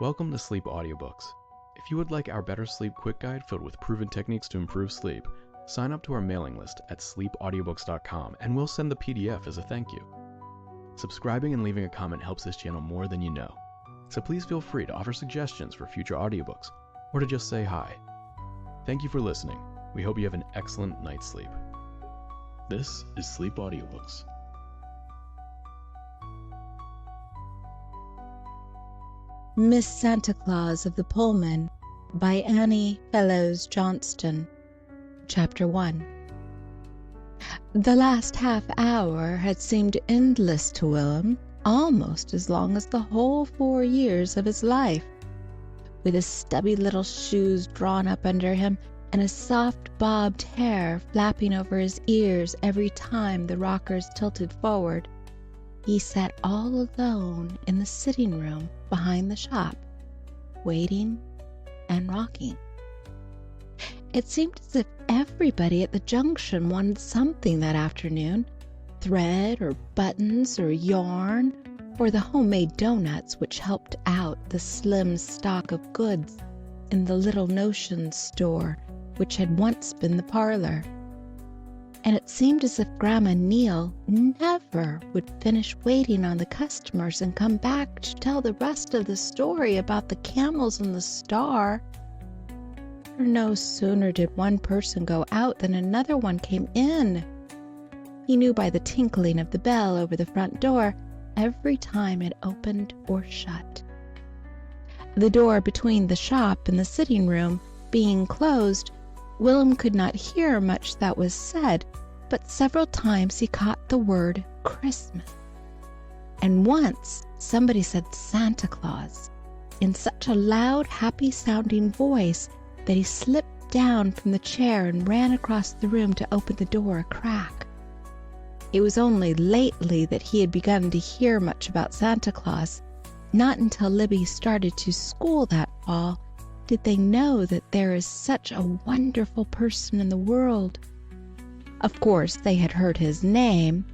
Welcome to Sleep Audiobooks. If you would like our Better Sleep Quick Guide filled with proven techniques to improve sleep, sign up to our mailing list at sleepaudiobooks.com and we'll send the PDF as a thank you. Subscribing and leaving a comment helps this channel more than you know, so please feel free to offer suggestions for future audiobooks or to just say hi. Thank you for listening. We hope you have an excellent night's sleep. This is Sleep Audiobooks. Miss Santa Claus of the Pullman by Annie Fellows Johnston. Chapter 1. The last half hour had seemed endless to Willem, almost as long as the whole 4 years of his life. With his stubby little shoes drawn up under him and his soft bobbed hair flapping over his ears every time the rockers tilted forward, he sat all alone in the sitting room behind the shop, waiting and rocking. It seemed as if everybody at the junction wanted something that afternoon, thread or buttons or yarn, or the homemade doughnuts which helped out the slim stock of goods in the little notions store which had once been the parlor. And it seemed as if Grandma Neal never would finish waiting on the customers and come back to tell the rest of the story about the camels and the star. For no sooner did one person go out than another one came in. He knew by the tinkling of the bell over the front door every time it opened or shut. The door between the shop and the sitting room being closed, Willem could not hear much that was said, but several times he caught the word Christmas. And once somebody said Santa Claus in such a loud, happy-sounding voice that he slipped down from the chair and ran across the room to open the door a crack. It was only lately that he had begun to hear much about Santa Claus. Not until Libby started to school that fall did they know that there is such a wonderful person in the world. Of course, they had heard his name,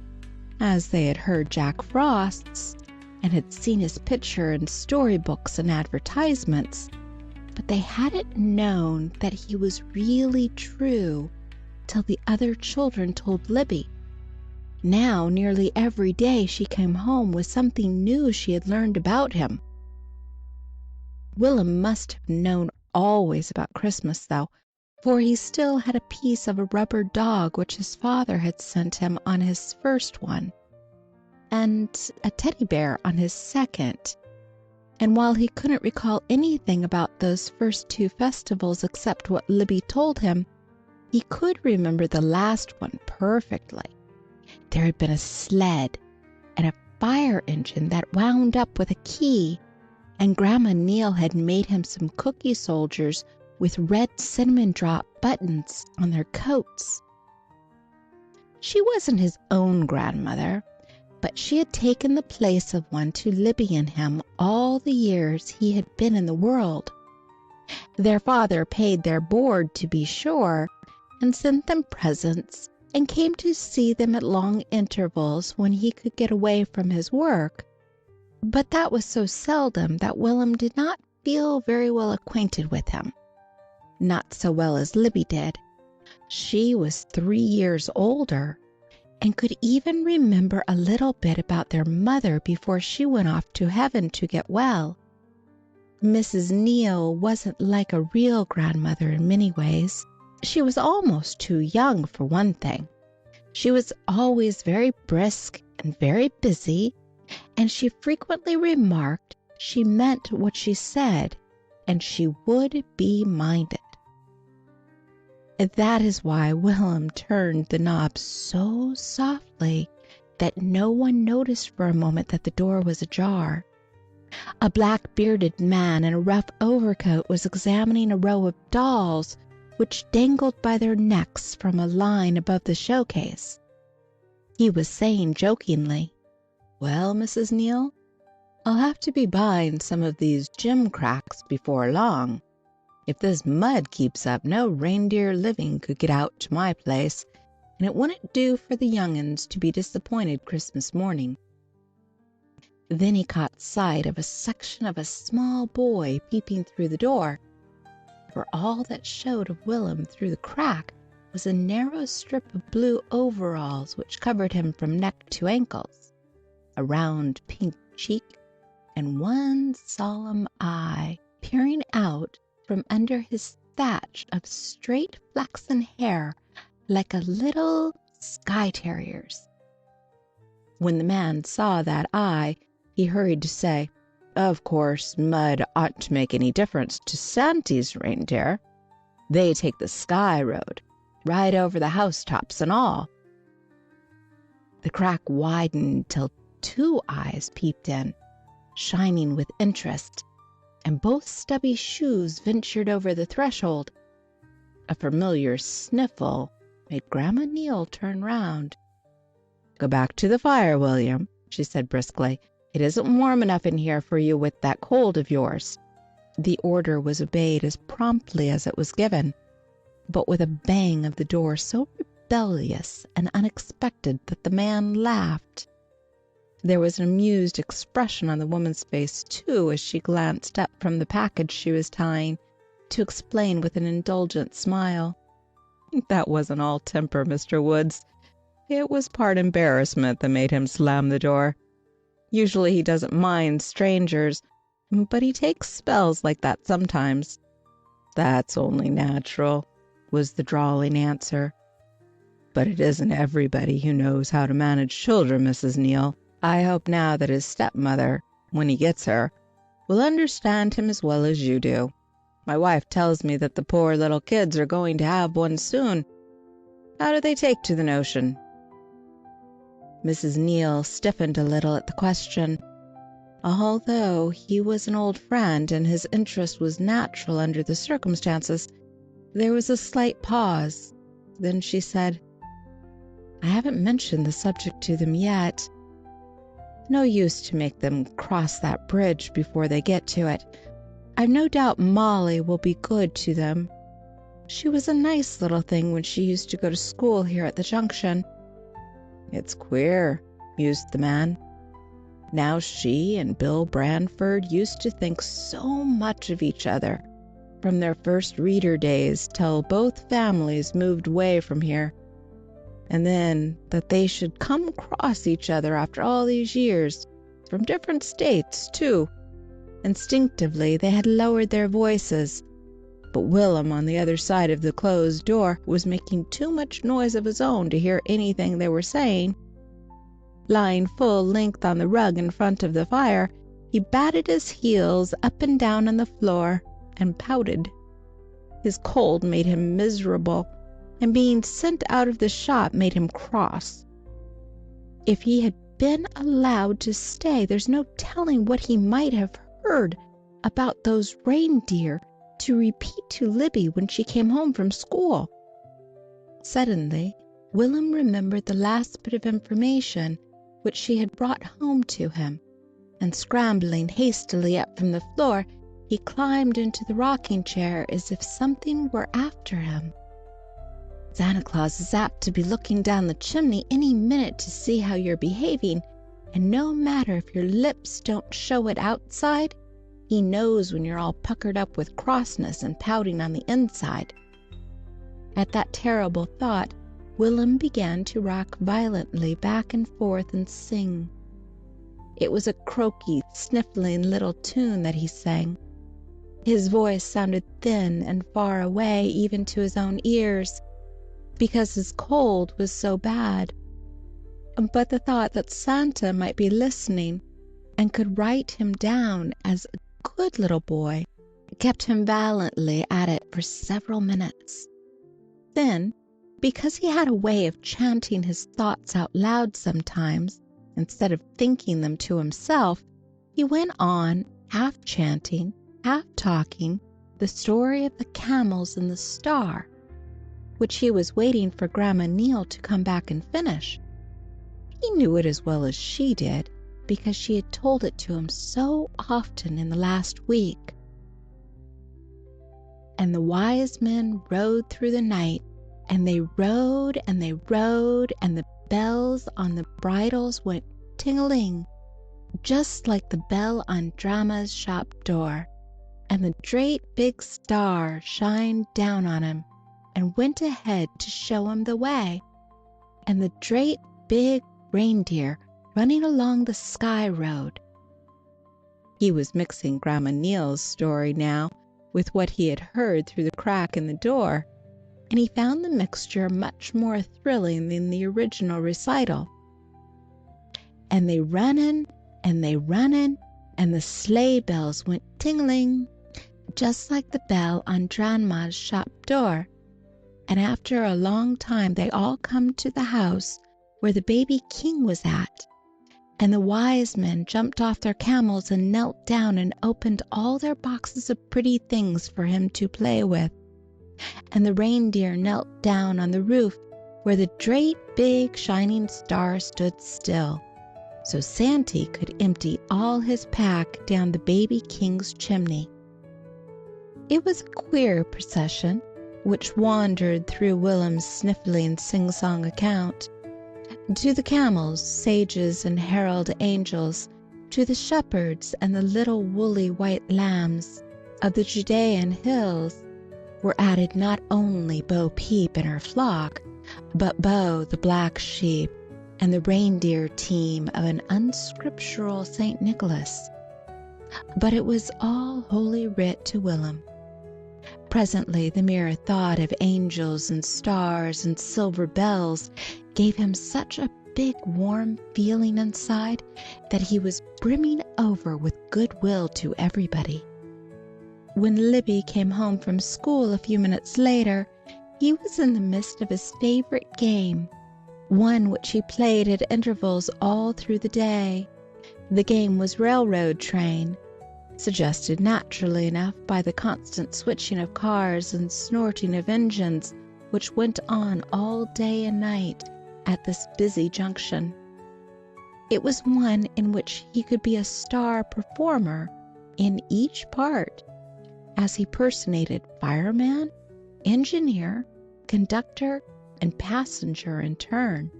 as they had heard Jack Frost's, and had seen his picture in storybooks and advertisements, but they hadn't known that he was really true till the other children told Libby. Now, nearly every day she came home with something new she had learned about him. Willem must have known always about Christmas, though, for he still had a piece of a rubber dog which his father had sent him on his first one, and a teddy bear on his second. And while he couldn't recall anything about those first 2 festivals except what Libby told him, he could remember the last one perfectly. There had been a sled and a fire engine that wound up with a key, and Grandma Neal had made him some cookie soldiers with red cinnamon drop buttons on their coats. She wasn't his own grandmother, but she had taken the place of one to Libby and him all the years he had been in the world. Their father paid their board, to be sure, and sent them presents, and came to see them at long intervals when he could get away from his work. But that was so seldom that Willem did not feel very well acquainted with him. Not so well as Libby did. She was 3 years older, and could even remember a little bit about their mother before she went off to heaven to get well. Mrs. Neal wasn't like a real grandmother in many ways. She was almost too young, for one thing. She was always very brisk and very busy, and she frequently remarked she meant what she said, and she would be minded. That is why Willem turned the knob so softly that no one noticed for a moment that the door was ajar. A black-bearded man in a rough overcoat was examining a row of dolls which dangled by their necks from a line above the showcase. He was saying jokingly, "Well, Mrs. Neal, I'll have to be buying some of these gimcracks before long. If this mud keeps up, no reindeer living could get out to my place, and it wouldn't do for the young'uns to be disappointed Christmas morning." Then he caught sight of a section of a small boy peeping through the door, for all that showed of Will'm through the crack was a narrow strip of blue overalls which covered him from neck to ankles, a round pink cheek, and one solemn eye peering out from under his thatch of straight flaxen hair like a little Skye terrier's. When the man saw that eye, he hurried to say, "Of course, mud oughtn't to make any difference to Santy's reindeer. They take the Skye road, right over the housetops and all." The crack widened till two eyes peeped in, shining with interest, and both stubby shoes ventured over the threshold. A familiar sniffle made Grandma Neal turn round. "Go back to the fire, William," she said briskly. "It isn't warm enough in here for you with that cold of yours." The order was obeyed as promptly as it was given, but with a bang of the door so rebellious and unexpected that the man laughed. There was an amused expression on the woman's face, too, as she glanced up from the package she was tying, to explain with an indulgent smile, "That wasn't all temper, Mr. Woods. It was part embarrassment that made him slam the door. Usually he doesn't mind strangers, but he takes spells like that sometimes." "That's only natural," was the drawling answer. "But it isn't everybody who knows how to manage children, Mrs. Neal. I hope now that his stepmother, when he gets her, will understand him as well as you do. My wife tells me that the poor little kids are going to have one soon. How do they take to the notion?" Mrs. Neal stiffened a little at the question. Although he was an old friend and his interest was natural under the circumstances, there was a slight pause. Then she said, "I haven't mentioned the subject to them yet. No use to make them cross that bridge before they get to it. I've no doubt Molly will be good to them. She was a nice little thing when she used to go to school here at the Junction." "It's queer," mused the man. "Now she and Bill Branford used to think so much of each other, from their first reader days till both families moved away from here. And then that they should come across each other after all these years, from different states, too." Instinctively they had lowered their voices, but Will'm on the other side of the closed door was making too much noise of his own to hear anything they were saying. Lying full length on the rug in front of the fire, he batted his heels up and down on the floor and pouted. His cold made him miserable, and being sent out of the shop made him cross. If he had been allowed to stay, there's no telling what he might have heard about those reindeer to repeat to Libby when she came home from school. Suddenly Will'm remembered the last bit of information which she had brought home to him, and scrambling hastily up from the floor, he climbed into the rocking chair as if something were after him. "Santa Claus is apt to be looking down the chimney any minute to see how you're behaving, and no matter if your lips don't show it outside, he knows when you're all puckered up with crossness and pouting on the inside." At that terrible thought, Will'm began to rock violently back and forth and sing. It was a croaky, sniffling little tune that he sang. His voice sounded thin and far away even to his own ears, because his cold was so bad. But the thought that Santa might be listening and could write him down as a good little boy kept him valiantly at it for several minutes. Then, because he had a way of chanting his thoughts out loud sometimes, instead of thinking them to himself, he went on, half chanting, half talking, the story of the camels and the star, which he was waiting for Grandma Neal to come back and finish. He knew it as well as she did, because she had told it to him so often in the last week. "And the wise men rode through the night, and they rode and they rode, and the bells on the bridles went ting-a-ling, just like the bell on Drama's shop door, and the great big star shined down on him and went ahead to show him the way, and the great big reindeer running along the sky road. He was mixing Grandma Neal's story now with what he had heard through the crack in the door, and he found the mixture much more thrilling than the original recital. And they runnin', and they runnin', and the sleigh bells went tingling, just like the bell on Grandma's shop door. And after a long time they all come to the house where the baby king was at. And the wise men jumped off their camels and knelt down and opened all their boxes of pretty things for him to play with. And the reindeer knelt down on the roof where the great big shining star stood still, so Santy could empty all his pack down the baby king's chimney. It was a queer procession which wandered through Willem's sniffling sing-song account. To the camels, sages and herald angels, to the shepherds and the little woolly white lambs of the Judean hills, were added not only Bo Peep and her flock, but Bo the black sheep and the reindeer team of an unscriptural St. Nicholas. But it was all Holy Writ to Willem. Presently the mere thought of angels and stars and silver bells gave him such a big warm feeling inside that he was brimming over with goodwill to everybody. When Libby came home from school a few minutes later, he was in the midst of his favorite game, one which he played at intervals all through the day. The game was Railroad Train, suggested naturally enough by the constant switching of cars and snorting of engines which went on all day and night at this busy junction. It was one in which he could be a star performer in each part, as he personated fireman, engineer, conductor, and passenger in turn.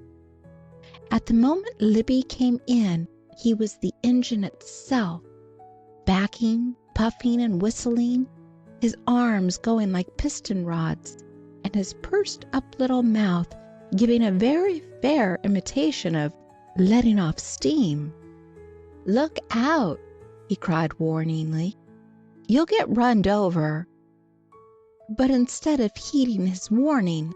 At the moment Libby came in, he was the engine itself, backing, puffing, and whistling, his arms going like piston rods, and his pursed up little mouth giving a very fair imitation of letting off steam. "Look out," he cried warningly. "You'll get runned over." But instead of heeding his warning,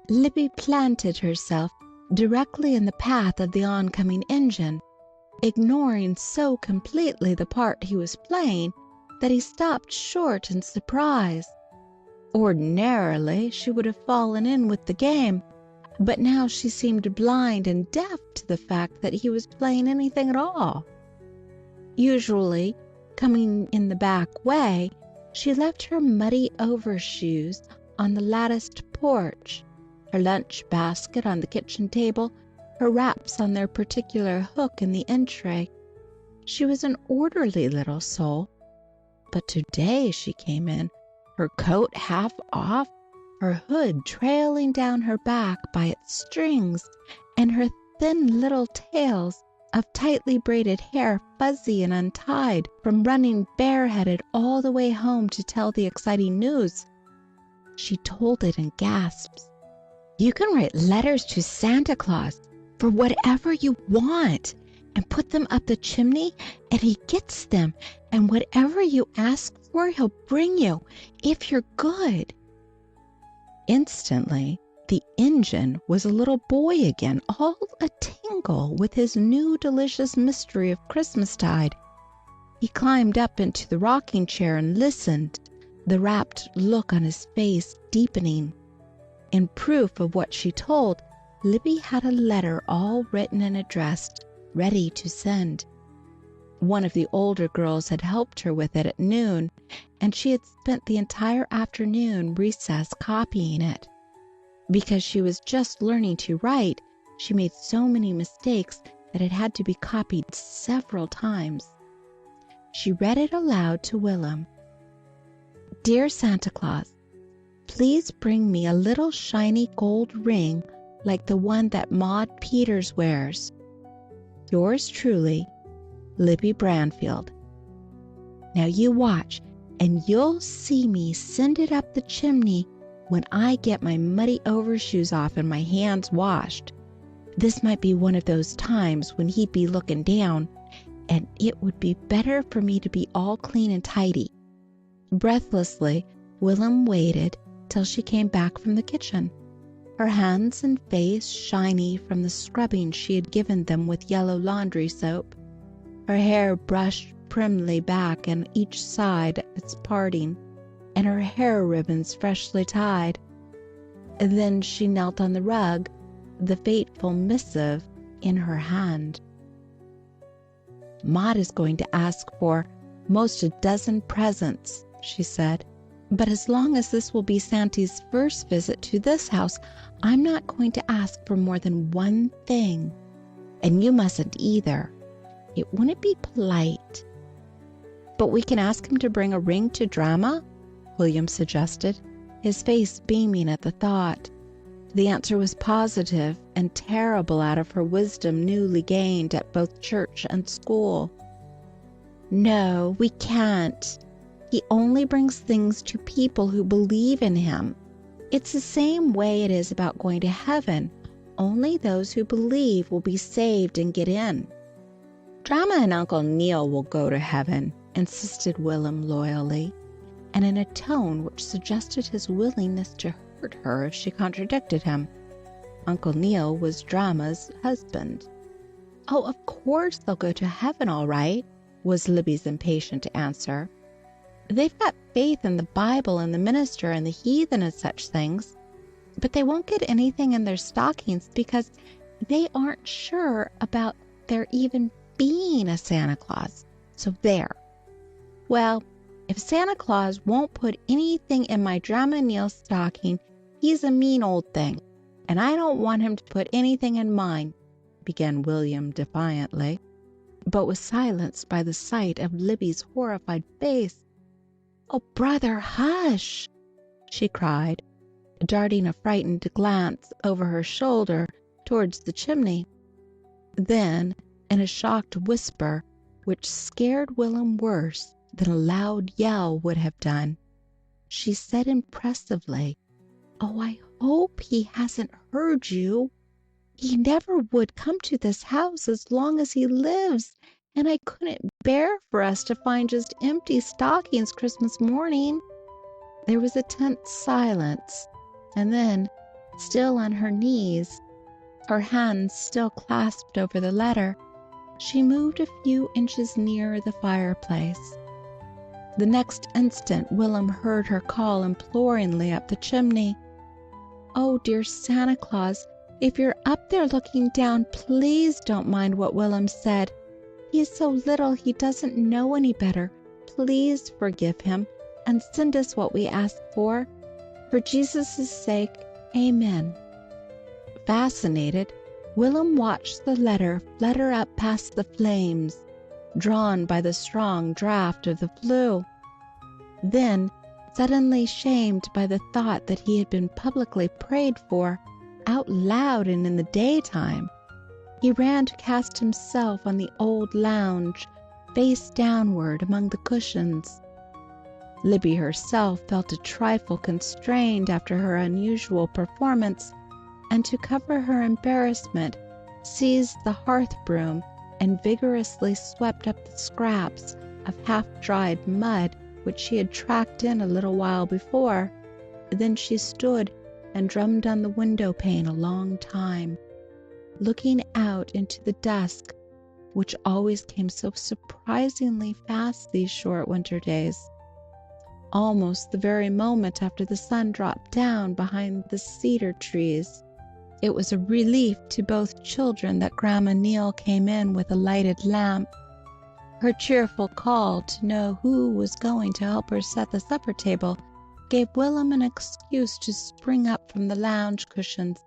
Libby planted herself directly in the path of the oncoming engine, ignoring so completely the part he was playing that he stopped short in surprise. Ordinarily she would have fallen in with the game, but now she seemed blind and deaf to the fact that he was playing anything at all. Usually, coming in the back way, she left her muddy overshoes on the latticed porch, her lunch basket on the kitchen table, her wraps on their particular hook in the entry. She was an orderly little soul, but today she came in, her coat half off, her hood trailing down her back by its strings, and her thin little tails of tightly braided hair fuzzy and untied from running bareheaded all the way home to tell the exciting news. She told it in gasps. "You can write letters to Santa Claus for whatever you want and put them up the chimney, and he gets them, and whatever you ask for he'll bring you if you're good." Instantly the engine was a little boy again, all a-tingle with his new delicious mystery of Christmastide. He climbed up into the rocking chair and listened, the rapt look on his face deepening. In proof of what she told, Libby had a letter all written and addressed, ready to send. One of the older girls had helped her with it at noon, and she had spent the entire afternoon recess copying it. Because she was just learning to write, she made so many mistakes that it had to be copied several times. She read it aloud to Willem. "Dear Santa Claus, please bring me a little shiny gold ring like the one that Maud Peters wears. Yours truly, Libby Branfield. Now you watch, and you'll see me send it up the chimney when I get my muddy overshoes off and my hands washed. This might be one of those times when he'd be looking down, and it would be better for me to be all clean and tidy." Breathlessly, Will'm waited till she came back from the kitchen, her hands and face shiny from the scrubbing she had given them with yellow laundry soap, her hair brushed primly back on each side at its parting, and her hair ribbons freshly tied. Then she knelt on the rug, the fateful missive in her hand. "Maud is going to ask for most a dozen presents," she said. "But as long as this will be Santy's first visit to this house, I'm not going to ask for more than one thing. And you mustn't either. It wouldn't be polite." "But we can ask him to bring a ring to Drama," William suggested, his face beaming at the thought. The answer was positive and terrible out of her wisdom newly gained at both church and school. "No, we can't. He only brings things to people who believe in him. It's the same way it is about going to heaven. Only those who believe will be saved and get in." "Drama and Uncle Neil will go to heaven," insisted Will'm loyally, and in a tone which suggested his willingness to hurt her if she contradicted him. Uncle Neil was Drama's husband. "Oh, of course they'll go to heaven all right," was Libby's impatient answer. "They've got faith in the Bible and the minister and the heathen and such things. But they won't get anything in their stockings because they aren't sure about there even being a Santa Claus. So there. Well, if Santa Claus won't put anything in my Drama Neil stocking, he's a mean old thing, and I don't want him to put anything in mine," began William defiantly, but was silenced by the sight of Libby's horrified face. "Oh, brother, hush!" she cried, darting a frightened glance over her shoulder towards the chimney. Then, in a shocked whisper, which scared Will'm worse than a loud yell would have done, she said impressively, "Oh, I hope he hasn't heard you. He never would come to this house as long as he lives, and I couldn't bear for us to find just empty stockings Christmas morning." There was a tense silence, and then, still on her knees, her hands still clasped over the letter, she moved a few inches nearer the fireplace. The next instant Will'm heard her call imploringly up the chimney. "Oh, dear Santa Claus, if you're up there looking down, please don't mind what Will'm said. He is so little he doesn't know any better. Please forgive him and send us what we ask for. For Jesus' sake, amen." Fascinated, Will'm watched the letter flutter up past the flames, drawn by the strong draught of the flue. Then, suddenly shamed by the thought that he had been publicly prayed for, out loud and in the daytime, he ran to cast himself on the old lounge, face downward among the cushions. Libby herself felt a trifle constrained after her unusual performance, and to cover her embarrassment, seized the hearth broom and vigorously swept up the scraps of half-dried mud which she had tracked in a little while before. Then she stood and drummed on the window pane a long time, looking out into the dusk, which always came so surprisingly fast these short winter days, almost the very moment after the sun dropped down behind the cedar trees. It was a relief to both children that Grandma Neal came in with a lighted lamp. Her cheerful call to know who was going to help her set the supper table gave Will'm an excuse to spring up from the lounge cushions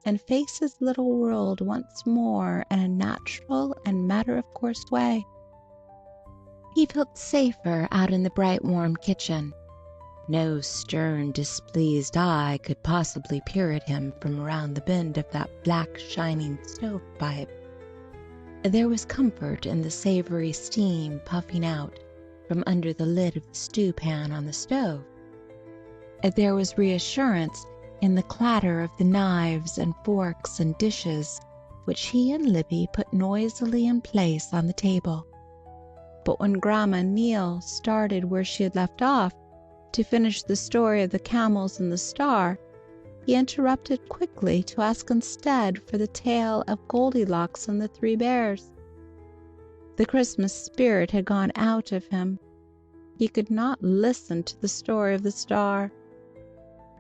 and face his little world once more in a natural and matter-of-course way. He felt safer out in the bright, warm kitchen. No stern, displeased eye could possibly peer at him from around the bend of that black, shining stovepipe. There was comfort in the savory steam puffing out from under the lid of the stew pan on the stove. There was reassurance in the clatter of the knives and forks and dishes which he and Libby put noisily in place on the table. But when Grandma Neal started where she had left off to finish the story of the camels and the star, he interrupted quickly to ask instead for the tale of Goldilocks and the Three Bears. The Christmas spirit had gone out of him. He could not listen to the story of the star.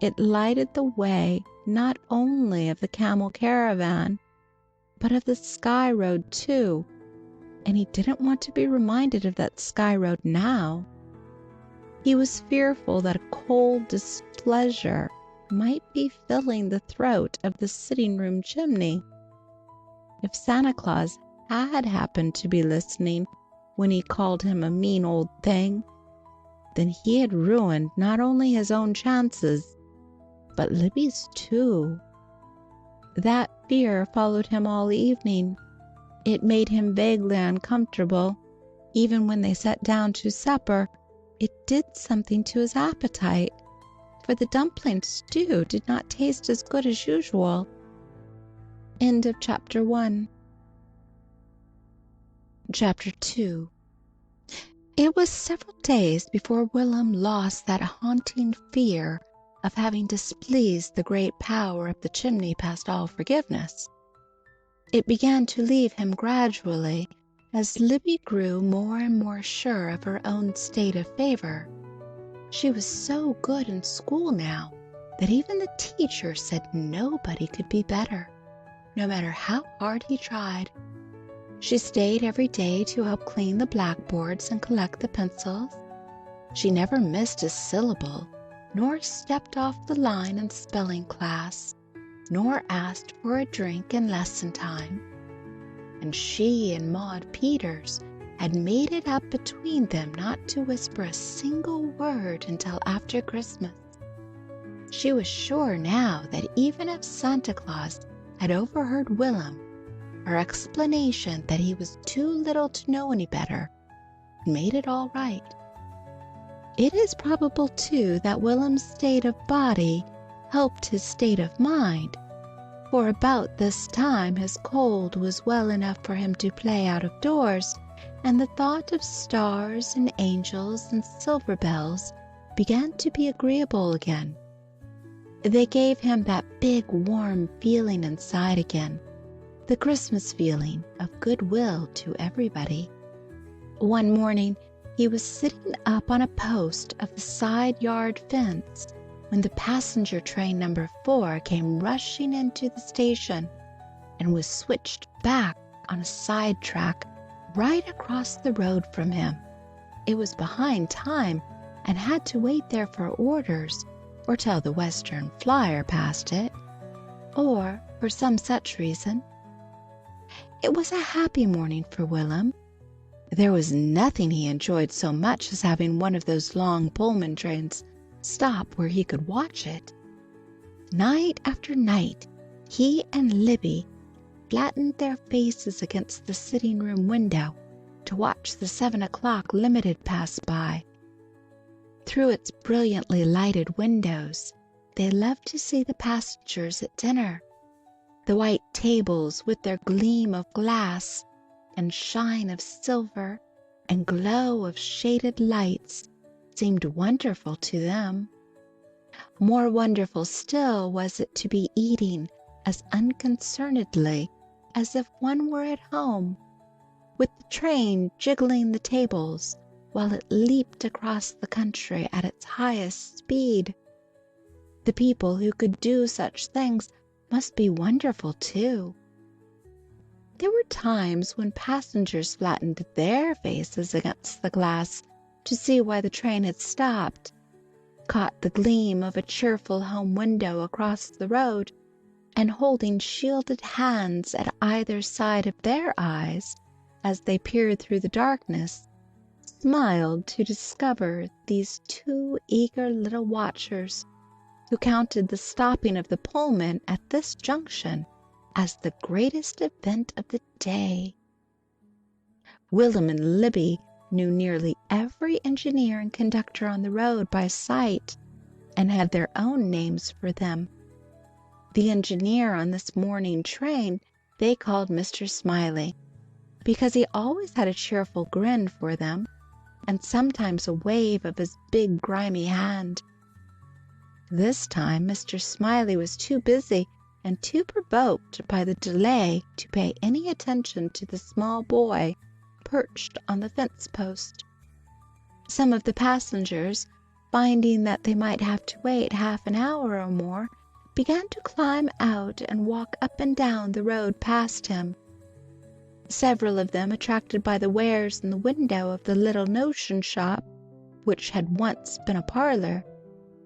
It lighted the way not only of the camel caravan, but of the sky road too, and he didn't want to be reminded of that sky road now. He was fearful that a cold displeasure might be filling the throat of the sitting-room chimney. If Santa Claus had happened to be listening when he called him a mean old thing, then he had ruined not only his own chances, but Libby's too. That fear followed him all evening. It made him vaguely uncomfortable. Even when they sat down to supper, it did something to his appetite, for the dumpling stew did not taste as good as usual. End of Chapter 1. Chapter 2. It was several days before Will'm lost that haunting fear of having displeased the great power of the chimney past all forgiveness. It began to leave him gradually as Libby grew more and more sure of her own state of favor. She was so good in school now that even the teacher said nobody could be better, no matter how hard he tried. She stayed every day to help clean the blackboards and collect the pencils. She never missed a syllable, nor stepped off the line in spelling class, nor asked for a drink in lesson time. And she and Maud Peters had made it up between them not to whisper a single word until after Christmas. She was sure now that even if Santa Claus had overheard Will'm, her explanation that he was too little to know any better made it all right. It is probable, too, that Will'm's state of body helped his state of mind, for about this time his cold was well enough for him to play out of doors, and the thought of stars and angels and silver bells began to be agreeable again. They gave him that big warm feeling inside again, the Christmas feeling of goodwill to everybody. One morning he was sitting up on a post of the side yard fence when the passenger train number 4 came rushing into the station and was switched back on a side track right across the road from him. It was behind time and had to wait there for orders or till the Western Flyer passed it, or for some such reason. It was a happy morning for Will'm. There was nothing he enjoyed so much as having one of those long Pullman trains stop where he could watch it. Night after night, he and Libby flattened their faces against the sitting-room window to watch the 7 o'clock limited pass by. Through its brilliantly lighted windows, they loved to see the passengers at dinner. The white tables with their gleam of glass and shine of silver and glow of shaded lights seemed wonderful to them. More wonderful still was it to be eating as unconcernedly as if one were at home, with the train jiggling the tables while it leaped across the country at its highest speed. The people who could do such things must be wonderful too. There were times when passengers flattened their faces against the glass to see why the train had stopped, caught the gleam of a cheerful home window across the road, and holding shielded hands at either side of their eyes as they peered through the darkness, smiled to discover these 2 eager little watchers who counted the stopping of the Pullman at this junction as the greatest event of the day. Will'm and Libby knew nearly every engineer and conductor on the road by sight, and had their own names for them. The engineer on this morning train they called Mr. Smiley, because he always had a cheerful grin for them, and sometimes a wave of his big grimy hand. This time Mr. Smiley was too busy and too provoked by the delay to pay any attention to the small boy perched on the fence post. Some of the passengers, finding that they might have to wait half an hour or more, began to climb out and walk up and down the road past him. Several of them, attracted by the wares in the window of the little notion shop, which had once been a parlor,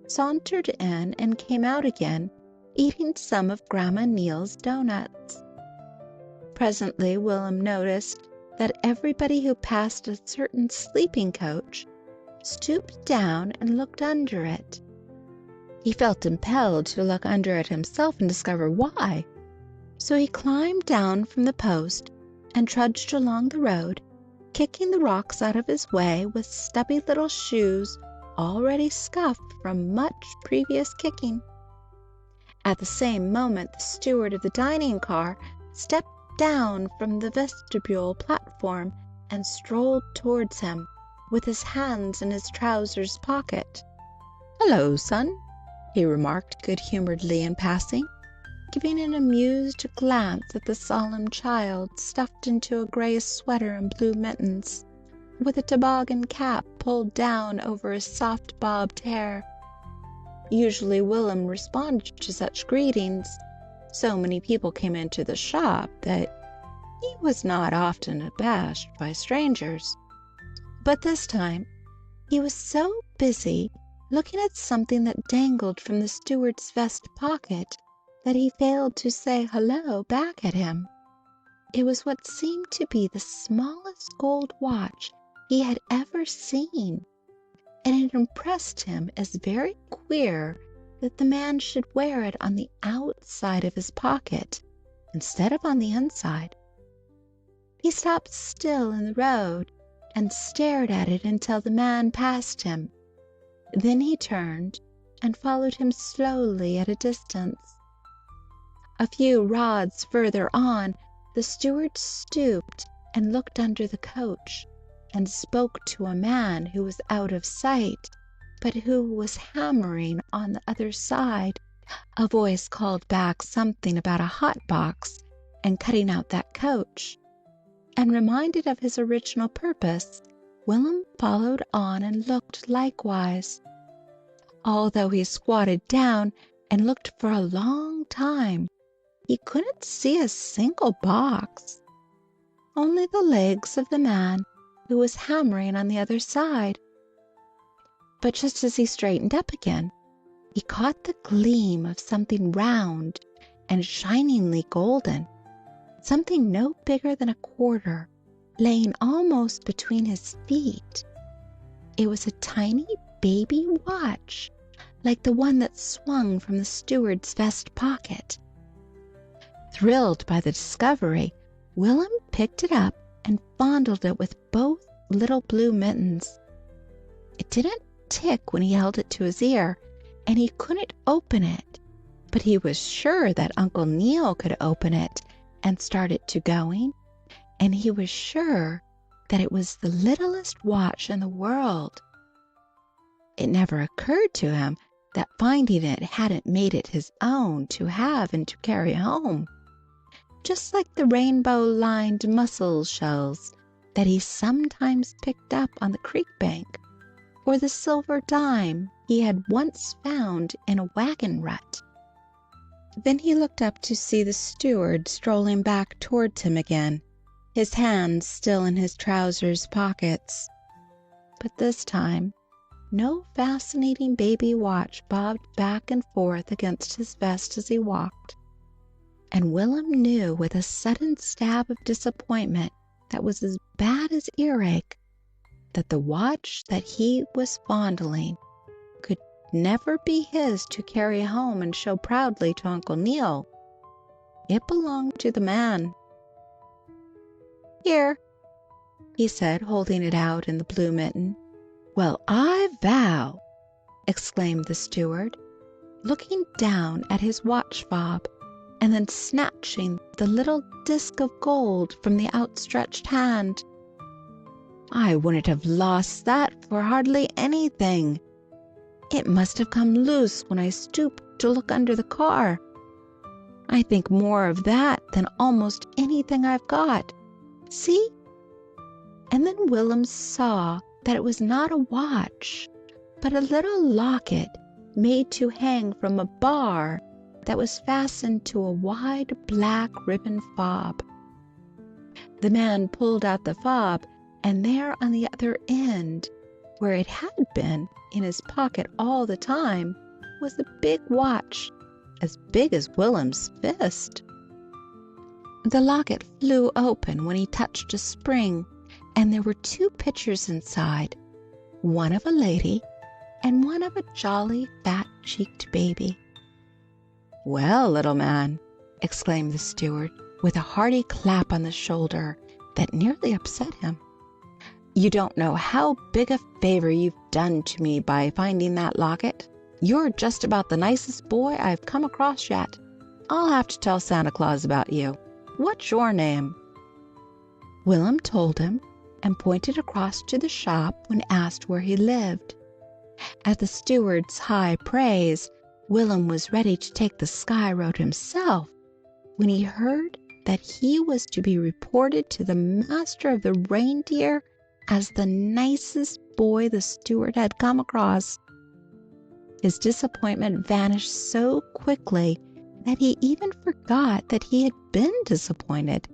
sauntered in and came out again, eating some of Grandma Neal's doughnuts. Presently Will'm noticed that everybody who passed a certain sleeping coach stooped down and looked under it. He felt impelled to look under it himself and discover why. So he climbed down from the post and trudged along the road, kicking the rocks out of his way with stubby little shoes already scuffed from much previous kicking. At the same moment the steward of the dining car stepped down from the vestibule platform and strolled towards him, with his hands in his trousers pocket. "Hello, son," he remarked good-humoredly in passing, giving an amused glance at the solemn child stuffed into a gray sweater and blue mittens, with a toboggan cap pulled down over his soft bobbed hair. Usually Will'm responded to such greetings. So many people came into the shop that he was not often abashed by strangers. But this time he was so busy looking at something that dangled from the steward's vest pocket that he failed to say hello back at him. It was what seemed to be the smallest gold watch he had ever seen, and it impressed him as very queer that the man should wear it on the outside of his pocket instead of on the inside. He stopped still in the road and stared at it until the man passed him. Then he turned and followed him slowly at a distance. A few rods further on, the steward stooped and looked under the coach, and spoke to a man who was out of sight, but who was hammering on the other side. A voice called back something about a hot box and cutting out that coach, and reminded of his original purpose, Will'm followed on and looked likewise. Although he squatted down and looked for a long time, he couldn't see a single box, only the legs of the man who was hammering on the other side. But just as he straightened up again, he caught the gleam of something round and shiningly golden, something no bigger than a quarter, laying almost between his feet. It was a tiny baby watch, like the one that swung from the steward's vest pocket. Thrilled by the discovery, Will'm picked it up and fondled it with both little blue mittens. It didn't tick when he held it to his ear, and he couldn't open it, but he was sure that Uncle Neal could open it and start it to going, and he was sure that it was the littlest watch in the world. It never occurred to him that finding it hadn't made it his own to have and to carry home, just like the rainbow-lined mussel shells that he sometimes picked up on the creek bank, or the silver dime he had once found in a wagon rut. Then he looked up to see the steward strolling back towards him again, his hands still in his trousers pockets. But this time no fascinating baby watch bobbed back and forth against his vest as he walked, and Will'm knew with a sudden stab of disappointment that was as bad as earache that the watch that he was fondling could never be his to carry home and show proudly to Uncle Neal. It belonged to the man. "Here," he said, holding it out in the blue mitten. "Well, I vow!" exclaimed the steward, looking down at his watch fob and then snatching the little disk of gold from the outstretched hand. "I wouldn't have lost that for hardly anything. It must have come loose when I stooped to look under the car. I think more of that than almost anything I've got. See?" And then Willem saw that it was not a watch, but a little locket made to hang from a bar that was fastened to a wide black ribbon fob. The man pulled out the fob, and there on the other end, where it had been in his pocket all the time, was a big watch, as big as Willem's fist. The locket flew open when he touched a spring, and there were 2 pictures inside, one of a lady and one of a jolly fat-cheeked baby. "Well, little man," exclaimed the steward, with a hearty clap on the shoulder that nearly upset him, "you don't know how big a favor you've done to me by finding that locket. You're just about the nicest boy I've come across yet. I'll have to tell Santa Claus about you. What's your name?" Willem told him and pointed across to the shop when asked where he lived. At the steward's high praise, Willem was ready to take the sky road himself when he heard that he was to be reported to the master of the reindeer as the nicest boy the steward had come across. His disappointment vanished so quickly that he even forgot that he had been disappointed.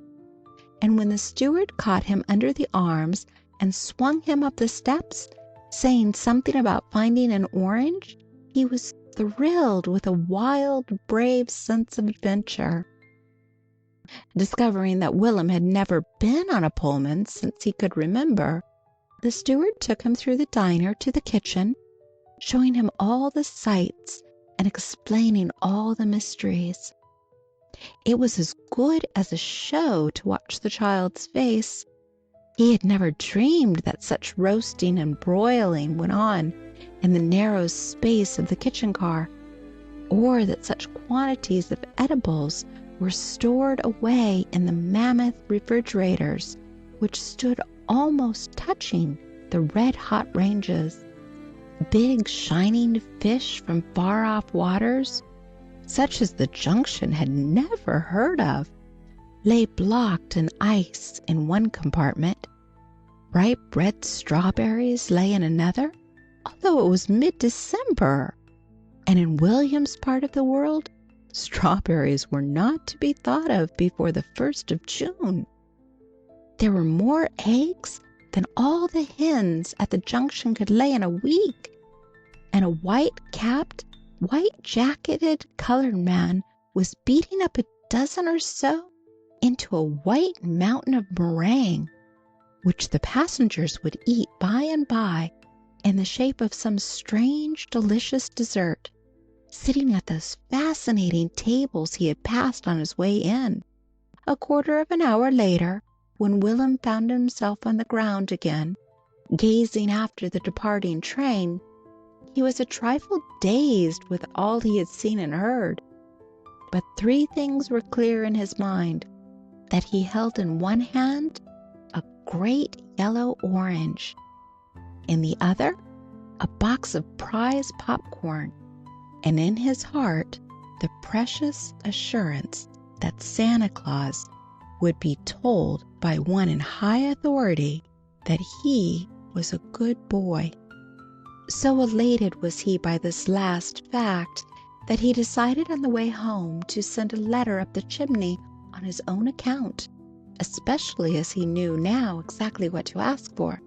And when the steward caught him under the arms and swung him up the steps, saying something about finding an orange, he was thrilled with a wild, brave sense of adventure. Discovering that Willem had never been on a Pullman since he could remember, the steward took him through the diner to the kitchen, showing him all the sights and explaining all the mysteries. It was as good as a show to watch the child's face. He had never dreamed that such roasting and broiling went on in the narrow space of the kitchen car, or that such quantities of edibles were stored away in the mammoth refrigerators, which stood almost touching the red-hot ranges. Big shining fish from far-off waters, such as the Junction had never heard of, lay blocked in ice in one compartment. Ripe red strawberries lay in another, although it was mid-December, and in William's part of the world, strawberries were not to be thought of before the 1st of June. There were more eggs than all the hens at the Junction could lay in a week, and a white-capped, white-jacketed colored man was beating up a dozen or so into a white mountain of meringue, which the passengers would eat by and by in the shape of some strange, delicious dessert, sitting at those fascinating tables he had passed on his way in. A quarter of an hour later, when Willem found himself on the ground again, gazing after the departing train, he was a trifle dazed with all he had seen and heard. But 3 things were clear in his mind: that he held in one hand a great yellow orange, in the other a box of prize popcorn, and in his heart the precious assurance that Santa Claus would be told by one in high authority that he was a good boy. So elated was he by this last fact that he decided on the way home to send a letter up the chimney on his own account, especially as he knew now exactly what to ask for.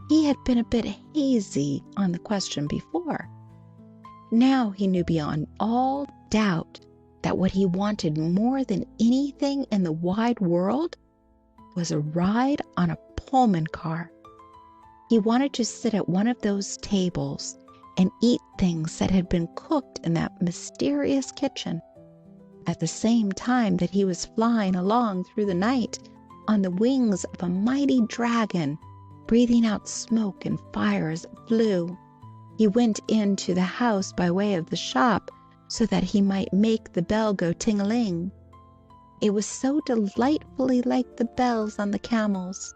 He had been a bit hazy on the question before. Now he knew beyond all doubt that what he wanted more than anything in the wide world was a ride on a Pullman car. He wanted to sit at one of those tables and eat things that had been cooked in that mysterious kitchen, at the same time that he was flying along through the night on the wings of a mighty dragon, breathing out smoke and fire as it flew. He went into the house by way of the shop so that he might make the bell go ting-a-ling. It was so delightfully like the bells on the camels,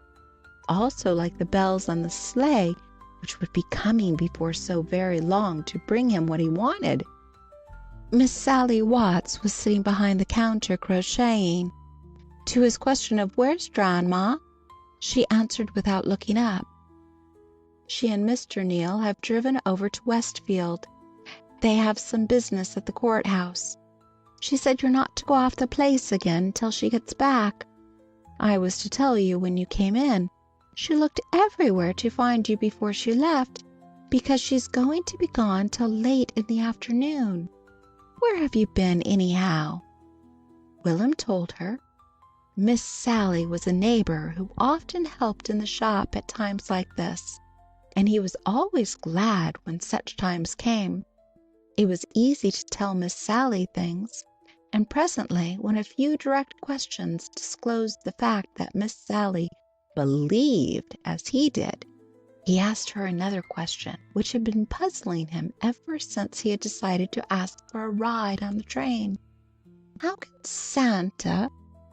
also like the bells on the sleigh, which would be coming before so very long to bring him what he wanted. Miss Sally Watts was sitting behind the counter crocheting. To his question of "Where's Grandma?" she answered without looking up. She and Mr. Neal have driven over to Westfield. They have some business at the courthouse. She said you're not to go off the place again till she gets back. I was to tell you when you came in. She looked everywhere to find you before she left, because she's going to be gone till late in the afternoon. Where have you been, anyhow?" Will'm told her. Miss Sally was a neighbor who often helped in the shop at times like this, and he was always glad when such times came. It was easy to tell Miss Sally things, and presently, when a few direct questions disclosed the fact that Miss Sally believed as he did, he asked her another question which had been puzzling him ever since he had decided to ask for a ride on the train. How can Santa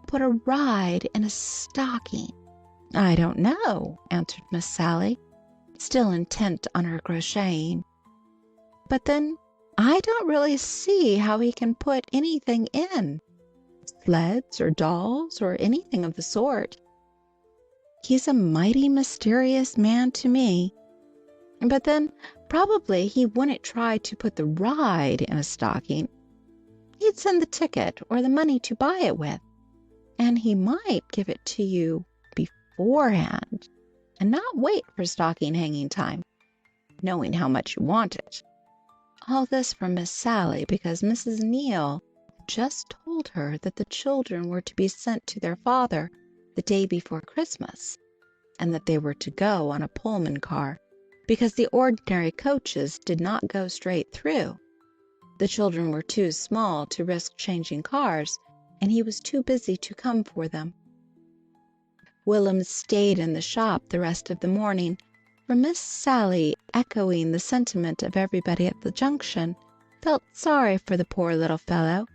put a ride in a stocking? "I don't know," answered Miss Sally, still intent on her crocheting. "But then I don't really see how he can put anything in, sleds or dolls or anything of the sort. He's a mighty mysterious man to me. But then probably he wouldn't try to put the ride in a stocking. He'd send the ticket or the money to buy it with, and he might give it to you beforehand and not wait for stocking hanging time, knowing how much you want it." All this from Miss Sally because Mrs. Neal just told her that the children were to be sent to their father the day before Christmas, and that they were to go on a Pullman car, because the ordinary coaches did not go straight through. The children were too small to risk changing cars, and he was too busy to come for them. Will'm stayed in the shop the rest of the morning, for Miss Sally, echoing the sentiment of everybody at the junction, felt sorry for the poor little fellow,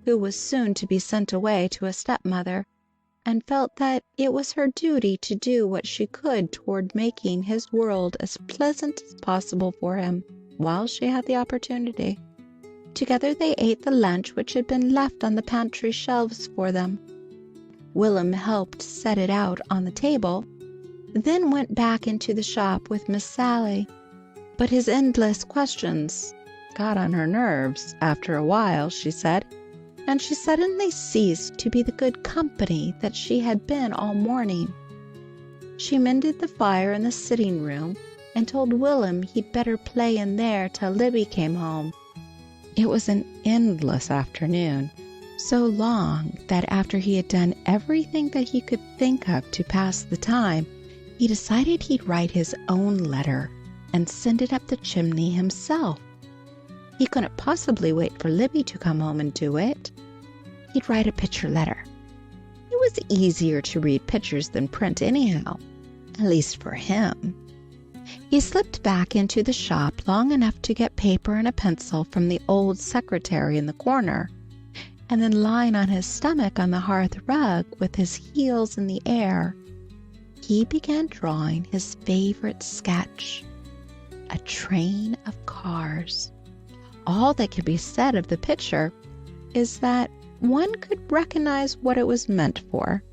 who was soon to be sent away to a stepmother, and felt that it was her duty to do what she could toward making his world as pleasant as possible for him while she had the opportunity. Together they ate the lunch which had been left on the pantry shelves for them. Will'm helped set it out on the table, then went back into the shop with Miss Sally. But his endless questions got on her nerves after a while, she said, and she suddenly ceased to be the good company that she had been all morning. She mended the fire in the sitting room and told Will'm he'd better play in there till Libby came home. It was an endless afternoon, so long that after he had done everything that he could think of to pass the time, he decided he'd write his own letter and send it up the chimney himself. He couldn't possibly wait for Libby to come home and do it. He'd write a picture letter. It was easier to read pictures than print anyhow, at least for him. He slipped back into the shop long enough to get paper and a pencil from the old secretary in the corner, and then lying on his stomach on the hearth rug with his heels in the air, he began drawing his favorite sketch, a train of cars. All that can be said of the picture is that one could recognize what it was meant for.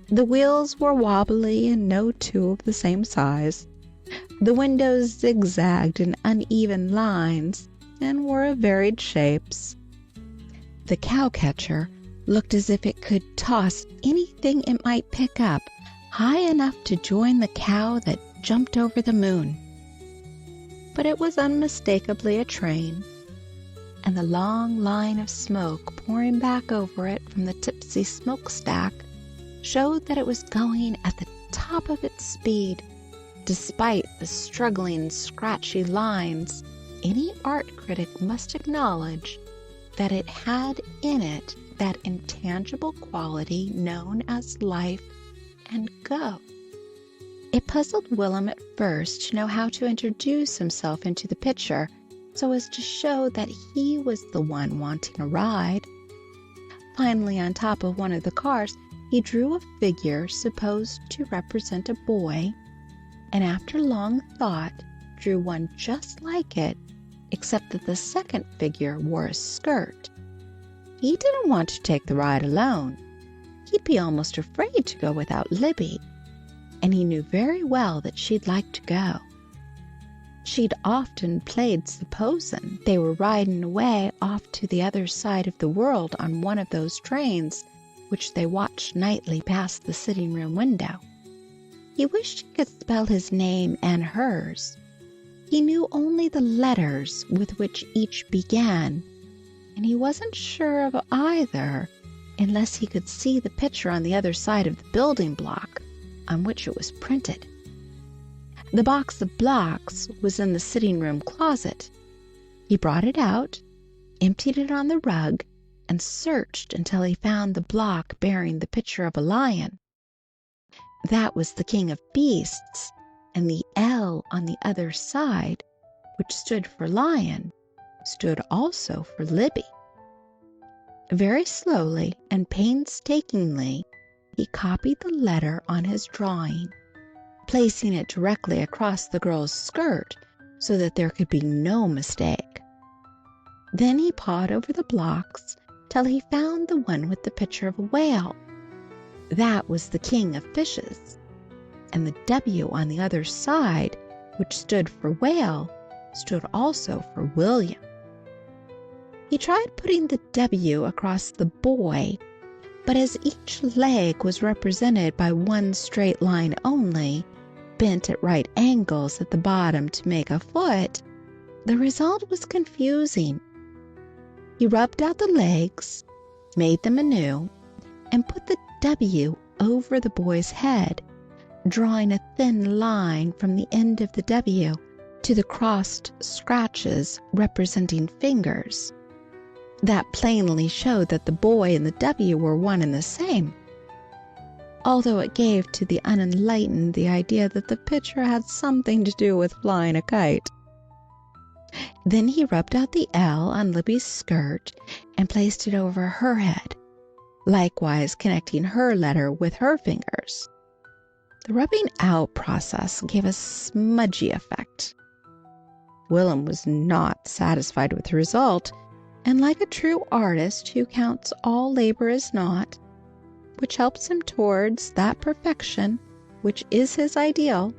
The wheels were wobbly and no two of the same size. The windows zigzagged in uneven lines and were of varied shapes. The cowcatcher looked as if it could toss anything it might pick up high enough to join the cow that jumped over the moon. But it was unmistakably a train, and the long line of smoke pouring back over it from the tipsy smokestack showed that it was going at the top of its speed. Despite the struggling, scratchy lines, any art critic must acknowledge that it had in it that intangible quality known as life and go. It puzzled Willem at first to know how to introduce himself into the picture so as to show that he was the one wanting a ride. Finally, on top of one of the cars, he drew a figure supposed to represent a boy, and after long thought, drew one just like it, except that the second figure wore a skirt. He didn't want to take the ride alone. He'd be almost afraid to go without Libby, and he knew very well that she'd like to go. She'd often played supposin' they were riding away off to the other side of the world on one of those trains which they watched nightly past the sitting-room window. He wished he could spell his name and hers. He knew only the letters with which each began, and he wasn't sure of either unless he could see the picture on the other side of the building block on which it was printed. The box of blocks was in the sitting-room closet. He brought it out, emptied it on the rug, and searched until he found the block bearing the picture of a lion. That was the king of beasts, and the L on the other side, which stood for lion, stood also for Libby. Very slowly and painstakingly, he copied the letter on his drawing, placing it directly across the girl's skirt so that there could be no mistake. Then he pawed over the blocks till he found the one with the picture of a whale. That was the king of fishes, and the W on the other side, which stood for whale, stood also for William. He tried putting the W across the boy, but as each leg was represented by one straight line only, bent at right angles at the bottom to make a foot, the result was confusing. He rubbed out the legs, made them anew, and put the W over the boy's head, drawing a thin line from the end of the W to the crossed scratches representing fingers. That plainly showed that the boy and the W were one and the same, although it gave to the unenlightened the idea that the picture had something to do with flying a kite. Then he rubbed out the L on Libby's skirt and placed it over her head, likewise connecting her letter with her fingers. The rubbing out process gave a smudgy effect. Willem was not satisfied with the result, and like a true artist who counts all labor as naught, which helps him towards that perfection which is his ideal,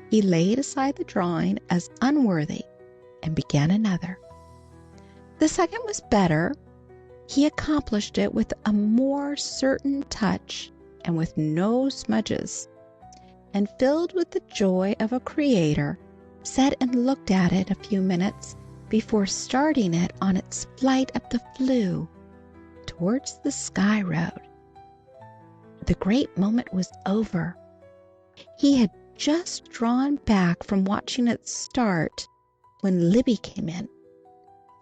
he laid aside the drawing as unworthy and began another. The second was better. He accomplished it with a more certain touch and with no smudges, and filled with the joy of a creator, sat and looked at it a few minutes before starting it on its flight up the flue towards the sky road. The great moment was over. He had just drawn back from watching it start when Libby came in.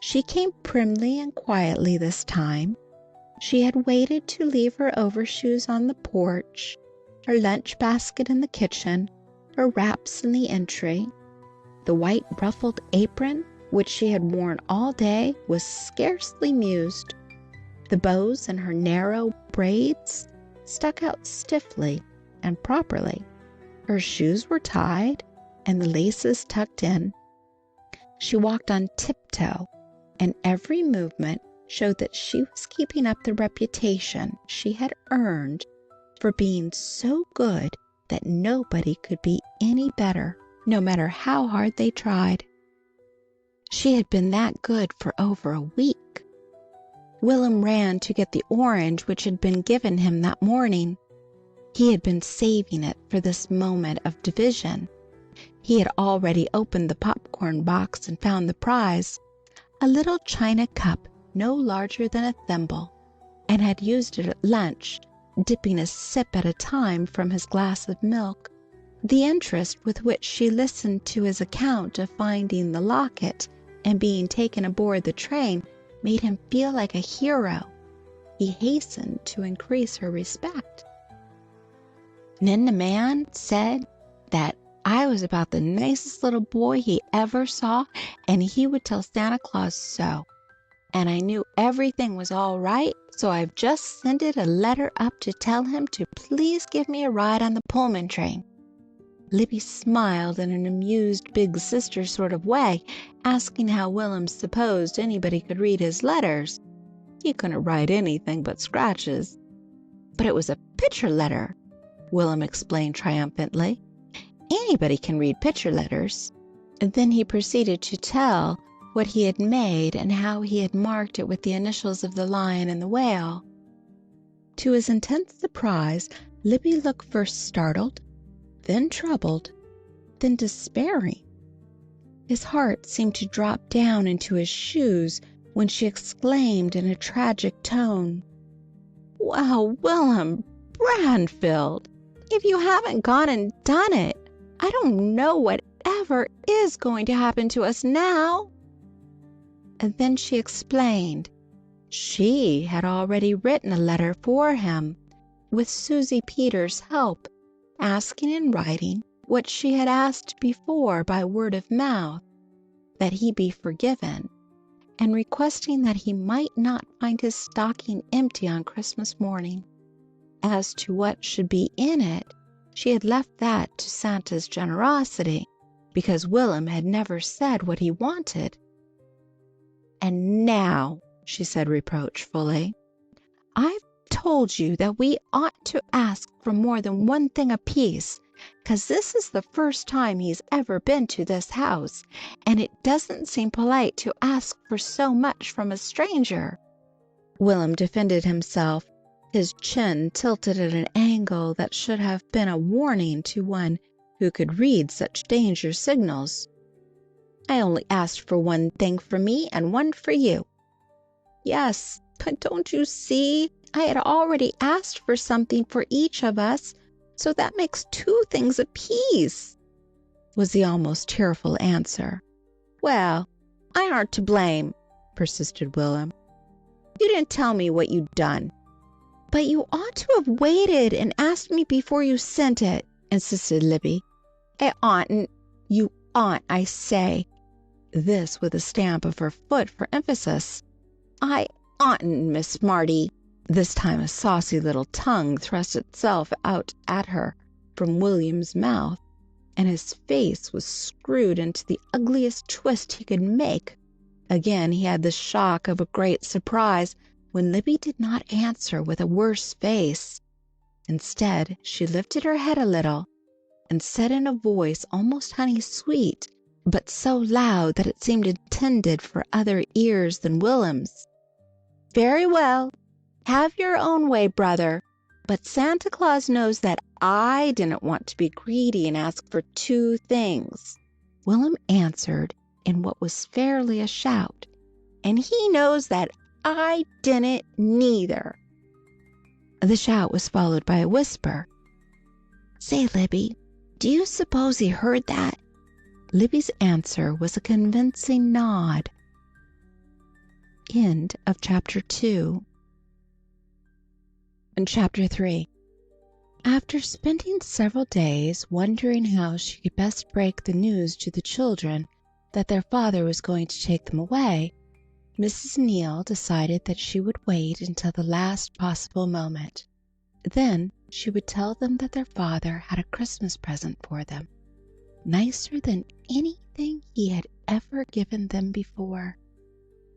She came primly and quietly this time. She had waited to leave her overshoes on the porch, her lunch basket in the kitchen, her wraps in the entry. The white ruffled apron, which she had worn all day, was scarcely mused. The bows in her narrow braids stuck out stiffly and properly. Her shoes were tied and the laces tucked in. She walked on tiptoe, and every movement showed that she was keeping up the reputation she had earned for being so good that nobody could be any better, no matter how hard they tried. She had been that good for over a week. Willem ran to get the orange which had been given him that morning. He had been saving it for this moment of division. He had already opened the popcorn box and found the prize, a little china cup no larger than a thimble, and had used it at lunch, dipping a sip at a time from his glass of milk. The interest with which she listened to his account of finding the locket and being taken aboard the train made him feel like a hero. He hastened to increase her respect. Then the man said that I was about the nicest little boy he ever saw, and he would tell Santa Claus so. And I knew everything was all right, so I've just sent a letter up to tell him to please give me a ride on the Pullman train." Libby smiled in an amused big sister sort of way, asking how Will'm supposed anybody could read his letters. He couldn't write anything but scratches. "But it was a picture letter," Will'm explained triumphantly. "Anybody can read picture letters." And then he proceeded to tell what he had made and how he had marked it with the initials of the lion and the whale. To his intense surprise, Libby looked first startled, then troubled, then despairing. His heart seemed to drop down into his shoes when she exclaimed in a tragic tone, "Well, Will'm Branfield, if you haven't gone and done it, I don't know whatever is going to happen to us now." And then she explained. She had already written a letter for him, with Susie Peters' help, asking in writing what she had asked before by word of mouth, that he be forgiven, and requesting that he might not find his stocking empty on Christmas morning. As to what should be in it, she had left that to Santa's generosity, because Will'm had never said what he wanted. "And now," she said reproachfully, "I've told you that we ought to ask for more than one thing apiece, 'cause this is the first time he's ever been to this house, and it doesn't seem polite to ask for so much from a stranger." Will'm defended himself, his chin tilted at an angle that should have been a warning to one who could read such danger signals. "I only asked for one thing for me and one for you." "Yes, but don't you see? I had already asked for something for each of us, so that makes 2 things apiece," was the almost tearful answer. "Well, I aren't to blame," persisted Will'm. "You didn't tell me what you'd done." "But you ought to have waited and asked me before you sent it," insisted Libby. "I oughtn't. You ought, I say," this with a stamp of her foot for emphasis. "I oughtn't, Miss Smarty." This time a saucy little tongue thrust itself out at her from William's mouth, and his face was screwed into the ugliest twist he could make. Again he had the shock of a great surprise when Libby did not answer with a worse face. Instead, she lifted her head a little and said in a voice almost honey-sweet, but so loud that it seemed intended for other ears than Will'm's, "Very well. Have your own way, brother. But Santa Claus knows that I didn't want to be greedy and ask for 2 things." Will'm answered in what was fairly a shout, "And he knows that I didn't neither." The shout was followed by a whisper. "Say, Libby, do you suppose he heard that?" Libby's answer was a convincing nod. End of chapter 2. In chapter 3. After spending several days wondering how she could best break the news to the children that their father was going to take them away, Mrs. Neal decided that she would wait until the last possible moment. Then she would tell them that their father had a Christmas present for them, nicer than anything he had ever given them before.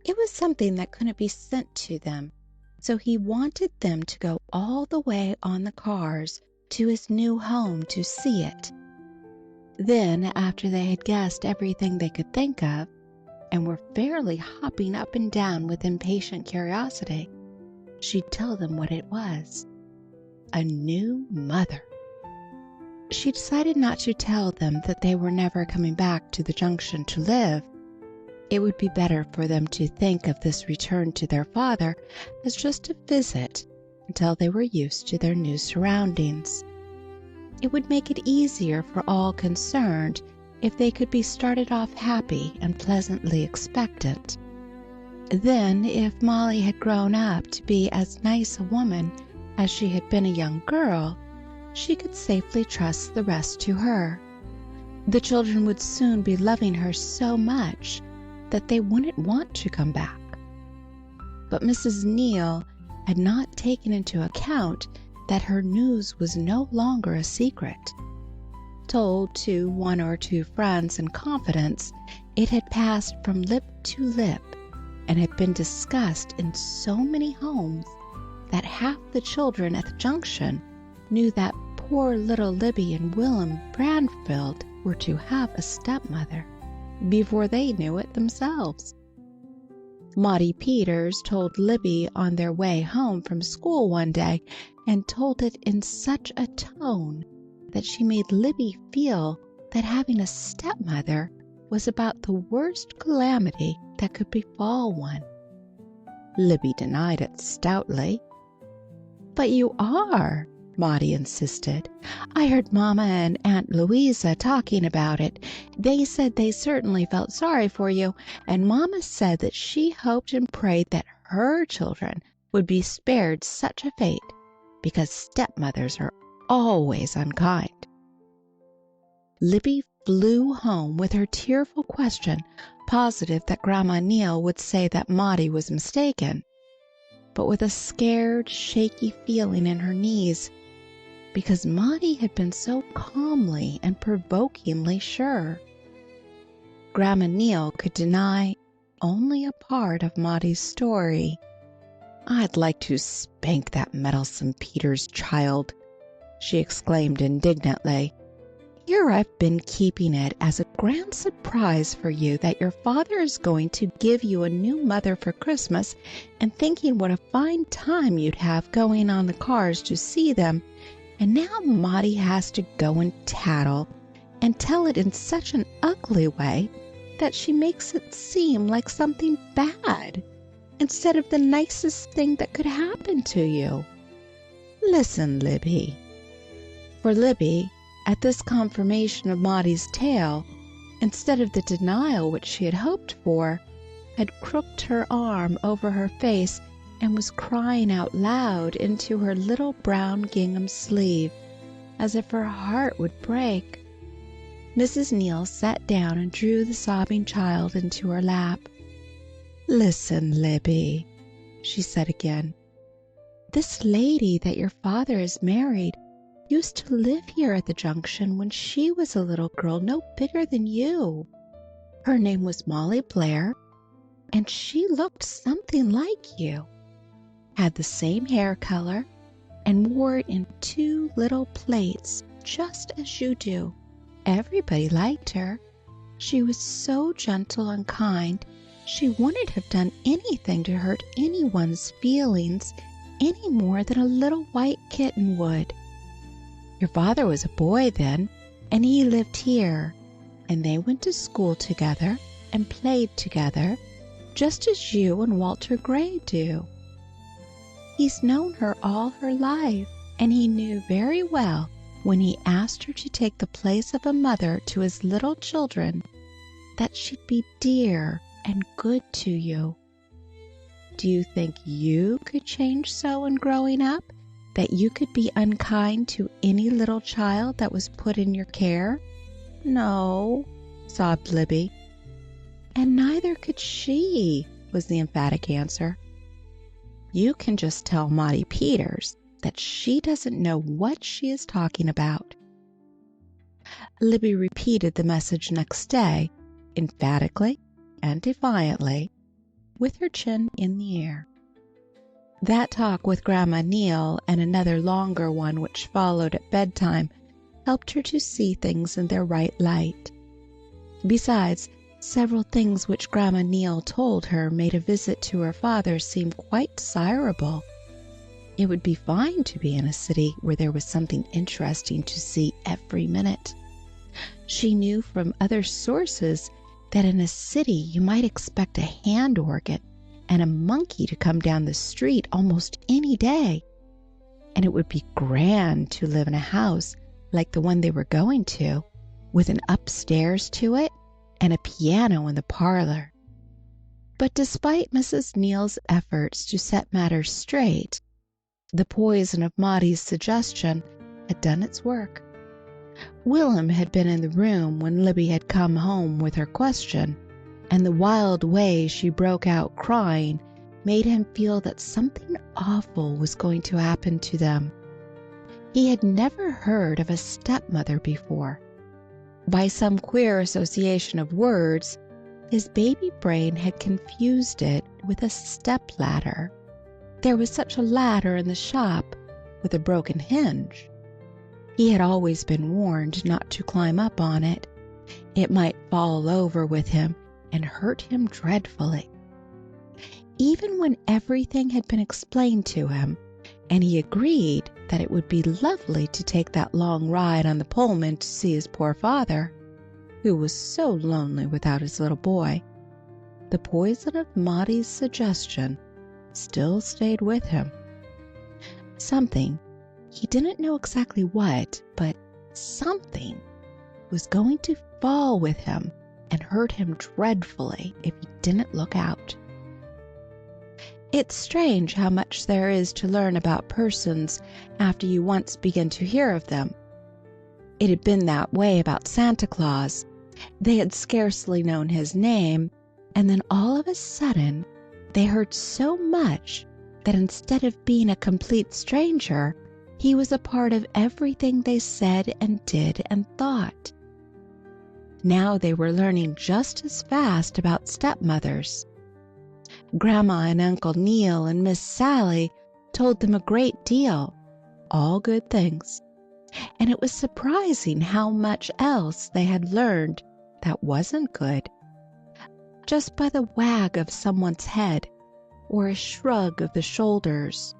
It was something that couldn't be sent to them, so he wanted them to go all the way on the cars to his new home to see it. Then, after they had guessed everything they could think of, and were fairly hopping up and down with impatient curiosity, she'd tell them what it was. A new mother. She decided not to tell them that they were never coming back to the Junction to live. It would be better for them to think of this return to their father as just a visit until they were used to their new surroundings. It would make it easier for all concerned if they could be started off happy and pleasantly expectant. Then, if Molly had grown up to be as nice a woman as she had been a young girl, she could safely trust the rest to her. The children would soon be loving her so much that they wouldn't want to come back. But Mrs. Neal had not taken into account that her news was no longer a secret. Told to one or two friends in confidence, it had passed from lip to lip and had been discussed in so many homes that half the children at the junction knew that poor little Libby and Willem Branfield were to have a stepmother before they knew it themselves. Maudie Peters told Libby on their way home from school one day, and told it in such a tone that she made Libby feel that having a stepmother was about the worst calamity that could befall one. Libby denied it stoutly. "But you are," Maudie insisted. "I heard Mama and Aunt Louisa talking about it. They said they certainly felt sorry for you, and Mama said that she hoped and prayed that her children would be spared such a fate, because stepmothers are always unkind." Libby flew home with her tearful question, positive that Grandma Neal would say that Maudie was mistaken, but with a scared, shaky feeling in her knees, because Maudie had been so calmly and provokingly sure. Grandma Neal could deny only a part of Maudie's story. "I'd like to spank that meddlesome Peters child," she exclaimed indignantly. "Here I've been keeping it as a grand surprise for you that your father is going to give you a new mother for Christmas, and thinking what a fine time you'd have going on the cars to see them, and now Maudie has to go and tattle and tell it in such an ugly way that she makes it seem like something bad instead of the nicest thing that could happen to you. Listen, Libby." For Libby, at this confirmation of Maudie's tale, instead of the denial which she had hoped for, had crooked her arm over her face and was crying out loud into her little brown gingham sleeve, as if her heart would break. Mrs. Neal sat down and drew the sobbing child into her lap. "Listen, Libby," she said again. "This lady that your father has married used to live here at the junction when she was a little girl no bigger than you. Her name was Molly Blair, and she looked something like you, had the same hair color, and wore it in 2 little plaits just as you do. Everybody liked her. She was so gentle and kind, she wouldn't have done anything to hurt anyone's feelings any more than a little white kitten would. Your father was a boy then, and he lived here, and they went to school together and played together, just as you and Walter Gray do. He's known her all her life, and he knew very well when he asked her to take the place of a mother to his little children that she'd be dear and good to you. Do you think you could change so in growing up that you could be unkind to any little child that was put in your care? No," sobbed Libby. "And neither could she," was the emphatic answer. "You can just tell Maudie Peters that she doesn't know what she is talking about." Libby repeated the message next day, emphatically and defiantly, with her chin in the air. That talk with Grandma Neal and another longer one which followed at bedtime helped her to see things in their right light. Besides, several things which Grandma Neal told her made a visit to her father seem quite desirable. It would be fine to be in a city where there was something interesting to see every minute. She knew from other sources that in a city you might expect a hand organ and a monkey to come down the street almost any day, and it would be grand to live in a house like the one they were going to, with an upstairs to it and a piano in the parlor. But despite Mrs. Neal's efforts to set matters straight, the poison of Maudie's suggestion had done its work. Willem had been in the room when Libby had come home with her question, and the wild way she broke out crying made him feel that something awful was going to happen to them. He had never heard of a stepmother before. By some queer association of words, his baby brain had confused it with a stepladder. There was such a ladder in the shop with a broken hinge. He had always been warned not to climb up on it. It might fall over with him and hurt him dreadfully. Even when everything had been explained to him, and he agreed that it would be lovely to take that long ride on the Pullman to see his poor father, who was so lonely without his little boy, the poison of Maudie's suggestion still stayed with him. Something, he didn't know exactly what, but something was going to fall with him and hurt him dreadfully if he didn't look out. It's strange how much there is to learn about persons after you once begin to hear of them. It had been that way about Santa Claus. They had scarcely known his name, and then all of a sudden they heard so much that instead of being a complete stranger, he was a part of everything they said and did and thought. Now they were learning just as fast about stepmothers. Grandma and Uncle Neil and Miss Sally told them a great deal, all good things, and it was surprising how much else they had learned that wasn't good. Just by the wag of someone's head, or a shrug of the shoulders,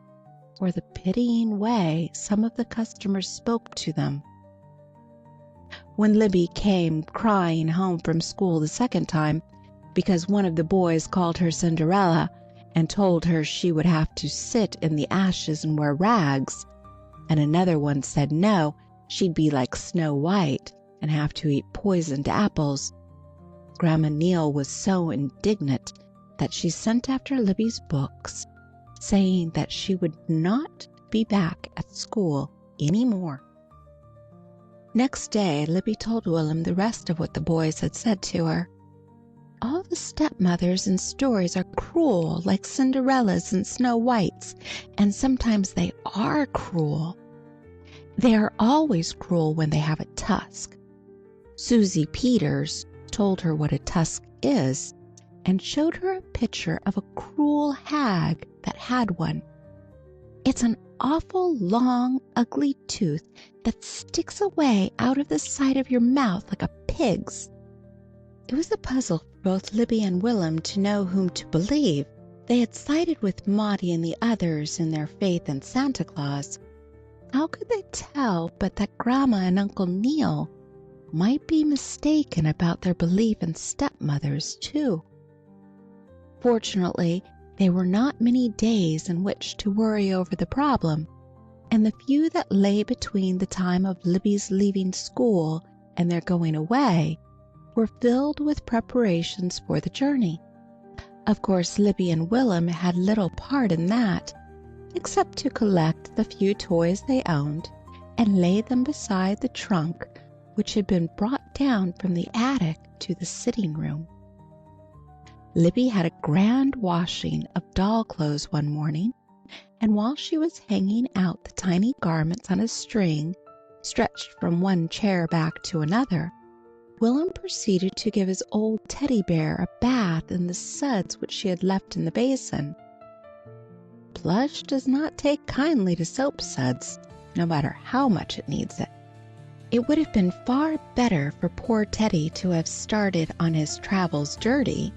or the pitying way some of the customers spoke to them. When Libby came crying home from school the second time, because one of the boys called her Cinderella and told her she would have to sit in the ashes and wear rags, and another one said no, she'd be like Snow White and have to eat poisoned apples, Grandma Neal was so indignant that she sent after Libby's books, saying that she would not be back at school any more. Next day Libby told Willem the rest of what the boys had said to her. All the stepmothers in stories are cruel like Cinderellas and Snow Whites, and sometimes they are cruel. They are always cruel when they have a tusk. Susie Peters told her what a tusk is and showed her a picture of a cruel hag that had one. It's an awful long, ugly tooth that sticks away out of the side of your mouth like a pig's. It was a puzzle for both Libby and Willem to know whom to believe. They had sided with Maudie and the others in their faith in Santa Claus. How could they tell but that Grandma and Uncle Neil might be mistaken about their belief in stepmothers, too? Fortunately, there were not many days in which to worry over the problem, and the few that lay between the time of Libby's leaving school and their going away were filled with preparations for the journey. Of course, Libby and Willem had little part in that, except to collect the few toys they owned and lay them beside the trunk which had been brought down from the attic to the sitting room. Libby had a grand washing of doll clothes one morning, and while she was hanging out the tiny garments on a string stretched from one chair back to another, Willem proceeded to give his old teddy bear a bath in the suds which she had left in the basin. Plush does not take kindly to soap suds, no matter how much it needs it. It would have been far better for poor Teddy to have started on his travels dirty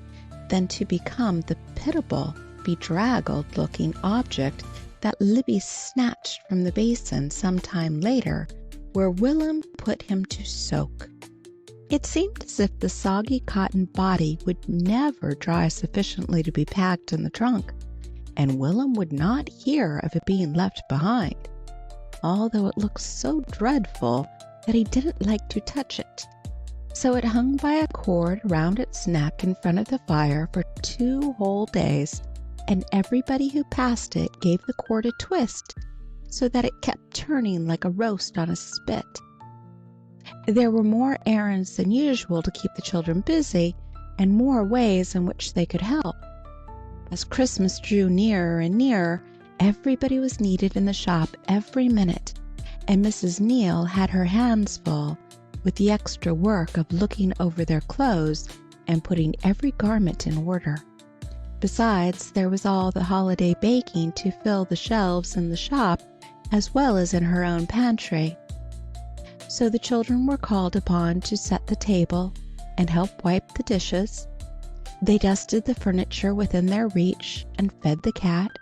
than to become the pitiable, bedraggled-looking object that Libby snatched from the basin some time later, where Willem put him to soak. It seemed as if the soggy cotton body would never dry sufficiently to be packed in the trunk, and Willem would not hear of it being left behind, although it looked so dreadful that he didn't like to touch it. So it hung by a cord around its neck in front of the fire for 2 whole days, and everybody who passed it gave the cord a twist so that it kept turning like a roast on a spit. There were more errands than usual to keep the children busy, and more ways in which they could help. As Christmas drew nearer and nearer, everybody was needed in the shop every minute, and Mrs. Neal had her hands full with the extra work of looking over their clothes and putting every garment in order. Besides, there was all the holiday baking to fill the shelves in the shop as well as in her own pantry. So the children were called upon to set the table and help wipe the dishes. They dusted the furniture within their reach and fed the cat.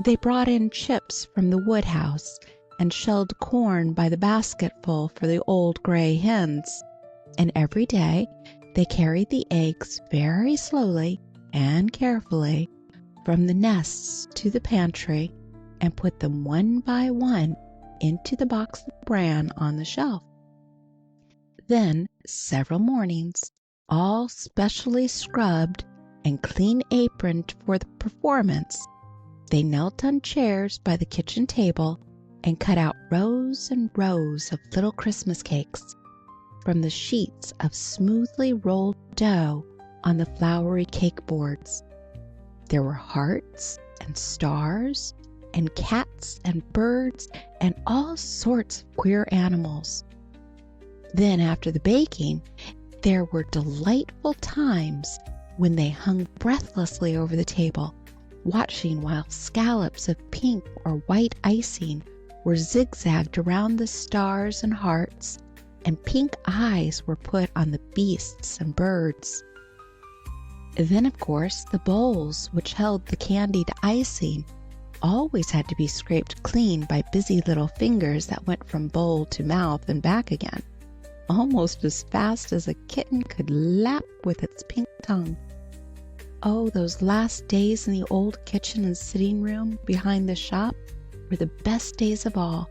They brought in chips from the woodhouse and shelled corn by the basketful for the old gray hens. And every day they carried the eggs very slowly and carefully from the nests to the pantry and put them one by one into the box of bran on the shelf. Then, several mornings, all specially scrubbed and clean aproned for the performance, they knelt on chairs by the kitchen table and cut out rows and rows of little Christmas cakes from the sheets of smoothly rolled dough on the floury cake boards. There were hearts and stars and cats and birds and all sorts of queer animals. Then after the baking, there were delightful times when they hung breathlessly over the table, watching while scallops of pink or white icing were zigzagged around the stars and hearts, and pink eyes were put on the beasts and birds. Then, of course, the bowls which held the candied icing always had to be scraped clean by busy little fingers that went from bowl to mouth and back again, almost as fast as a kitten could lap with its pink tongue. Oh, those last days in the old kitchen and sitting room behind the shop were the best days of all,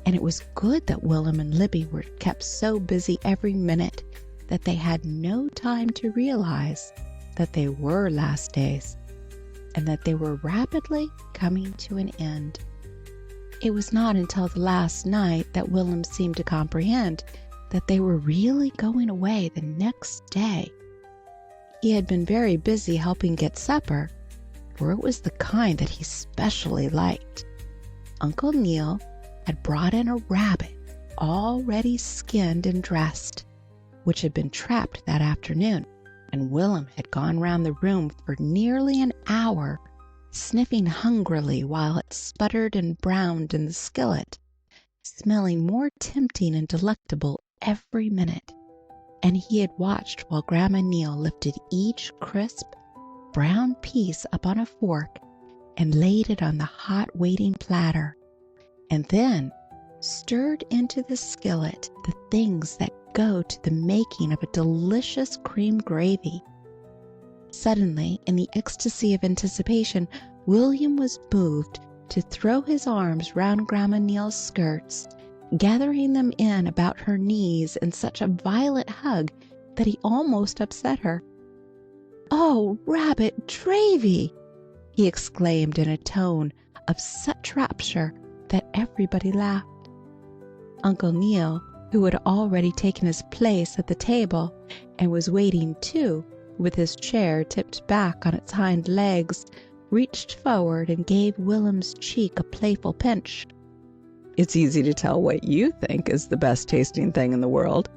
and it was good that Will'm and Libby were kept so busy every minute that they had no time to realize that they were last days, and that they were rapidly coming to an end. It was not until the last night that Will'm seemed to comprehend that they were really going away the next day. He had been very busy helping get supper, for it was the kind that he specially liked. Uncle Neal had brought in a rabbit already skinned and dressed, which had been trapped that afternoon, and Will'm had gone round the room for nearly an hour, sniffing hungrily while it sputtered and browned in the skillet, smelling more tempting and delectable every minute. And he had watched while Grandma Neal lifted each crisp, brown piece up on a fork and laid it on the hot waiting platter, and then stirred into the skillet the things that go to the making of a delicious cream gravy. Suddenly, in the ecstasy of anticipation, William was moved to throw his arms round Grandma Neal's skirts, gathering them in about her knees in such a violent hug that he almost upset her. "Oh, Rabbit Dravy!" he exclaimed in a tone of such rapture that everybody laughed. Uncle Neal, who had already taken his place at the table and was waiting too, with his chair tipped back on its hind legs, reached forward and gave Will'm's cheek a playful pinch. "It's easy to tell what you think is the best tasting thing in the world,"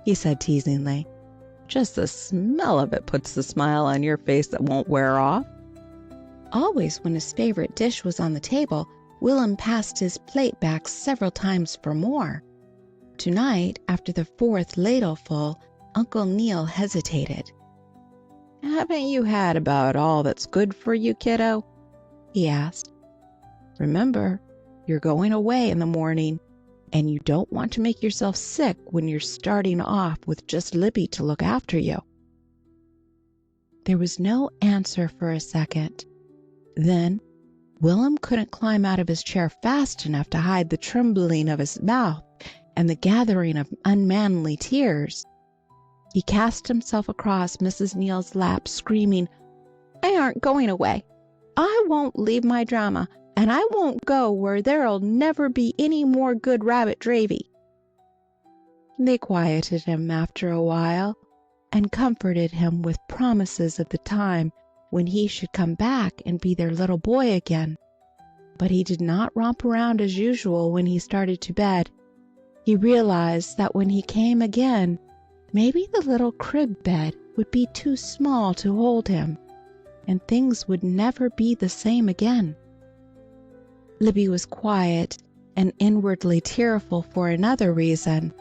he said teasingly. "Just the smell of it puts the smile on your face that won't wear off." Always when his favorite dish was on the table, Will'm passed his plate back several times for more. Tonight, after the fourth ladleful, Uncle Neal hesitated. "Haven't you had about all that's good for you, kiddo?" he asked. "Remember, you're going away in the morning, and you don't want to make yourself sick when you're starting off with just Libby to look after you." There was no answer for a second. Then Will'm couldn't climb out of his chair fast enough to hide the trembling of his mouth and the gathering of unmanly tears. He cast himself across Mrs. Neal's lap, screaming, "I aren't going away. I won't leave my drama. and I won't go where there'll never be any more good rabbit dravy." They quieted him after a while, and comforted him with promises of the time when he should come back and be their little boy again. But he did not romp around as usual when he started to bed. He realized that when he came again, maybe the little crib bed would be too small to hold him, and things would never be the same again. Libby was quiet and inwardly tearful for another reason.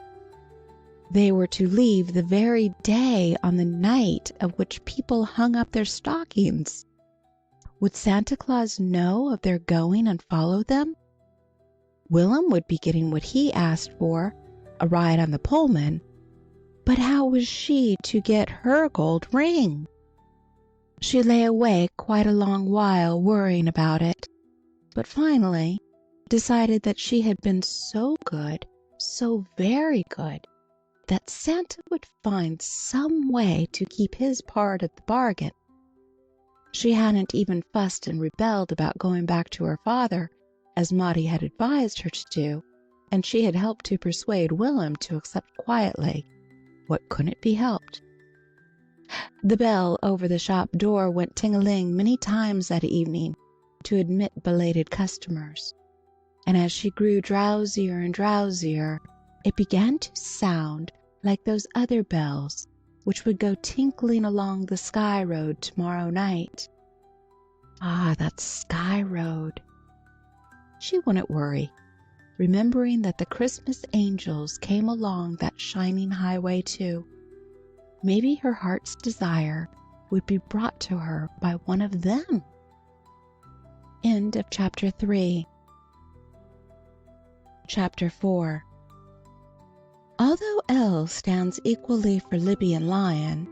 They were to leave the very day on the night of which people hung up their stockings. Would Santa Claus know of their going and follow them? Willem would be getting what he asked for, a ride on the Pullman. But how was she to get her gold ring? She lay awake quite a long while worrying about it, but finally decided that she had been so good, so very good, that Santa would find some way to keep his part of the bargain. She hadn't even fussed and rebelled about going back to her father, as Maudie had advised her to do, and she had helped to persuade Willem to accept quietly. What couldn't be helped? The bell over the shop door went ting-a-ling many times that evening to admit belated customers, and as she grew drowsier and drowsier, it began to sound like those other bells which would go tinkling along the Sky Road tomorrow night. Ah, that Sky Road! She wouldn't worry, remembering that the Christmas angels came along that shining highway too. Maybe her heart's desire would be brought to her by one of them. End of Chapter 3. Chapter 4. Although L stands equally for Libby and Lion,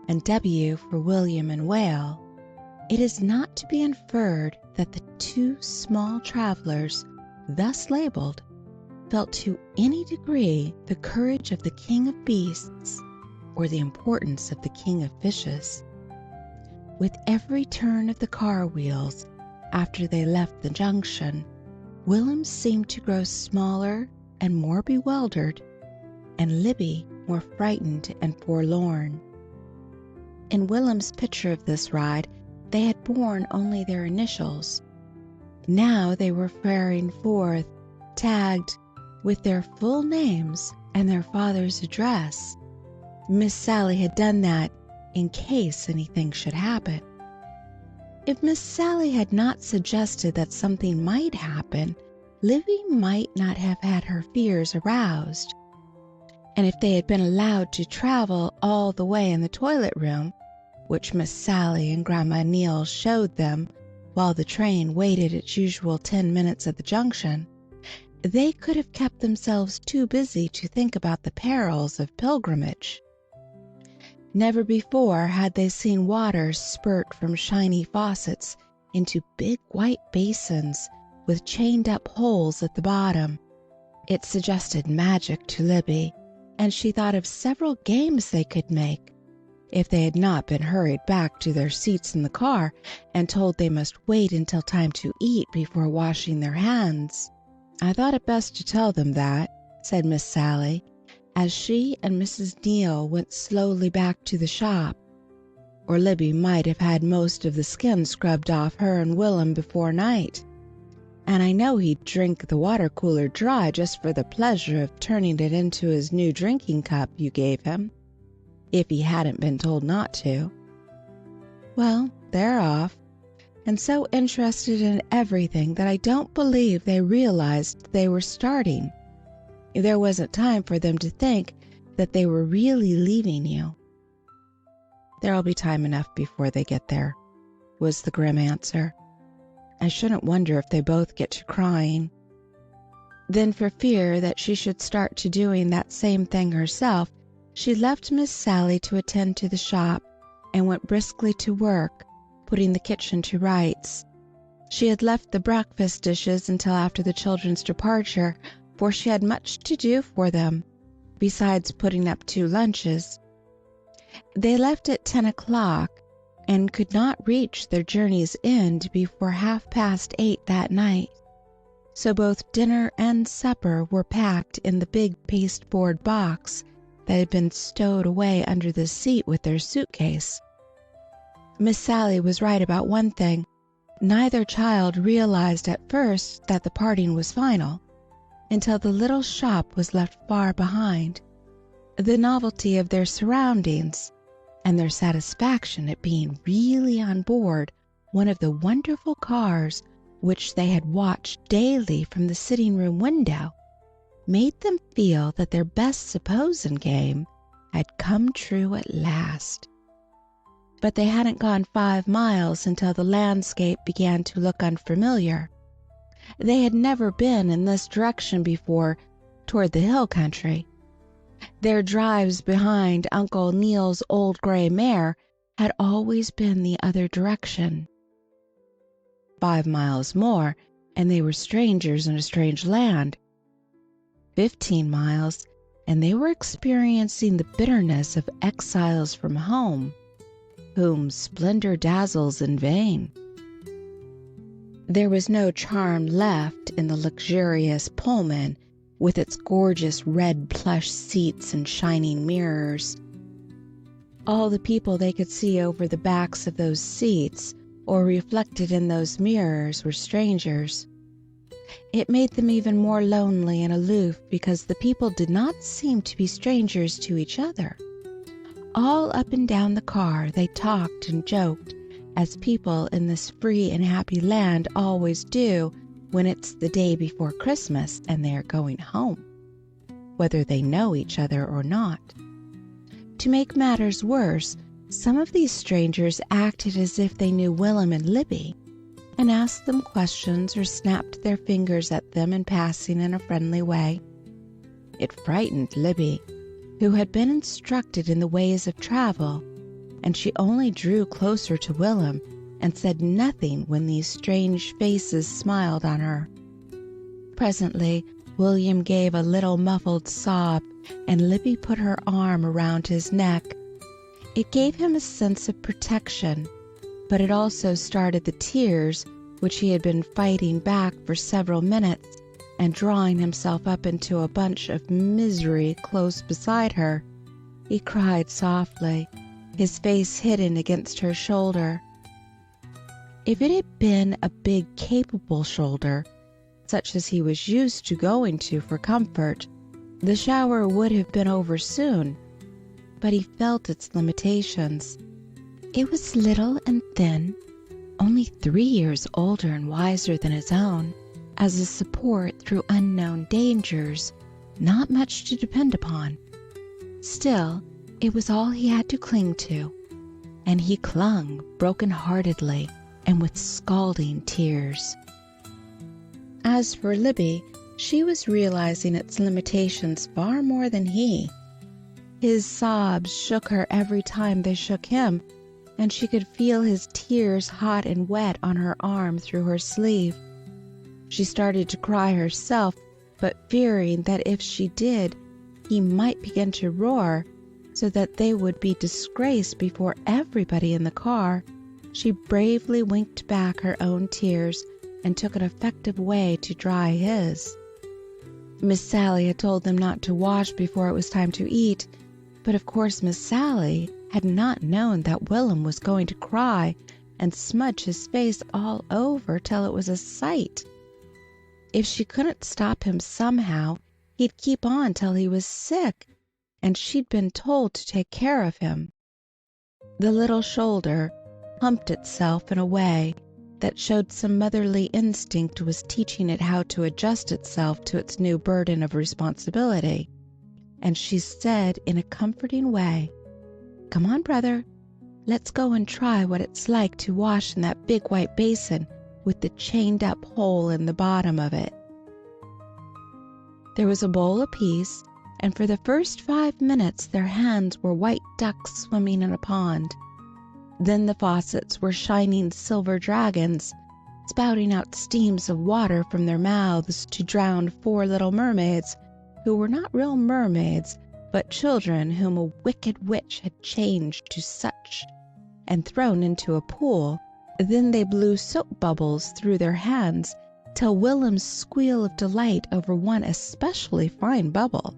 and W for William and Whale, it is not to be inferred that the two small travelers, thus labeled, felt to any degree the courage of the king of beasts or the importance of the king of fishes. With every turn of the car wheels after they left the junction, Willem seemed to grow smaller and more bewildered, and Libby more frightened and forlorn. In Willem's picture of this ride, they had borne only their initials. Now they were faring forth, tagged with their full names and their father's address. Miss Sally had done that in case anything should happen. If Miss Sally had not suggested that something might happen, Libby might not have had her fears aroused. And if they had been allowed to travel all the way in the toilet room, which Miss Sally and Grandma Neal showed them while the train waited its usual 10 minutes at the junction, they could have kept themselves too busy to think about the perils of pilgrimage. Never before had they seen water spurt from shiny faucets into big white basins with chained-up holes at the bottom. It suggested magic to Libby, and she thought of several games they could make, if they had not been hurried back to their seats in the car and told they must wait until time to eat before washing their hands. "I thought it best to tell them that," said Miss Sally, as she and Mrs. Neal went slowly back to the shop, "or Libby might have had most of the skin scrubbed off her and Willem before night. And I know he'd drink the water cooler dry just for the pleasure of turning it into his new drinking cup you gave him, if he hadn't been told not to. Well, they're off, and so interested in everything that I don't believe they realized they were starting. There wasn't time for them to think that they were really leaving you." "There'll be time enough before they get there," was the grim answer. "I shouldn't wonder if they both get to crying." Then, for fear that she should start to doing that same thing herself, she left Miss Sally to attend to the shop and went briskly to work, putting the kitchen to rights. She had left the breakfast dishes until after the children's departure, for she had much to do for them, besides putting up 2 lunches. They left at 10 o'clock, and could not reach their journey's end before 8:30 that night. So both dinner and supper were packed in the big pasteboard box that had been stowed away under the seat with their suitcase. Miss Sally was right about one thing. Neither child realized at first that the parting was final, until the little shop was left far behind. The novelty of their surroundings, and their satisfaction at being really on board one of the wonderful cars which they had watched daily from the sitting-room window, made them feel that their best supposing game had come true at last. But they hadn't gone 5 miles until the landscape began to look unfamiliar. They had never been in this direction before, toward the hill country. Their drives behind Uncle Neil's old gray mare had always been the other direction. 5 miles more, and they were strangers in a strange land. 15 miles, and they were experiencing the bitterness of exiles from home, whom splendor dazzles in vain. There was no charm left in the luxurious Pullman, with its gorgeous red plush seats and shining mirrors. All the people they could see over the backs of those seats or reflected in those mirrors were strangers. It made them even more lonely and aloof because the people did not seem to be strangers to each other. All up and down the car they talked and joked, as people in this free and happy land always do when it's the day before Christmas and they are going home, whether they know each other or not. To make matters worse, some of these strangers acted as if they knew Willem and Libby, and asked them questions or snapped their fingers at them in passing in a friendly way. It frightened Libby, who had been instructed in the ways of travel, and she only drew closer to Willem and said nothing when these strange faces smiled on her. Presently, William gave a little muffled sob, and Libby put her arm around his neck. It gave him a sense of protection, but it also started the tears which he had been fighting back for several minutes, and drawing himself up into a bunch of misery close beside her, he cried softly, his face hidden against her shoulder. If it had been a big, capable shoulder, such as he was used to going to for comfort, the shower would have been over soon, but he felt its limitations. It was little and thin, only 3 years older and wiser than his own, as a support through unknown dangers, not much to depend upon. Still, it was all he had to cling to, and he clung broken-heartedly and with scalding tears. As for Libby, she was realizing its limitations far more than he. His sobs shook her every time they shook him, and she could feel his tears hot and wet on her arm through her sleeve. She started to cry herself, but fearing that if she did, he might begin to roar, so that they would be disgraced before everybody in the car, she bravely winked back her own tears and took an effective way to dry his. Miss Sally had told them not to wash before it was time to eat, but of course Miss Sally had not known that Willem was going to cry and smudge his face all over till it was a sight. If she couldn't stop him somehow, he'd keep on till he was sick, and she'd been told to take care of him. The little shoulder humped itself in a way that showed some motherly instinct was teaching it how to adjust itself to its new burden of responsibility, and she said in a comforting way, "Come on, brother, let's go and try what it's like to wash in that big white basin with the chained-up hole in the bottom of it." There was a bowl apiece, and for the first 5 minutes their hands were white ducks swimming in a pond. Then the faucets were shining silver dragons, spouting out steams of water from their mouths to drown 4 little mermaids, who were not real mermaids, but children whom a wicked witch had changed to such, and thrown into a pool. Then they blew soap bubbles through their hands till Willem's squeal of delight over one especially fine bubble,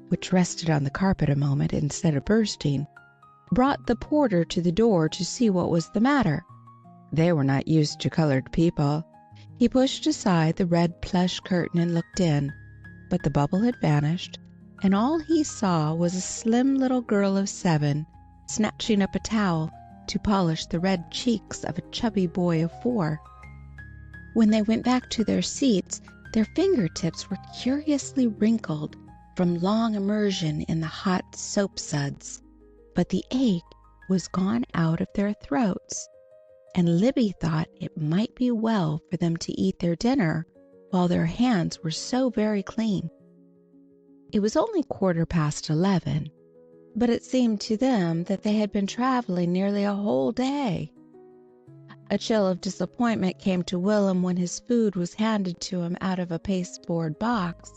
which rested on the carpet a moment instead of bursting, brought the porter to the door to see what was the matter. They were not used to colored people. He pushed aside the red plush curtain and looked in, but the bubble had vanished, and all he saw was a slim little girl of 7 snatching up a towel to polish the red cheeks of a chubby boy of 4. When they went back to their seats, their fingertips were curiously wrinkled from long immersion in the hot soap suds, but the ache was gone out of their throats, and Libby thought it might be well for them to eat their dinner while their hands were so very clean. It was only 11:15, but it seemed to them that they had been traveling nearly a whole day. A chill of disappointment came to Willem when his food was handed to him out of a pasteboard box.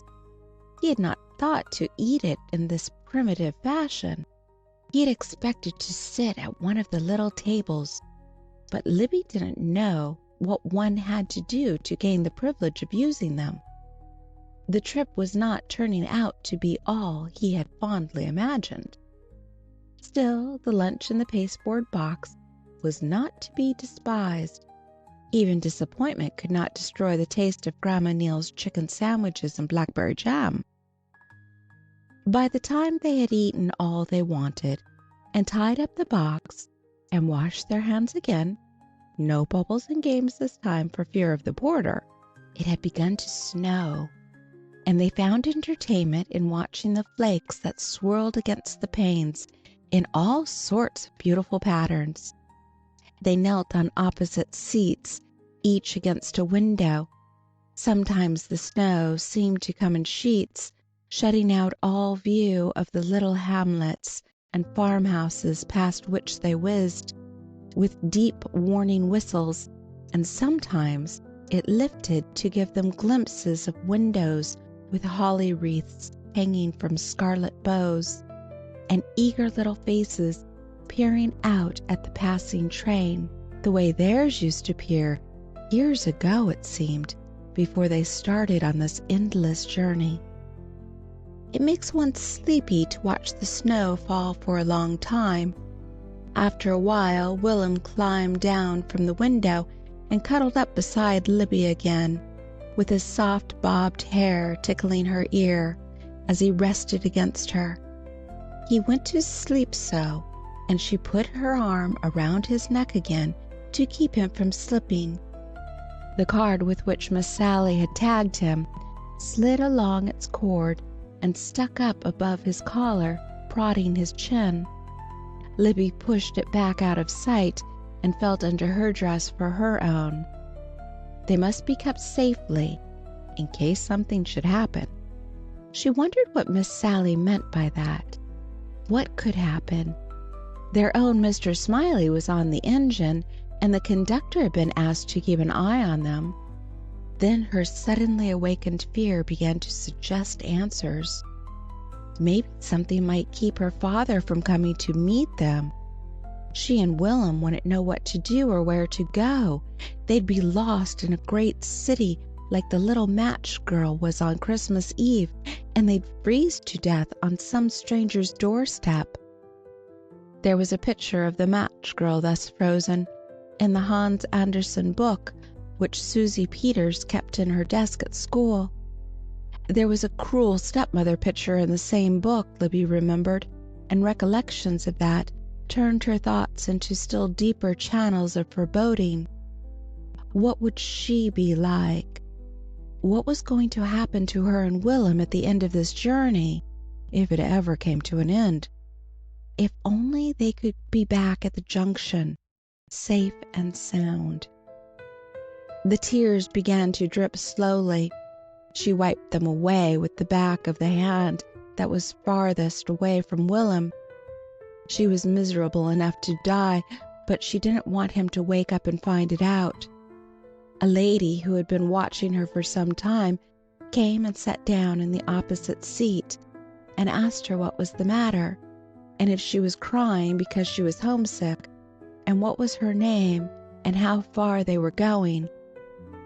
He had not thought to eat it in this primitive fashion. He had expected to sit at one of the little tables, but Libby didn't know what one had to do to gain the privilege of using them. The trip was not turning out to be all he had fondly imagined. Still, the lunch in the pasteboard box was not to be despised. Even disappointment could not destroy the taste of Grandma Neal's chicken sandwiches and blackberry jam. By the time they had eaten all they wanted, and tied up the box, and washed their hands again, no bubbles and games this time for fear of the porter, it had begun to snow, and they found entertainment in watching the flakes that swirled against the panes in all sorts of beautiful patterns. They knelt on opposite seats, each against a window. Sometimes the snow seemed to come in sheets, shutting out all view of the little hamlets and farmhouses past which they whizzed, with deep warning whistles, and sometimes it lifted to give them glimpses of windows with holly wreaths hanging from scarlet bows, and eager little faces peering out at the passing train, the way theirs used to peer years ago, it seemed, before they started on this endless journey. It makes one sleepy to watch the snow fall for a long time. After a while, Willem climbed down from the window and cuddled up beside Libby again, with his soft bobbed hair tickling her ear as he rested against her. He went to sleep so, and she put her arm around his neck again to keep him from slipping. The card with which Miss Sally had tagged him slid along its cord and stuck up above his collar, prodding his chin. Libby pushed it back out of sight and felt under her dress for her own. They must be kept safely in case something should happen. She wondered what Miss Sally meant by that. What could happen? Their own Mr. Smiley was on the engine, and the conductor had been asked to keep an eye on them. Then her suddenly awakened fear began to suggest answers. Maybe something might keep her father from coming to meet them. She and Willem wouldn't know what to do or where to go. They'd be lost in a great city like the little match girl was on Christmas Eve, and they'd freeze to death on some stranger's doorstep. There was a picture of the match girl thus frozen in the Hans Andersen book, which Susie Peters kept in her desk at school. There was a cruel stepmother picture in the same book, Libby remembered, and recollections of that turned her thoughts into still deeper channels of foreboding. What would she be like? What was going to happen to her and Willem at the end of this journey, if it ever came to an end? If only they could be back at the junction, safe and sound. The tears began to drip slowly. She wiped them away with the back of the hand that was farthest away from Willem. She was miserable enough to die, but she didn't want him to wake up and find it out. A lady who had been watching her for some time came and sat down in the opposite seat and asked her what was the matter, and if she was crying because she was homesick, and what was her name and how far they were going.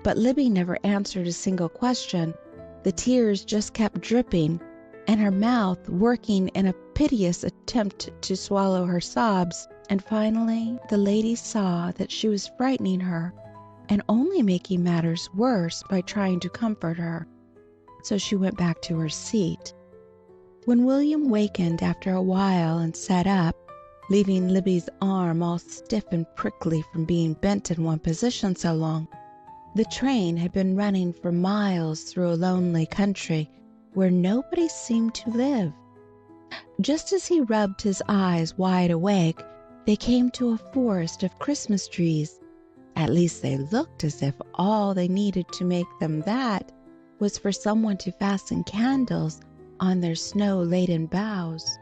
But Libby never answered a single question. The tears just kept dripping, and her mouth working in a piteous attempt to swallow her sobs. And finally the lady saw that she was frightening her and only making matters worse by trying to comfort her. So she went back to her seat. When William wakened after a while and sat up, leaving Libby's arm all stiff and prickly from being bent in one position so long, the train had been running for miles through a lonely country where nobody seemed to live. Just as he rubbed his eyes wide awake, they came to a forest of Christmas trees. At least they looked as if all they needed to make them that was for someone to fasten candles on their snow-laden boughs.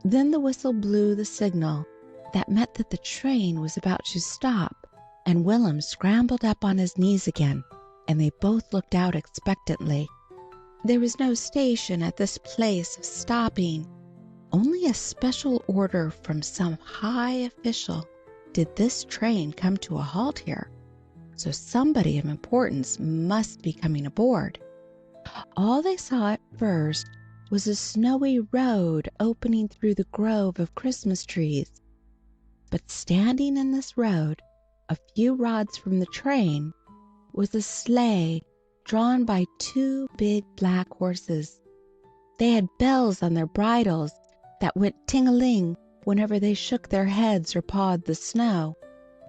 Then the whistle blew the signal that meant that the train was about to stop, and Willem scrambled up on his knees again, and they both looked out expectantly. There was no station at this place of stopping. Only a special order from some high official did this train come to a halt here, so somebody of importance must be coming aboard. All they saw at first was a snowy road opening through the grove of Christmas trees. But standing in this road, a few rods from the train, was a sleigh drawn by two big black horses. They had bells on their bridles that went ting-a-ling whenever they shook their heads or pawed the snow.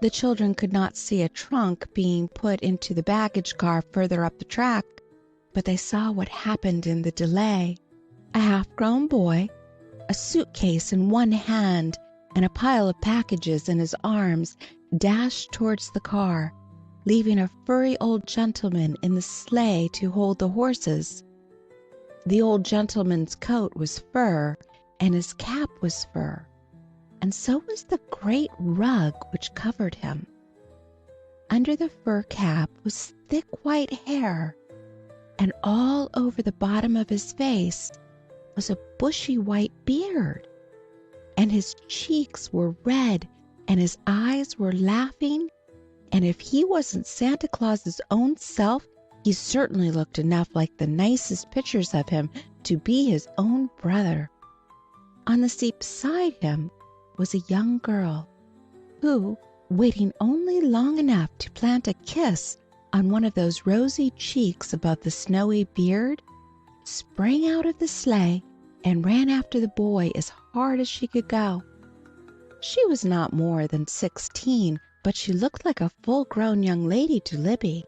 The children could not see a trunk being put into the baggage car further up the track, but they saw what happened in the delay. A half-grown boy, a suitcase in one hand and a pile of packages in his arms, dashed towards the car, leaving a furry old gentleman in the sleigh to hold the horses. The old gentleman's coat was fur, and his cap was fur, and so was the great rug which covered him. Under the fur cap was thick white hair, and all over the bottom of his face was a bushy white beard, and his cheeks were red, and his eyes were laughing, and if he wasn't Santa Claus's own self, he certainly looked enough like the nicest pictures of him to be his own brother. On the seat beside him was a young girl, who, waiting only long enough to plant a kiss on one of those rosy cheeks above the snowy beard, sprang out of the sleigh and ran after the boy as hard as she could go. She was not more than 16, but she looked like a full-grown young lady to Libby,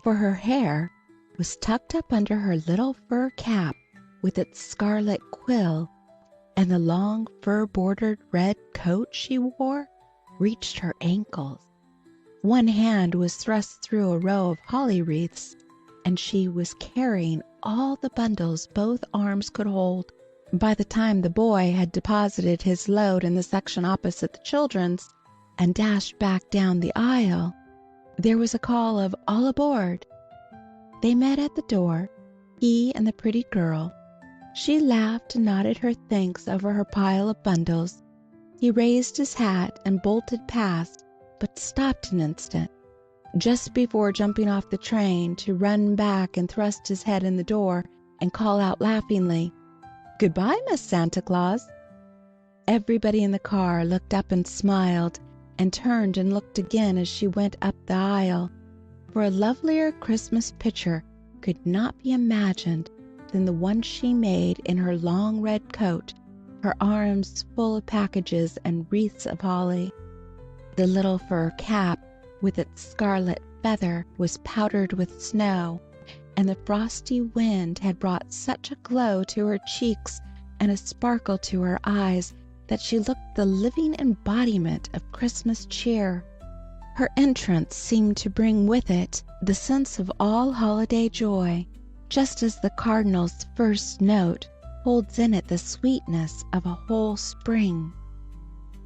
for her hair was tucked up under her little fur cap with its scarlet quill, and the long fur-bordered red coat she wore reached her ankles. One hand was thrust through a row of holly wreaths, and she was carrying all the bundles both arms could hold. By the time the boy had deposited his load in the section opposite the children's and dashed back down the aisle, there was a call of "All aboard!" They met at the door, he and the pretty girl. She laughed and nodded her thanks over her pile of bundles. He raised his hat and bolted past, but stopped an instant, just before jumping off the train, to run back and thrust his head in the door and call out laughingly, "Goodbye, Miss Santa Claus." Everybody in the car looked up and smiled, and turned and looked again as she went up the aisle, for a lovelier Christmas picture could not be imagined than the one she made in her long red coat, her arms full of packages and wreaths of holly. The little fur cap, with its scarlet feather, was powdered with snow, and the frosty wind had brought such a glow to her cheeks and a sparkle to her eyes that she looked the living embodiment of Christmas cheer. Her entrance seemed to bring with it the sense of all holiday joy, just as the cardinal's first note holds in it the sweetness of a whole spring.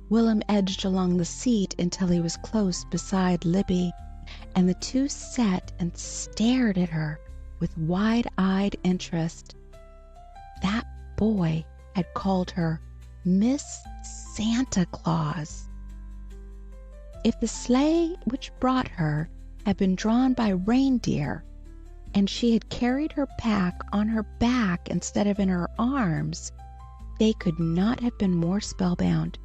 Willem edged along the seat until he was close beside Libby, and the two sat and stared at her with wide-eyed interest. That boy had called her Miss Santa Claus. If the sleigh which brought her had been drawn by reindeer, and she had carried her pack on her back instead of in her arms, they could not have been more spellbound.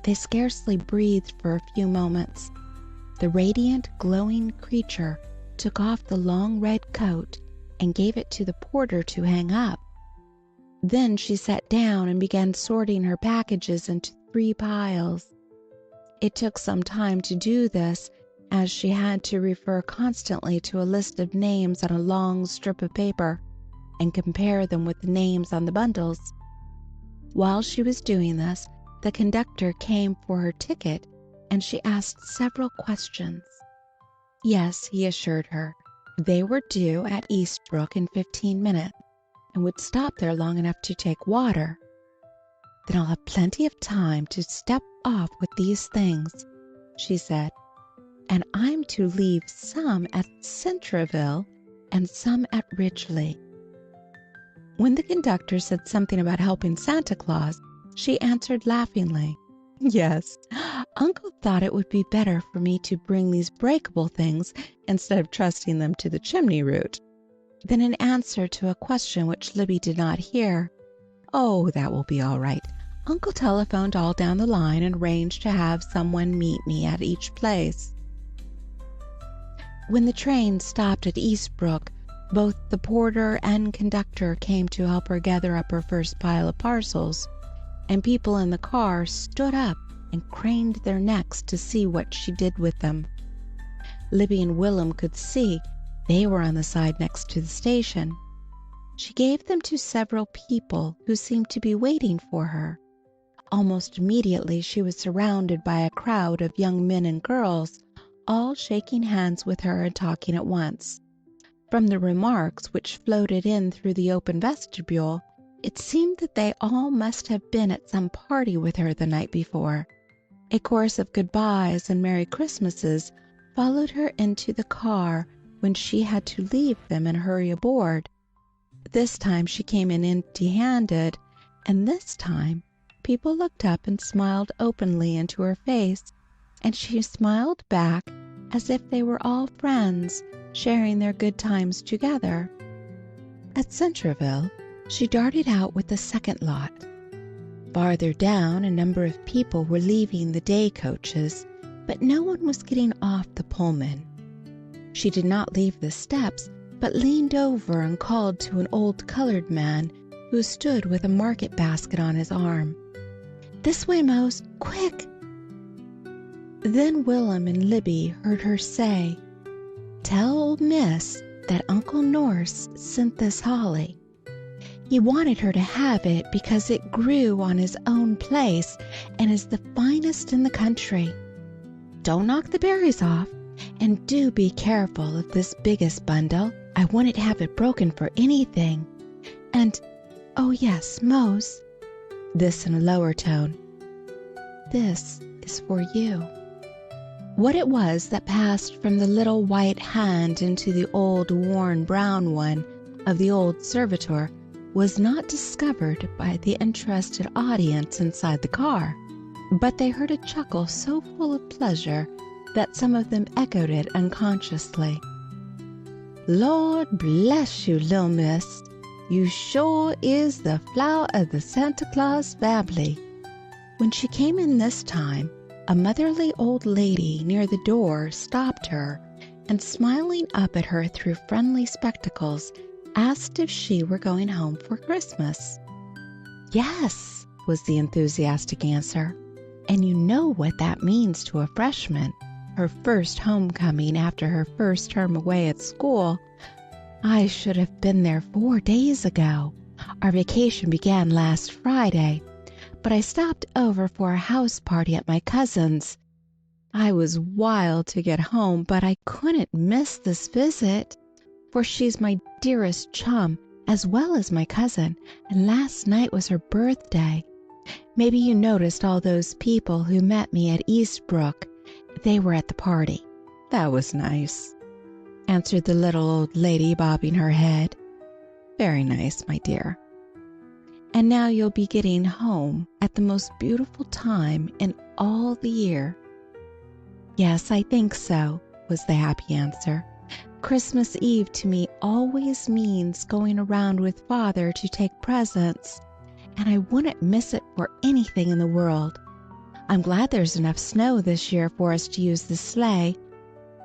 They scarcely breathed for a few moments. The radiant, glowing creature took off the long red coat and gave it to the porter to hang up. Then she sat down and began sorting her packages into 3 piles. It took some time to do this, as she had to refer constantly to a list of names on a long strip of paper and compare them with the names on the bundles. While she was doing this, the conductor came for her ticket, and she asked several questions. Yes, he assured her, they were due at Eastbrook in 15 minutes, and would stop there long enough to take water. Then I'll have plenty of time to step off with these things, she said, and I'm to leave some at Centreville and some at Ridgely. When the conductor said something about helping Santa Claus, she answered laughingly, "Yes, Uncle thought it would be better for me to bring these breakable things instead of trusting them to the chimney route." Then in answer to a question which Libby did not hear, "Oh, that will be all right. Uncle telephoned all down the line and arranged to have someone meet me at each place." When the train stopped at Eastbrook, both the porter and conductor came to help her gather up her first pile of parcels, and people in the car stood up and craned their necks to see what she did with them. Libby and Will'm could see they were on the side next to the station. She gave them to several people who seemed to be waiting for her. Almost immediately she was surrounded by a crowd of young men and girls, all shaking hands with her and talking at once. From the remarks which floated in through the open vestibule, it seemed that they all must have been at some party with her the night before. A chorus of goodbyes and Merry Christmases followed her into the car when she had to leave them and hurry aboard. This time she came in empty-handed, and this time people looked up and smiled openly into her face, and she smiled back as if they were all friends, sharing their good times together. At Centreville, she darted out with the second lot. Farther down, a number of people were leaving the day coaches, but no one was getting off the Pullman. She did not leave the steps, but leaned over and called to an old colored man who stood with a market basket on his arm. "This way, Mose, quick!" Then Will'm and Libby heard her say, "Tell old Miss that Uncle Norse sent this holly. He wanted her to have it because it grew on his own place and is the finest in the country. Don't knock the berries off, and do be careful of this biggest bundle. I wouldn't have it broken for anything. And, oh yes, Mose," this in a lower tone, "this is for you." What it was that passed from the little white hand into the old worn brown one of the old servitor was not discovered by the interested audience inside the car, but they heard a chuckle so full of pleasure that some of them echoed it unconsciously. "Lord bless you, Lil Miss, you sure is the flower of the Santa Claus family." When she came in this time, a motherly old lady near the door stopped her, and smiling up at her through friendly spectacles, asked if she were going home for Christmas. "Yes," was the enthusiastic answer, "and you know what that means to a freshman, her first homecoming after her first term away at school. I should have been there 4 days ago. Our vacation began last Friday, but I stopped over for a house party at my cousin's. I was wild to get home, but I couldn't miss this visit, for she's my dearest chum as well as my cousin, and last night was her birthday. Maybe you noticed all those people who met me at Eastbrook. They were at the party." "That was nice," answered the little old lady, bobbing her head. "Very nice, my dear. And now you'll be getting home at the most beautiful time in all the year." "Yes, I think so," was the happy answer. "Christmas Eve to me always means going around with Father to take presents, and I wouldn't miss it for anything in the world. I'm glad there's enough snow this year for us to use the sleigh.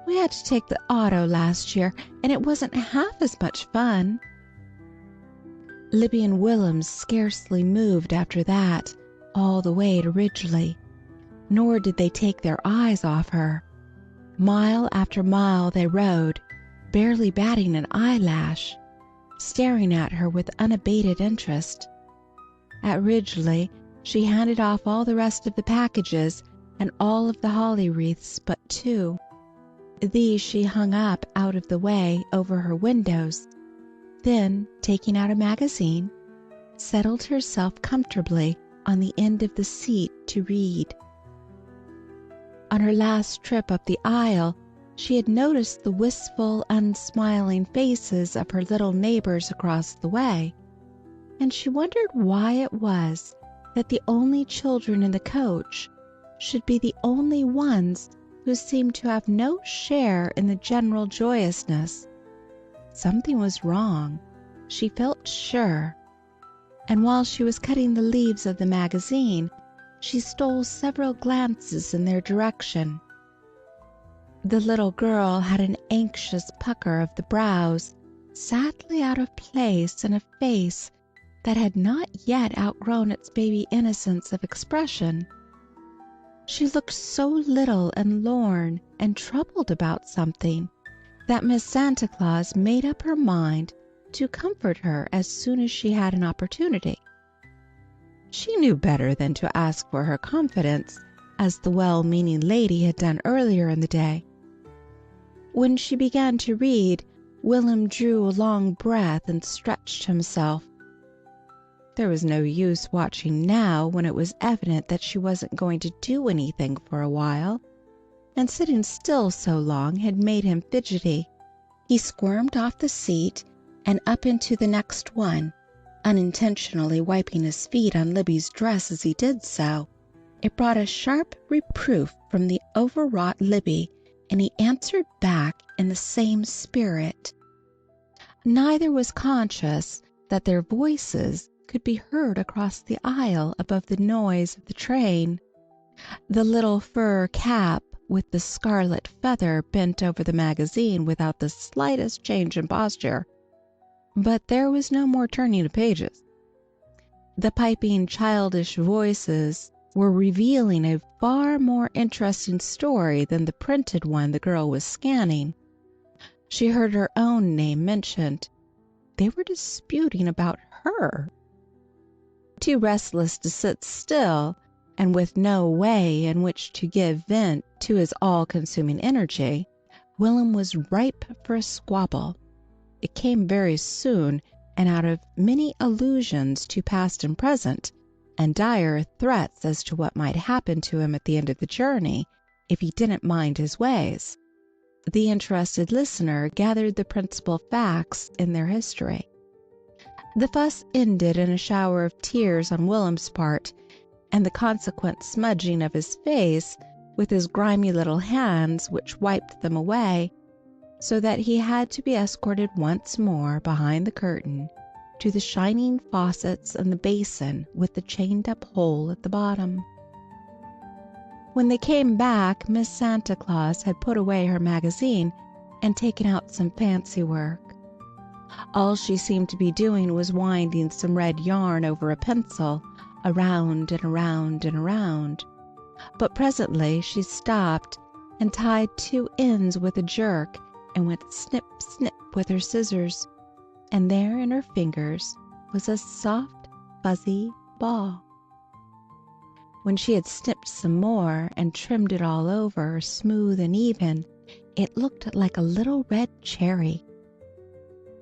We had to take the auto last year, and it wasn't half as much fun." Libby and Willem scarcely moved after that, all the way to Ridgely, nor did they take their eyes off her. Mile after mile they rode, barely batting an eyelash, staring at her with unabated interest. At Ridgely, she handed off all the rest of the packages and all of the holly wreaths but 2. These she hung up out of the way over her windows. Then, taking out a magazine, settled herself comfortably on the end of the seat to read. On her last trip up the aisle, she had noticed the wistful, unsmiling faces of her little neighbors across the way, and she wondered why it was that the only children in the coach should be the only ones who seemed to have no share in the general joyousness. Something was wrong, she felt sure, and while she was cutting the leaves of the magazine, she stole several glances in their direction. The little girl had an anxious pucker of the brows, sadly out of place in a face that had not yet outgrown its baby innocence of expression. She looked so little and lorn and troubled about something that Miss Santa Claus made up her mind to comfort her as soon as she had an opportunity. She knew better than to ask for her confidence, as the well-meaning lady had done earlier in the day. When she began to read, Willem drew a long breath and stretched himself. There was no use watching now when it was evident that she wasn't going to do anything for a while, and sitting still so long had made him fidgety. He squirmed off the seat and up into the next one, unintentionally wiping his feet on Libby's dress as he did so. It brought a sharp reproof from the overwrought Libby, and he answered back in the same spirit. Neither was conscious that their voices could be heard across the aisle above the noise of the train. The little fur cap with the scarlet feather bent over the magazine without the slightest change in posture. But there was no more turning of pages. The piping, childish voices were revealing a far more interesting story than the printed one the girl was scanning. She heard her own name mentioned. They were disputing about her. Too restless to sit still, and with no way in which to give vent to his all-consuming energy, Willem was ripe for a squabble. It came very soon, and out of many allusions to past and present, and dire threats as to what might happen to him at the end of the journey if he didn't mind his ways. The interested listener gathered the principal facts in their history. The fuss ended in a shower of tears on Willem's part, and the consequent smudging of his face with his grimy little hands, which wiped them away, so that he had to be escorted once more behind the curtain to the shining faucets and the basin with the chained-up hole at the bottom. When they came back, Miss Santa Claus had put away her magazine and taken out some fancy work. All she seemed to be doing was winding some red yarn over a pencil, around and around and around. But presently she stopped and tied 2 ends with a jerk and went snip, snip with her scissors, and there in her fingers was a soft, fuzzy ball. When she had snipped some more and trimmed it all over, smooth and even, it looked like a little red cherry.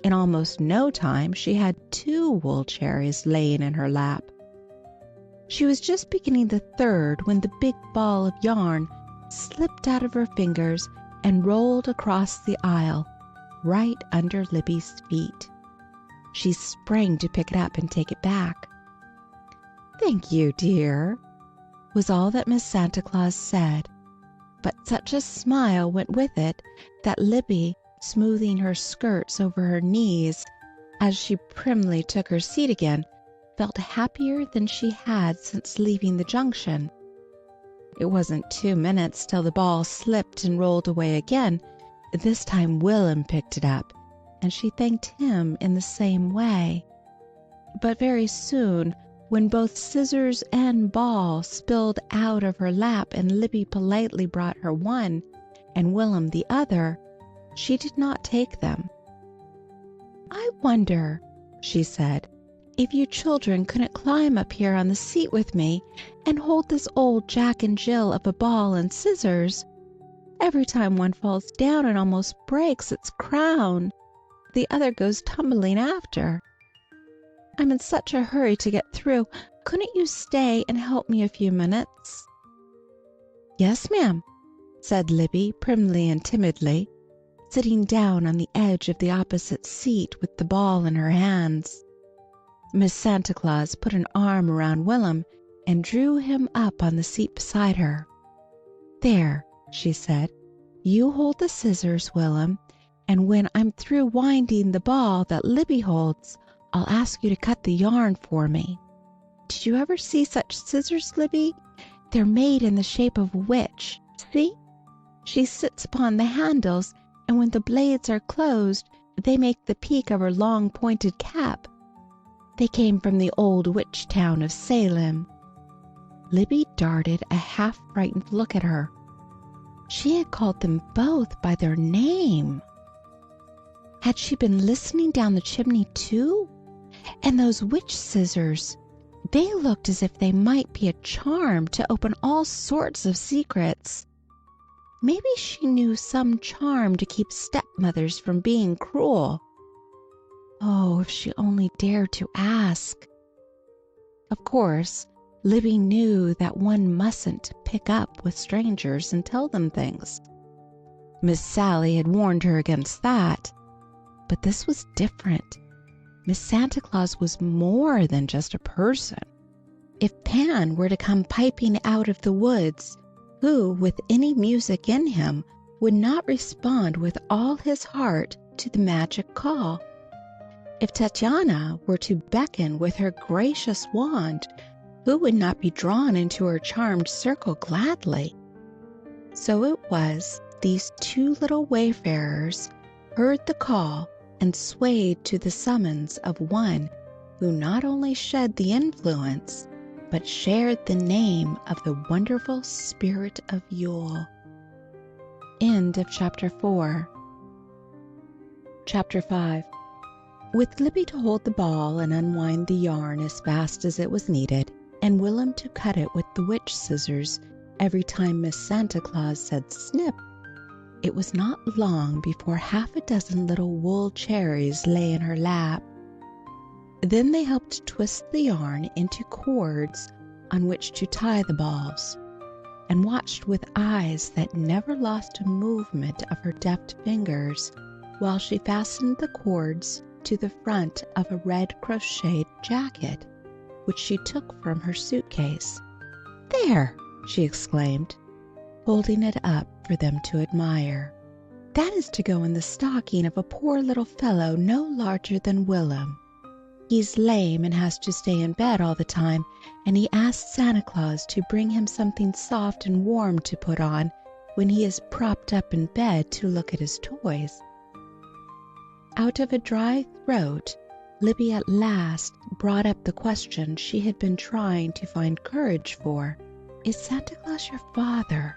In almost no time she had 2 wool cherries laying in her lap. She was just beginning the 3rd when the big ball of yarn slipped out of her fingers and rolled across the aisle, right under Libby's feet. She sprang to pick it up and take it back. "Thank you, dear," was all that Miss Santa Claus said, but such a smile went with it that Libby, smoothing her skirts over her knees as she primly took her seat again, felt happier than she had since leaving the junction. It wasn't 2 minutes till the ball slipped and rolled away again. This time Will'm picked it up, and she thanked him in the same way. But very soon, when both scissors and ball spilled out of her lap and Libby politely brought her one and Will'm the other, she did not take them. "I wonder," she said, "if you children couldn't climb up here on the seat with me and hold this old Jack and Jill of a ball and scissors. Every time one falls down and almost breaks its crown, the other goes tumbling after. I'm in such a hurry to get through. Couldn't you stay and help me a few minutes?" "Yes, ma'am," said Libby primly and timidly, sitting down on the edge of the opposite seat with the ball in her hands. Miss Santa Claus put an arm around Will'm and drew him up on the seat beside her. "There," she said, "you hold the scissors, Will'm, and when I'm through winding the ball that Libby holds, I'll ask you to cut the yarn for me. Did you ever see such scissors, Libby? They're made in the shape of a witch. See? She sits upon the handles, and when the blades are closed, they make the peak of her long pointed cap. They came from the old witch town of Salem." Libby darted a half-frightened look at her. She had called them both by their name. Had she been listening down the chimney too? And those witch scissors, they looked as if they might be a charm to open all sorts of secrets. Maybe she knew some charm to keep stepmothers from being cruel. Oh, if she only dared to ask. Of course, Libby knew that one mustn't pick up with strangers and tell them things. Miss Sally had warned her against that. But this was different. Miss Santa Claus was more than just a person. If Pan were to come piping out of the woods, who, with any music in him, would not respond with all his heart to the magic call? If Tatiana were to beckon with her gracious wand, who would not be drawn into her charmed circle gladly? So it was these two little wayfarers heard the call and swayed to the summons of one who not only shed the influence, but shared the name of the wonderful spirit of Yule. End of Chapter 4. Chapter 5. With Libby to hold the ball and unwind the yarn as fast as it was needed, and Will'm to cut it with the witch scissors every time Miss Santa Claus said snip, it was not long before half a dozen little wool cherries lay in her lap. Then they helped twist the yarn into cords on which to tie the balls, and watched with eyes that never lost a movement of her deft fingers while she fastened the cords to the front of a red crocheted jacket, which she took from her suitcase. "There!" she exclaimed, holding it up for them to admire. "That is to go in the stocking of a poor little fellow no larger than Will'm. He's lame and has to stay in bed all the time, and he asked Santa Claus to bring him something soft and warm to put on when he is propped up in bed to look at his toys." Out of a dry throat, Libby at last brought up the question she had been trying to find courage for. "Is Santa Claus your father?"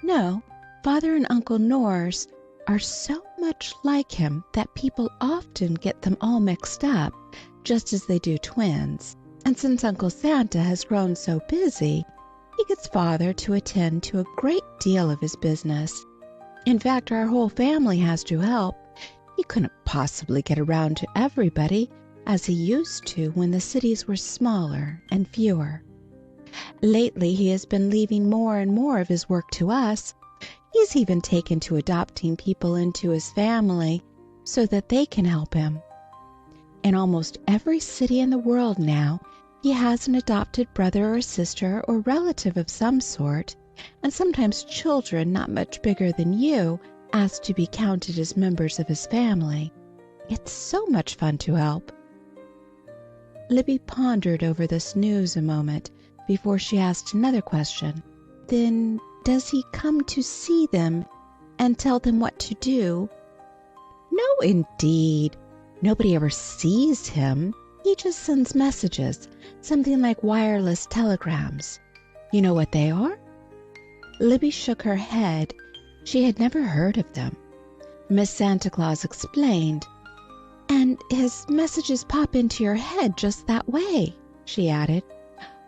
"No, Father and Uncle Norse are so much like him that people often get them all mixed up, just as they do twins. And since Uncle Santa has grown so busy, he gets Father to attend to a great deal of his business. In fact, our whole family has to help. He couldn't possibly get around to everybody as he used to when the cities were smaller and fewer. Lately he has been leaving more and more of his work to us. He's even taken to adopting people into his family so that they can help him. In almost every city in the world now, he has an adopted brother or sister or relative of some sort, and sometimes children not much bigger than you ask to be counted as members of his family. It's so much fun to help." Libby pondered over this news a moment before she asked another question. "Then does he come to see them and tell them what to do?" "No, indeed. Nobody ever sees him. He just sends messages, something like wireless telegrams. You know what they are?" Libby shook her head. She had never heard of them. Miss Santa Claus explained. "And his messages pop into your head just that way," she added.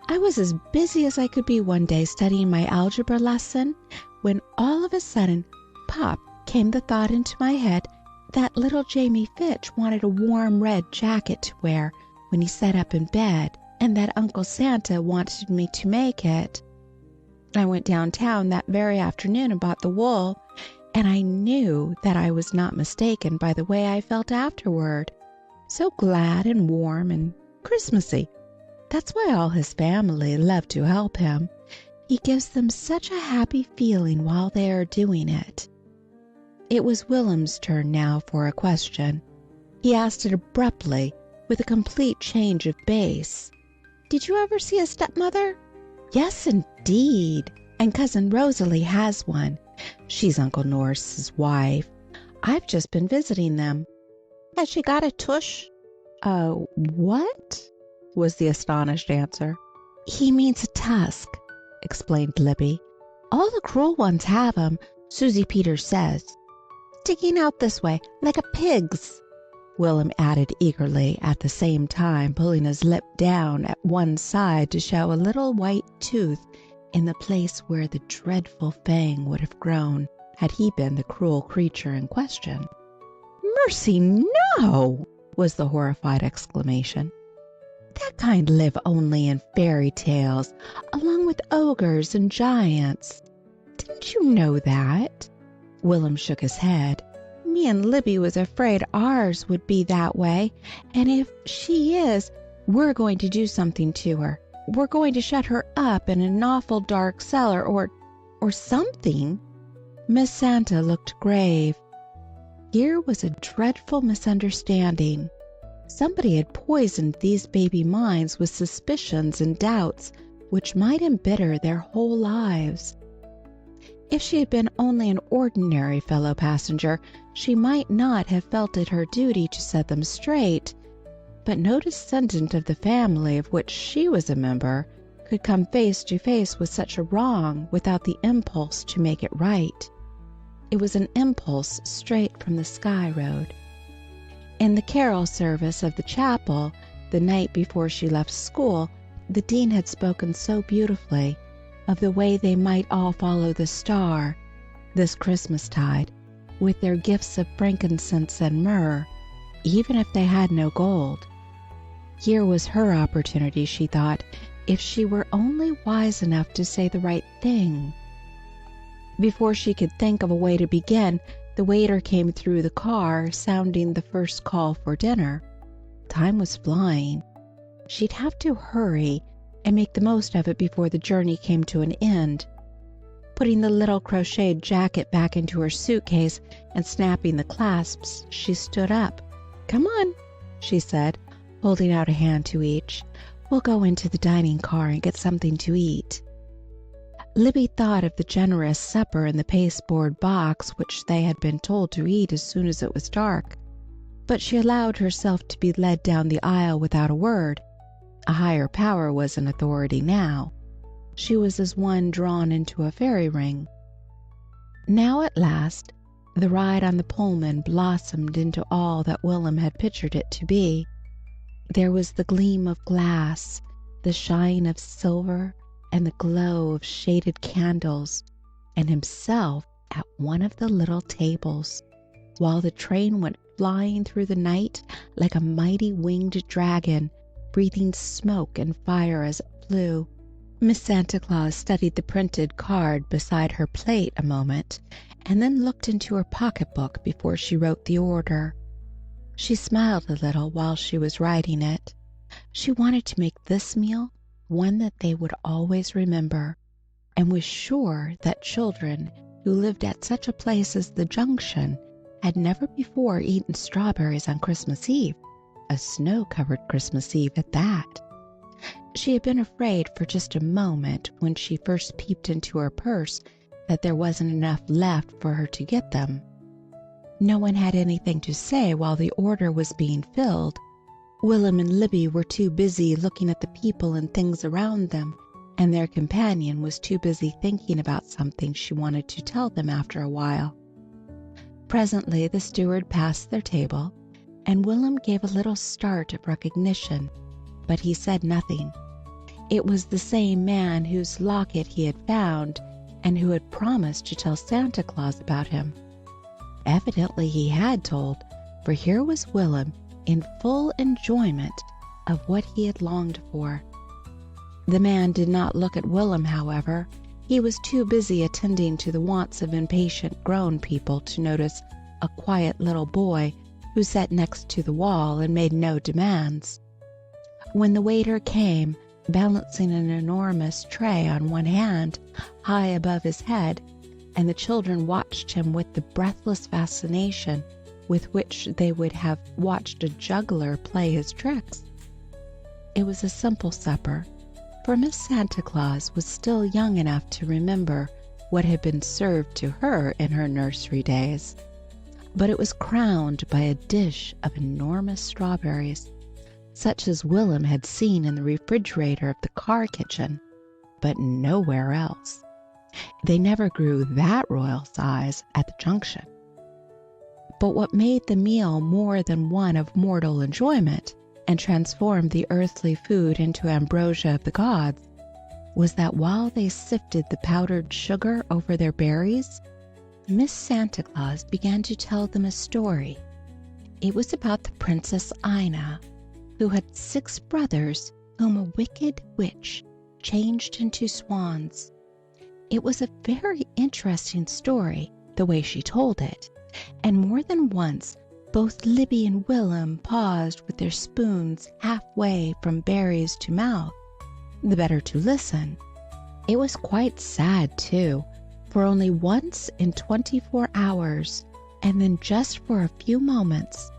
"I was as busy as I could be one day studying my algebra lesson when all of a sudden, pop, came the thought into my head that little Jamie Fitch wanted a warm red jacket to wear when he sat up in bed, and that Uncle Santa wanted me to make it. I went downtown that very afternoon and bought the wool, and I knew that I was not mistaken by the way I felt afterward. So glad and warm and Christmassy. That's why all his family love to help him. He gives them such a happy feeling while they are doing it." It was Willem's turn now for a question. He asked it abruptly, with a complete change of base. "Did you ever see a stepmother?" "Yes, indeed, and Cousin Rosalie has one. She's Uncle Norse's wife. I've just been visiting them." "Has she got a tush?" What?" was the astonished answer. "He means a tusk," explained Libby. "All the cruel ones have 'em, Susie Peters says. Sticking out this way, like a pig's," Willem added eagerly, at the same time pulling his lip down at one side to show a little white tooth in the place where the dreadful fang would have grown had he been the cruel creature in question. "Mercy, no!" was the horrified exclamation. "That kind live only in fairy tales, along with ogres and giants. Didn't you know that?" Willem shook his head. "Me and Libby was afraid ours would be that way, and if she is, we're going to do something to her. We're going to shut her up in an awful dark cellar or something." Miss Santa looked grave. Here was a dreadful misunderstanding. Somebody had poisoned these baby minds with suspicions and doubts which might embitter their whole lives. If she had been only an ordinary fellow passenger, she might not have felt it her duty to set them straight, but no descendant of the family of which she was a member could come face to face with such a wrong without the impulse to make it right. It was an impulse straight from the Sky Road. In the carol service of the chapel, the night before she left school, the dean had spoken so beautifully of the way they might all follow the star this Christmastide with their gifts of frankincense and myrrh, even if they had no gold. Here was her opportunity, she thought, if she were only wise enough to say the right thing. Before she could think of a way to begin, the waiter came through the car, sounding the first call for dinner. Time was flying. She'd have to hurry and make the most of it before the journey came to an end. Putting the little crocheted jacket back into her suitcase and snapping the clasps, she stood up. "Come on," she said, holding out a hand to each. "We'll go into the dining car and get something to eat." Libby thought of the generous supper in the pasteboard box which they had been told to eat as soon as it was dark, but she allowed herself to be led down the aisle without a word. A higher power was in authority now. She was as one drawn into a fairy ring. Now at last the ride on the Pullman blossomed into all that Willem had pictured it to be. There was the gleam of glass, the shine of silver, and the glow of shaded candles, and himself at one of the little tables, while the train went flying through the night like a mighty winged dragon, breathing smoke and fire as it flew. Miss Santa Claus studied the printed card beside her plate a moment, and then looked into her pocketbook before she wrote the order. She smiled a little while she was writing it. She wanted to make this meal one that they would always remember. and was sure that children who lived at such a place as the Junction had never before eaten strawberries on Christmas Eve, a snow-covered Christmas Eve at that. She had been afraid for just a moment when she first peeped into her purse that there wasn't enough left for her to get them. No one had anything to say while the order was being filled. Will'm and Libby were too busy looking at the people and things around them, and their companion was too busy thinking about something she wanted to tell them after a while. Presently the steward passed their table, and Will'm gave a little start of recognition, but he said nothing. It was the same man whose locket he had found and who had promised to tell Santa Claus about him. Evidently he had told, for here was Will'm in full enjoyment of what he had longed for. The man did not look at Will'm, however. He was too busy attending to the wants of impatient grown people to notice a quiet little boy who sat next to the wall and made no demands. When the waiter came, balancing an enormous tray on one hand high above his head, and the children watched him with the breathless fascination with which they would have watched a juggler play his tricks. It was a simple supper, for Miss Santa Claus was still young enough to remember what had been served to her in her nursery days. But it was crowned by a dish of enormous strawberries, such as Will'm had seen in the refrigerator of the car kitchen, but nowhere else. They never grew that royal size at the Junction. But what made the meal more than one of mortal enjoyment, and transformed the earthly food into ambrosia of the gods, was that while they sifted the powdered sugar over their berries, Miss Santa Claus began to tell them a story. It was about the Princess Ina, who had 6 brothers whom a wicked witch changed into swans. It was a very interesting story, the way she told it, and more than once both Libby and Will'm paused with their spoons halfway from berries to mouth, the better to listen. It was quite sad, too, for only once in 24 hours, and then just for a few moments,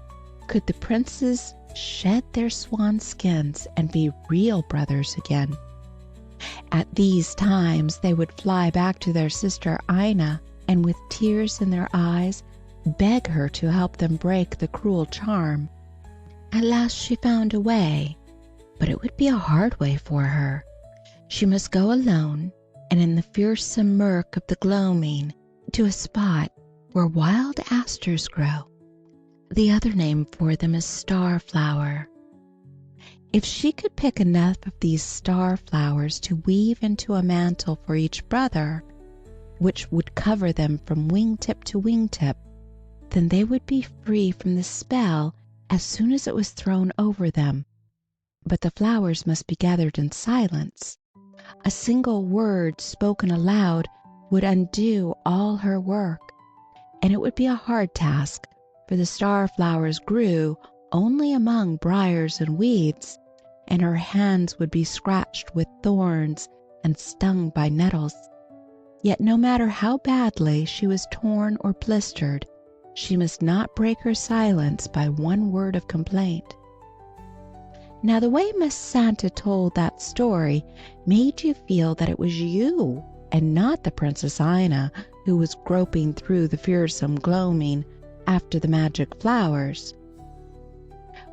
could the princes shed their swan skins and be real brothers again. At these times they would fly back to their sister Ina, and with tears in their eyes beg her to help them break the cruel charm. At last she found a way, but it would be a hard way for her. She must go alone, and in the fearsome murk of the gloaming, to a spot where wild asters grow. The other name for them is starflower. If she could pick enough of these starflowers to weave into a mantle for each brother, which would cover them from wingtip to wingtip, then they would be free from the spell as soon as it was thrown over them. But the flowers must be gathered in silence. A single word spoken aloud would undo all her work, and it would be a hard task, for the starflowers grew only among briars and weeds, and her hands would be scratched with thorns and stung by nettles. Yet no matter how badly she was torn or blistered, she must not break her silence by one word of complaint. Now the way Miss Santa told that story made you feel that it was you and not the Princess Ina who was groping through the fearsome gloaming after the magic flowers.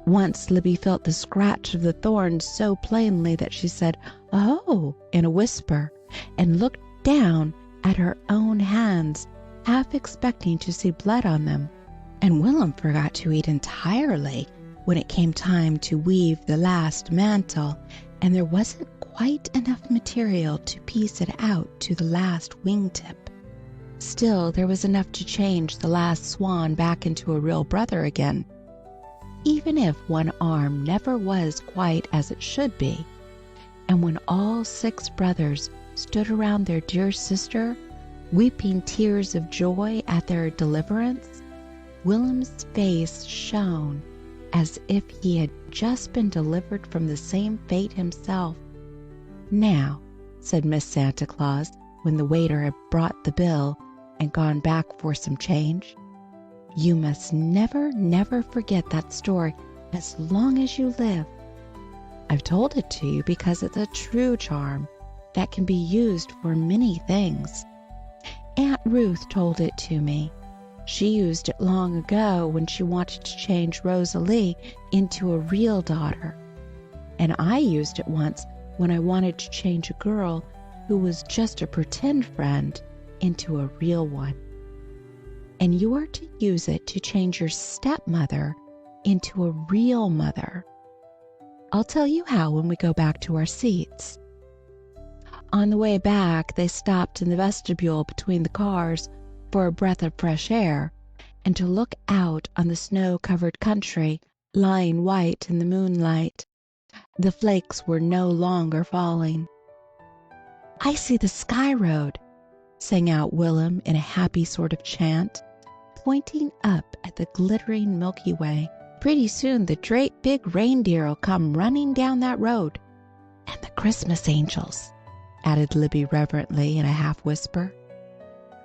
Once Libby felt the scratch of the thorns so plainly that she said, "Oh," in a whisper, and looked down at her own hands, half expecting to see blood on them. And Will'm forgot to eat entirely when it came time to weave the last mantle, and there wasn't quite enough material to piece it out to the last wingtip. Still, there was enough to change the last swan back into a real brother again, even if one arm never was quite as it should be. And when all 6 brothers stood around their dear sister, weeping tears of joy at their deliverance, Will'm's face shone as if he had just been delivered from the same fate himself. "Now," said Miss Santa Claus, when the waiter had brought the bill and gone back for some change. You must never, never forget that story as long as you live. I've told it to you because it's a true charm that can be used for many things. Aunt Ruth told it to me. She used it long ago when she wanted to change Rosalie into a real daughter. And I used it once when I wanted to change a girl who was just a pretend friend into a real one. And you are to use it to change your stepmother into a real mother. I'll tell you how when we go back to our seats. On the way back, they stopped in the vestibule between the cars for a breath of fresh air and to look out on the snow-covered country lying white in the moonlight. The flakes were no longer falling. "I see the Sky Road," sang out Willem in a happy sort of chant, pointing up at the glittering Milky Way. "Pretty soon the great big reindeer'll come running down that road. And the Christmas angels," added Libby reverently in a half-whisper.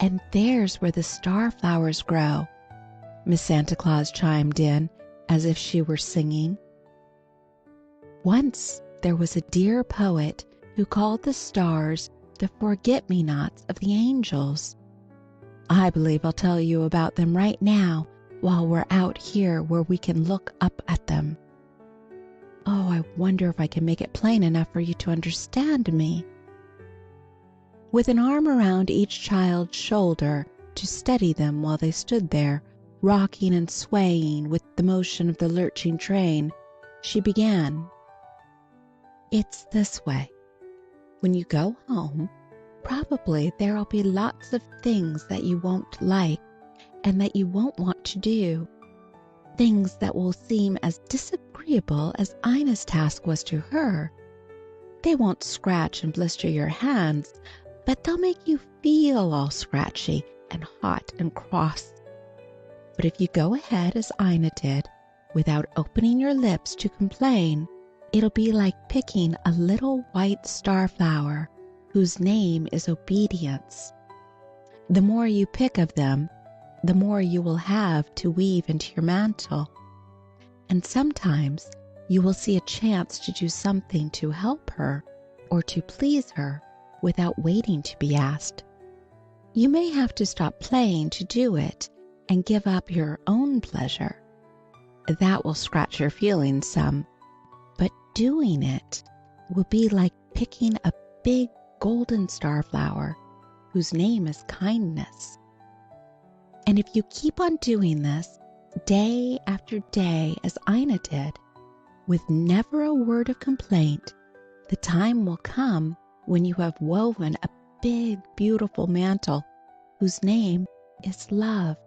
"And there's where the starflowers grow," Miss Santa Claus chimed in as if she were singing. "Once there was a dear poet who called the stars the forget-me-nots of the angels. I believe I'll tell you about them right now while we're out here where we can look up at them. Oh, I wonder if I can make it plain enough for you to understand me." With an arm around each child's shoulder to steady them while they stood there, rocking and swaying with the motion of the lurching train, she began. "It's this way. When you go home, probably there'll be lots of things that you won't like and that you won't want to do. Things that will seem as disagreeable as Ina's task was to her. They won't scratch and blister your hands, but they'll make you feel all scratchy and hot and cross. But if you go ahead as Ina did, without opening your lips to complain, it'll be like picking a little white starflower whose name is Obedience. The more you pick of them, the more you will have to weave into your mantle. And sometimes you will see a chance to do something to help her or to please her without waiting to be asked. You may have to stop playing to do it and give up your own pleasure. That will scratch your feelings some, but doing it will be like picking a big golden starflower whose name is kindness. And if you keep on doing this day after day as Ina did, with never a word of complaint, the time will come when you have woven a big, beautiful mantle whose name is love.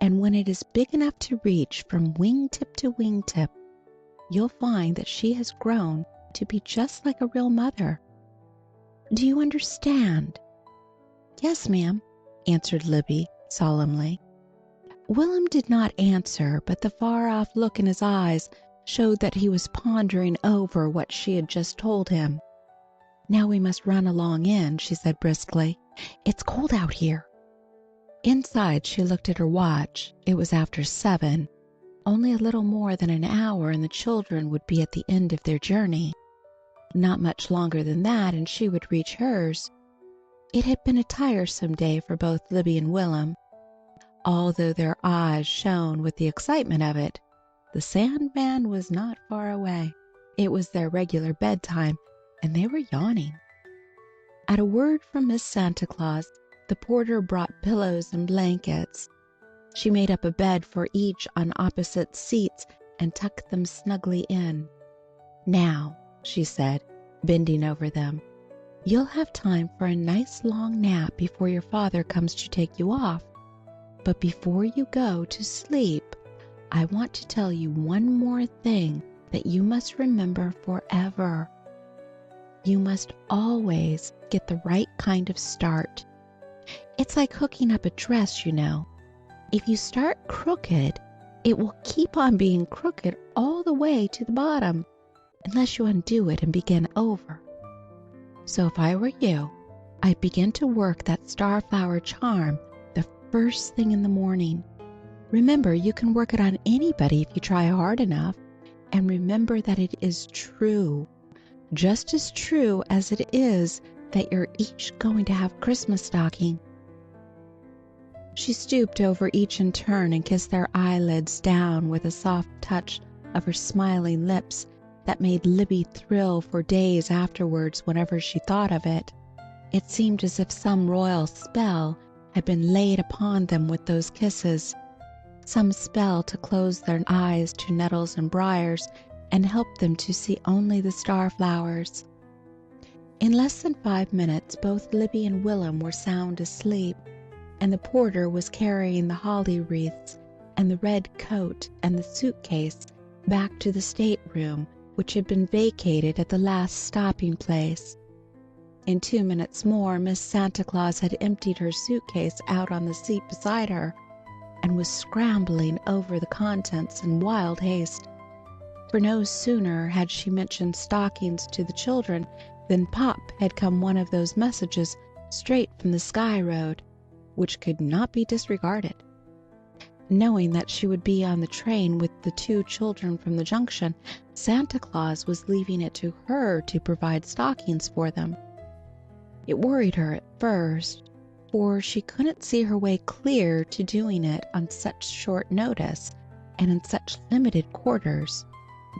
And when it is big enough to reach from wingtip to wingtip, you'll find that she has grown to be just like a real mother. Do you understand?" "Yes, ma'am," answered Libby solemnly. Willem did not answer, but the far-off look in his eyes showed that he was pondering over what she had just told him. "Now we must run along in," she said briskly. "It's cold out here." Inside she looked at her watch. It was after 7. Only a little more than an hour and the children would be at the end of their journey. Not much longer than that and she would reach hers. It had been a tiresome day for both Libby and Willem. Although their eyes shone with the excitement of it, the Sandman was not far away. It was their regular bedtime, and they were yawning. At a word from Miss Santa Claus, the porter brought pillows and blankets. She made up a bed for each on opposite seats and tucked them snugly in. "Now," she said, bending over them, "you'll have time for a nice long nap before your father comes to take you off. But before you go to sleep, I want to tell you one more thing that you must remember forever. You must always get the right kind of start. It's like hooking up a dress, you know. If you start crooked, it will keep on being crooked all the way to the bottom, unless you undo it and begin over. So if I were you, I'd begin to work that starflower charm the first thing in the morning. Remember, you can work it on anybody if you try hard enough. And remember that it is true, just as true as it is that you're each going to have Christmas stocking." She stooped over each in turn and kissed their eyelids down with a soft touch of her smiling lips that made Libby thrill for days afterwards whenever she thought of it. It seemed as if some royal spell had been laid upon them with those kisses, some spell to close their eyes to nettles and briars and help them to see only the starflowers. In less than 5 minutes both Libby and Willem were sound asleep, and the porter was carrying the holly wreaths and the red coat and the suitcase back to the stateroom, which had been vacated at the last stopping place. In 2 minutes more Miss Santa Claus had emptied her suitcase out on the seat beside her and was scrambling over the contents in wild haste. For no sooner had she mentioned stockings to the children than pop had come one of those messages straight from the Sky Road, which could not be disregarded. Knowing that she would be on the train with the 2 children from the junction, Santa Claus was leaving it to her to provide stockings for them. It worried her at first, for she couldn't see her way clear to doing it on such short notice and in such limited quarters.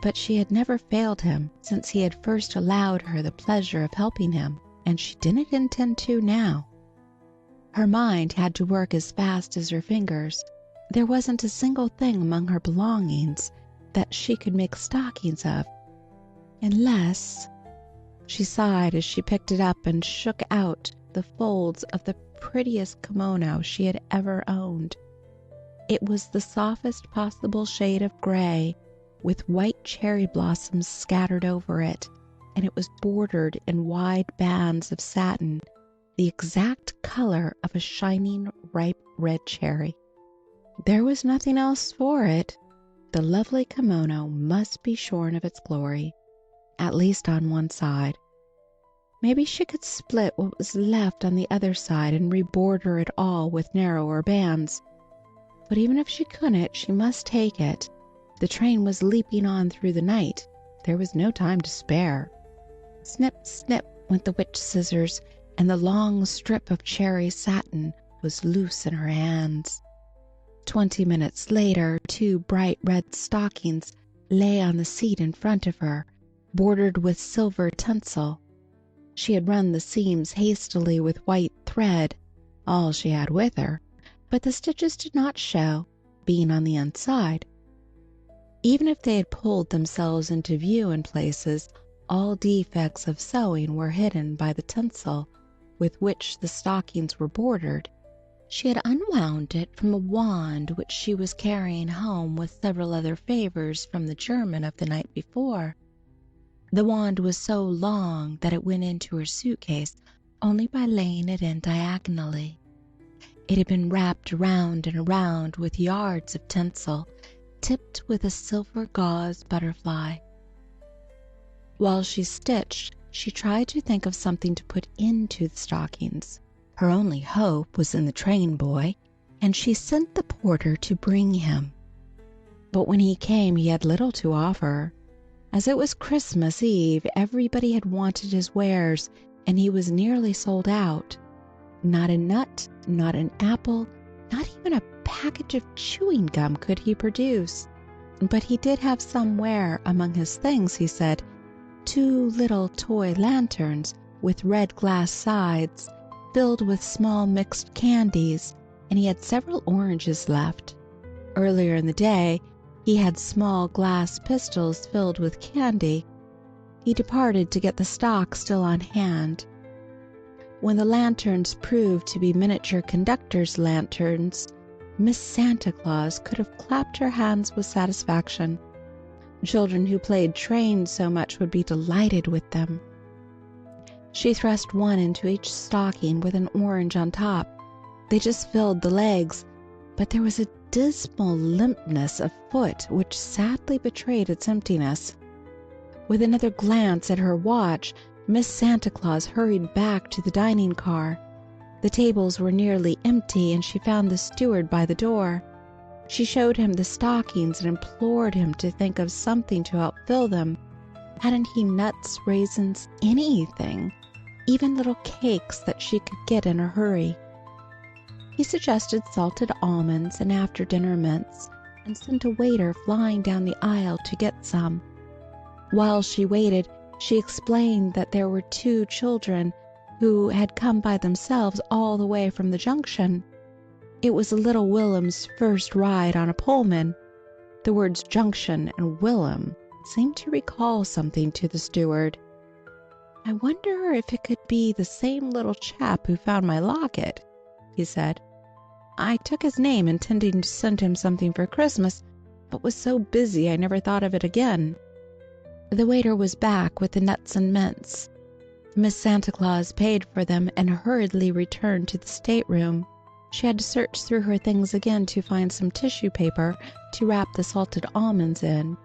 But she had never failed him since he had first allowed her the pleasure of helping him, and she didn't intend to now. Her mind had to work as fast as her fingers. There wasn't a single thing among her belongings that she could make stockings of, unless— She sighed as she picked it up and shook out the folds of the prettiest kimono she had ever owned. It was the softest possible shade of gray, with white cherry blossoms scattered over it, and it was bordered in wide bands of satin, the exact color of a shining ripe red cherry. There was nothing else for it. The lovely kimono must be shorn of its glory, at least on one side. Maybe she could split what was left on the other side and reborder it all with narrower bands. But even if she couldn't, she must take it. The train was leaping on through the night. There was no time to spare. Snip, snip went the witch scissors, and the long strip of cherry satin was loose in her hands. 20 minutes later 2 bright red stockings lay on the seat in front of her, bordered with silver tinsel. She had run the seams hastily with white thread, all she had with her, but the stitches did not show, being on the inside. Even if they had pulled themselves into view in places, all defects of sewing were hidden by the tinsel with which the stockings were bordered. She had unwound it from a wand which she was carrying home with several other favors from the German of the night before. The wand was so long that it went into her suitcase only by laying it in diagonally. It had been wrapped around and around with yards of tinsel, tipped with a silver gauze butterfly. While she stitched, she tried to think of something to put into the stockings. Her only hope was in the train boy, and she sent the porter to bring him. But when he came he had little to offer. As it was Christmas Eve, everybody had wanted his wares, and he was nearly sold out. Not a nut, not an apple, not even a package of chewing gum could he produce. But he did have somewhere among his things, he said, 2 little toy lanterns with red glass sides, filled with small mixed candies, and he had several oranges left. Earlier in the day he had small glass pistols filled with candy. He departed to get the stock still on hand. When the lanterns proved to be miniature conductors' lanterns, Miss Santa Claus could have clapped her hands with satisfaction. Children who played train so much would be delighted with them. She thrust one into each stocking with an orange on top. They just filled the legs, but there was a dismal limpness of foot which sadly betrayed its emptiness. With another glance at her watch, Miss Santa Claus hurried back to the dining car. The tables were nearly empty, and she found the steward by the door. She showed him the stockings and implored him to think of something to help fill them. Hadn't he nuts, raisins, anything, even little cakes that she could get in a hurry? He suggested salted almonds and after-dinner mints, and sent a waiter flying down the aisle to get some. While she waited, she explained that there were 2 children who had come by themselves all the way from the junction. It was little Willem's first ride on a Pullman. The words junction and Willem seemed to recall something to the steward. "I wonder if it could be the same little chap who found my locket," he said. "I took his name intending to send him something for Christmas, but was so busy I never thought of it again." The waiter was back with the nuts and mints. Miss Santa Claus paid for them and hurriedly returned to the stateroom. She had to search through her things again to find some tissue paper to wrap the salted almonds in.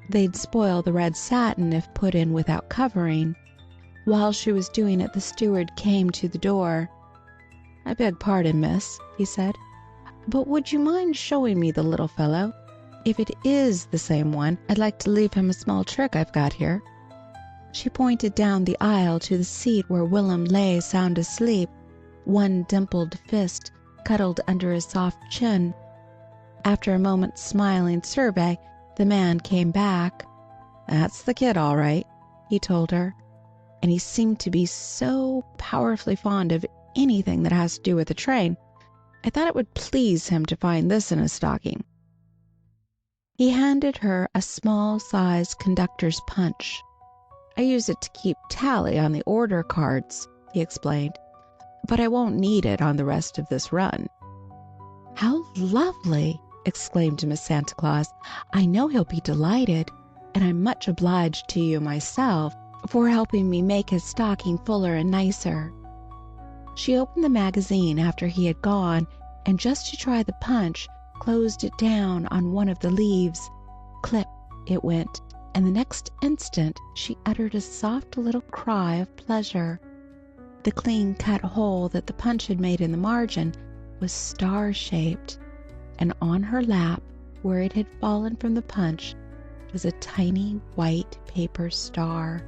They'd spoil the red satin if put in without covering. While she was doing it, the steward came to the door. "I beg pardon, miss," he said, "but would you mind showing me the little fellow? If it is the same one, I'd like to leave him a small trick I've got here." She pointed down the aisle to the seat where Willem lay sound asleep, one dimpled fist cuddled under his soft chin. After a moment's smiling survey, the man came back. "That's the kid, all right," he told her, "and he seemed to be so powerfully fond of anything that has to do with the train. I thought it would please him to find this in his stocking." He handed her a small-sized conductor's punch. "I use it to keep tally on the order cards," he explained, "but I won't need it on the rest of this run." "How lovely!" exclaimed Miss Santa Claus. "I know he'll be delighted, and I'm much obliged to you myself for helping me make his stocking fuller and nicer." She opened the magazine after he had gone, and just to try the punch, closed it down on one of the leaves. Clip it went, and the next instant she uttered a soft little cry of pleasure. The clean-cut hole that the punch had made in the margin was star-shaped, and on her lap, where it had fallen from the punch, was a tiny white paper star.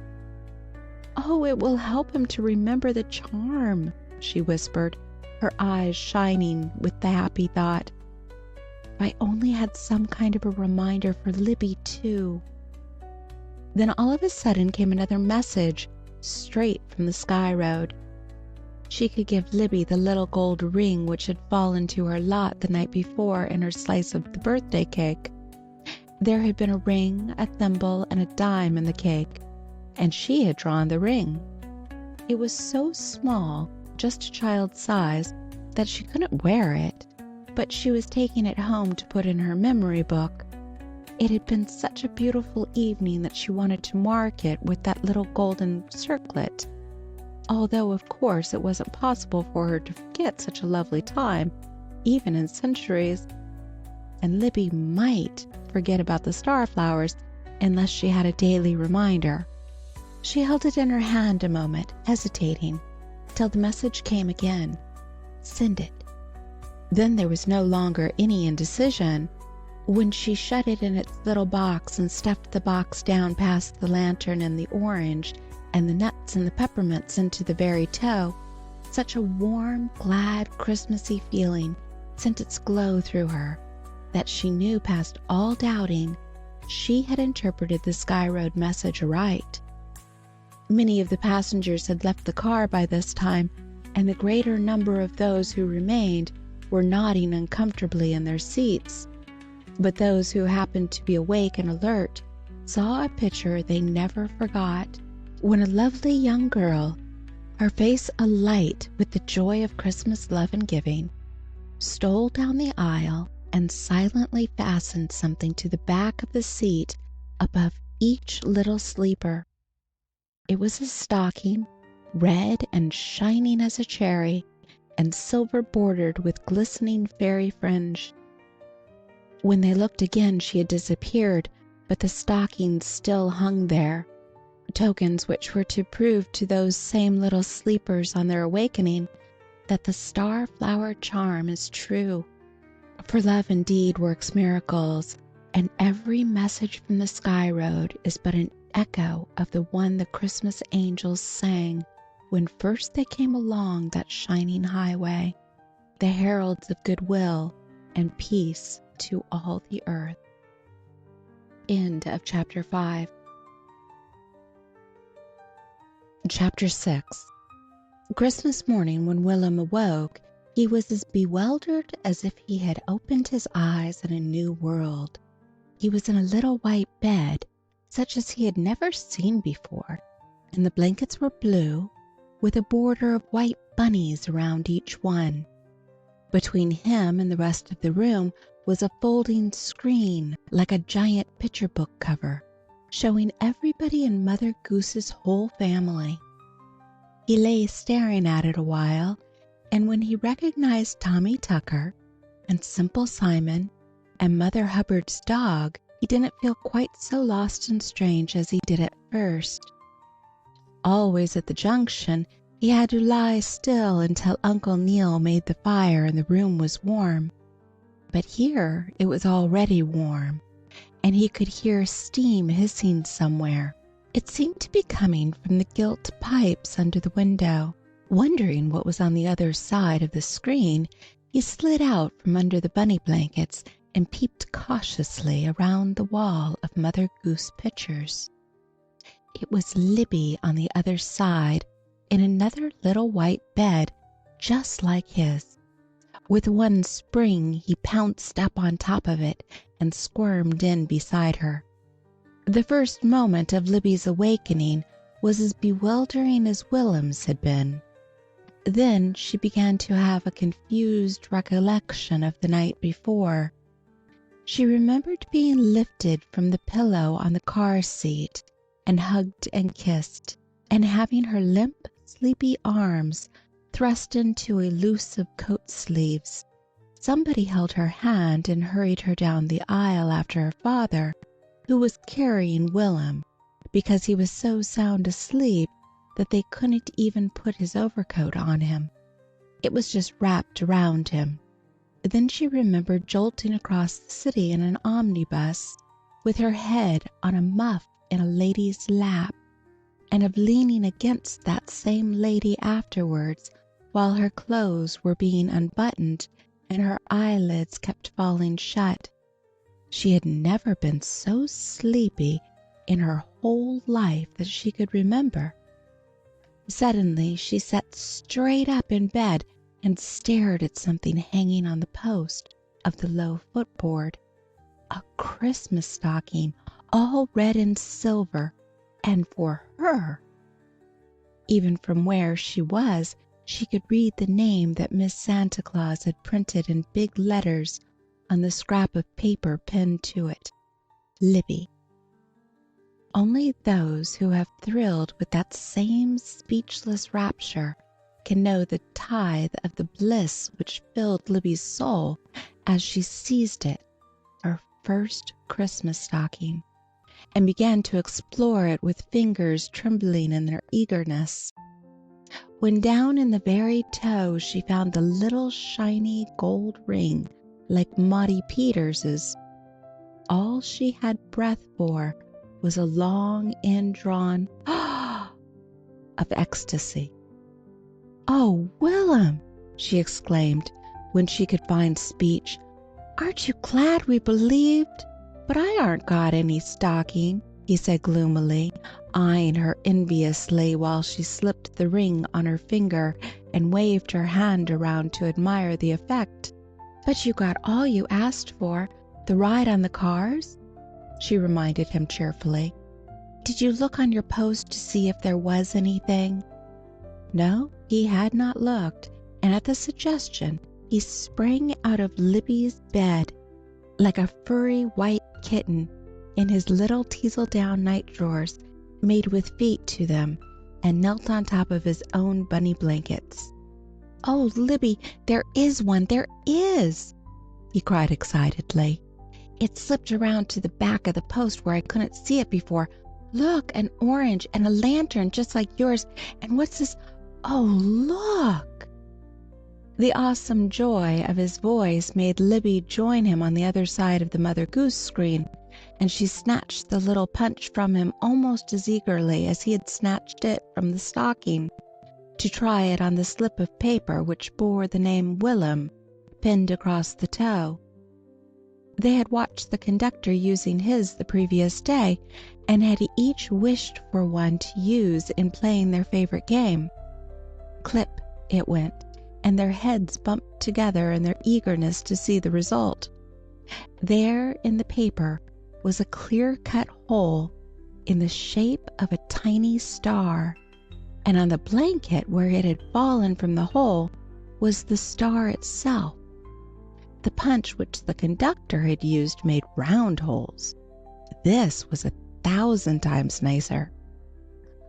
"Oh, it will help him to remember the charm," she whispered, her eyes shining with the happy thought. "If I only had some kind of a reminder for Libby, too." Then all of a sudden came another message straight from the Sky Road. She could give Libby the little gold ring which had fallen to her lot the night before in her slice of the birthday cake. There had been a ring, a thimble, and a dime in the cake, and she had drawn the ring. It was so small, just a child's size, that she couldn't wear it, but she was taking it home to put in her memory book. It had been such a beautiful evening that she wanted to mark it with that little golden circlet, although of course it wasn't possible for her to forget such a lovely time, even in centuries. And Libby might forget about the starflowers unless she had a daily reminder. She held it in her hand a moment, hesitating, till the message came again. Send it. Then there was no longer any indecision. When she shut it in its little box and stuffed the box down past the lantern and the orange and the nuts and the peppermints into the very toe, such a warm, glad, Christmassy feeling sent its glow through her that she knew past all doubting she had interpreted the Sky Road message aright. Many of the passengers had left the car by this time, and the greater number of those who remained were nodding uncomfortably in their seats. But those who happened to be awake and alert saw a picture they never forgot, when a lovely young girl, her face alight with the joy of Christmas love and giving, stole down the aisle and silently fastened something to the back of the seat above each little sleeper. It was a stocking, red and shining as a cherry, and silver bordered with glistening fairy fringe. When they looked again, she had disappeared, but the stocking still hung there. tokens which were to prove to those same little sleepers on their awakening that the starflower charm is true. For love indeed works miracles, and every message from the Sky Road is but an echo of the one the Christmas angels sang when first they came along that shining highway, the heralds of goodwill and peace to all the earth. End of chapter 5. Chapter 6. Christmas morning, when Willem awoke, he was as bewildered as if he had opened his eyes in a new world. He was in a little white bed, such as he had never seen before, and the blankets were blue, with a border of white bunnies around each one. Between him and the rest of the room was a folding screen like a giant picture book cover, showing everybody in Mother Goose's whole family. He lay staring at it a while, and when he recognized Tommy Tucker and Simple Simon and Mother Hubbard's dog, he didn't feel quite so lost and strange as he did at first. Always at the junction, he had to lie still until Uncle Neil made the fire and the room was warm. But here it was already warm, and he could hear steam hissing somewhere. It seemed to be coming from the gilt pipes under the window. Wondering what was on the other side of the screen, he slid out from under the bunny blankets and peeped cautiously around the wall of Mother Goose pictures. It was Libby on the other side, in another little white bed just like his. With one spring he pounced up on top of it and squirmed in beside her. The first moment of Libby's awakening was as bewildering as Willem's had been. Then she began to have a confused recollection of the night before. She remembered being lifted from the pillow on the car seat and hugged and kissed, and having her limp, sleepy arms thrust into elusive coat sleeves. Somebody held her hand and hurried her down the aisle after her father, who was carrying Willem, because he was so sound asleep that they couldn't even put his overcoat on him. It was just wrapped around him. Then she remembered jolting across the city in an omnibus, with her head on a muff in a lady's lap, and of leaning against that same lady afterwards while her clothes were being unbuttoned and her eyelids kept falling shut. She had never been so sleepy in her whole life that she could remember. Suddenly she sat straight up in bed and stared at something hanging on the post of the low footboard. A Christmas stocking, all red and silver, and for her. Even from where she was, she could read the name that Miss Santa Claus had printed in big letters on the scrap of paper pinned to it. Libby. Only those who have thrilled with that same speechless rapture can know the tithe of the bliss which filled Libby's soul as she seized it, her first Christmas stocking, and began to explore it with fingers trembling in their eagerness. When down in the very toe she found a little shiny gold ring like Maudie Peters's. All she had breath for was a long indrawn of ecstasy. "Oh, Willem!" she exclaimed when she could find speech. "Aren't you glad we believed? But I aren't got any stocking," he said gloomily, eyeing her enviously while she slipped the ring on her finger and waved her hand around to admire the effect. "But you got all you asked for, the ride on the cars," she reminded him cheerfully. "Did you look on your post to see if there was anything?" No, he had not looked, and at the suggestion he sprang out of Libby's bed like a furry white kitten in his little teasel-down night drawers made with feet to them, and knelt on top of his own bunny blankets. "Oh, Libby, there is one, there is!" he cried excitedly. "It slipped around to the back of the post where I couldn't see it before. Look, an orange and a lantern just like yours. And what's this? Oh, look!" The awesome joy of his voice made Libby join him on the other side of the Mother Goose screen, and she snatched the little punch from him almost as eagerly as he had snatched it from the stocking, to try it on the slip of paper which bore the name Will'm pinned across the toe. They had watched the conductor using his the previous day, and had each wished for one to use in playing their favorite game. Clip it went, and their heads bumped together in their eagerness to see the result. There in the paper was a clear-cut hole in the shape of a tiny star, and on the blanket where it had fallen from the hole was the star itself. The punch which the conductor had used made round holes. This was 1,000 times nicer.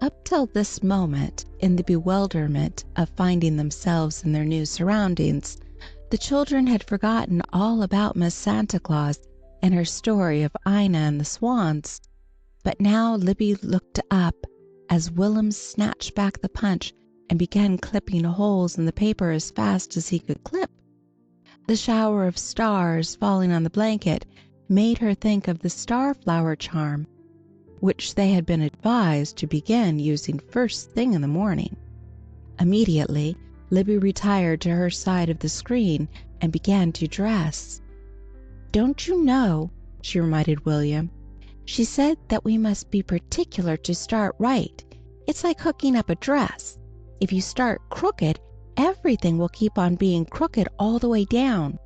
Up till this moment, in the bewilderment of finding themselves in their new surroundings, the children had forgotten all about Miss Santa Claus and her story of Ina and the swans. But now Libby looked up as Will'm snatched back the punch and began clipping holes in the paper as fast as he could clip. The shower of stars falling on the blanket made her think of the starflower charm, which they had been advised to begin using first thing in the morning. Immediately, Libby retired to her side of the screen and began to dress. "Don't you know," she reminded William, "she said that we must be particular to start right. It's like hooking up a dress. If you start crooked, everything will keep on being crooked all the way down.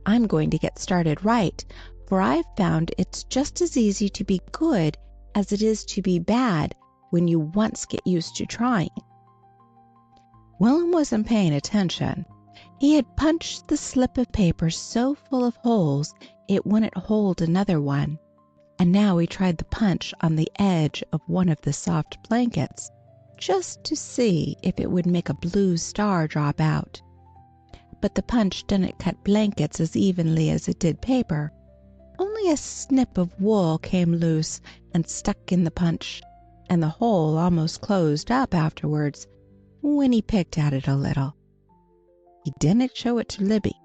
I'm going to get started right, for I've found it's just as easy to be good as it is to be bad when you once get used to trying." Will'm wasn't paying attention. He had punched the slip of paper so full of holes it wouldn't hold another one, and now he tried the punch on the edge of one of the soft blankets, just to see if it would make a blue star drop out. But the punch didn't cut blankets as evenly as it did paper. Only a snip of wool came loose and stuck in the punch, and the hole almost closed up afterwards when he picked at it a little. He didn't show it to Libby.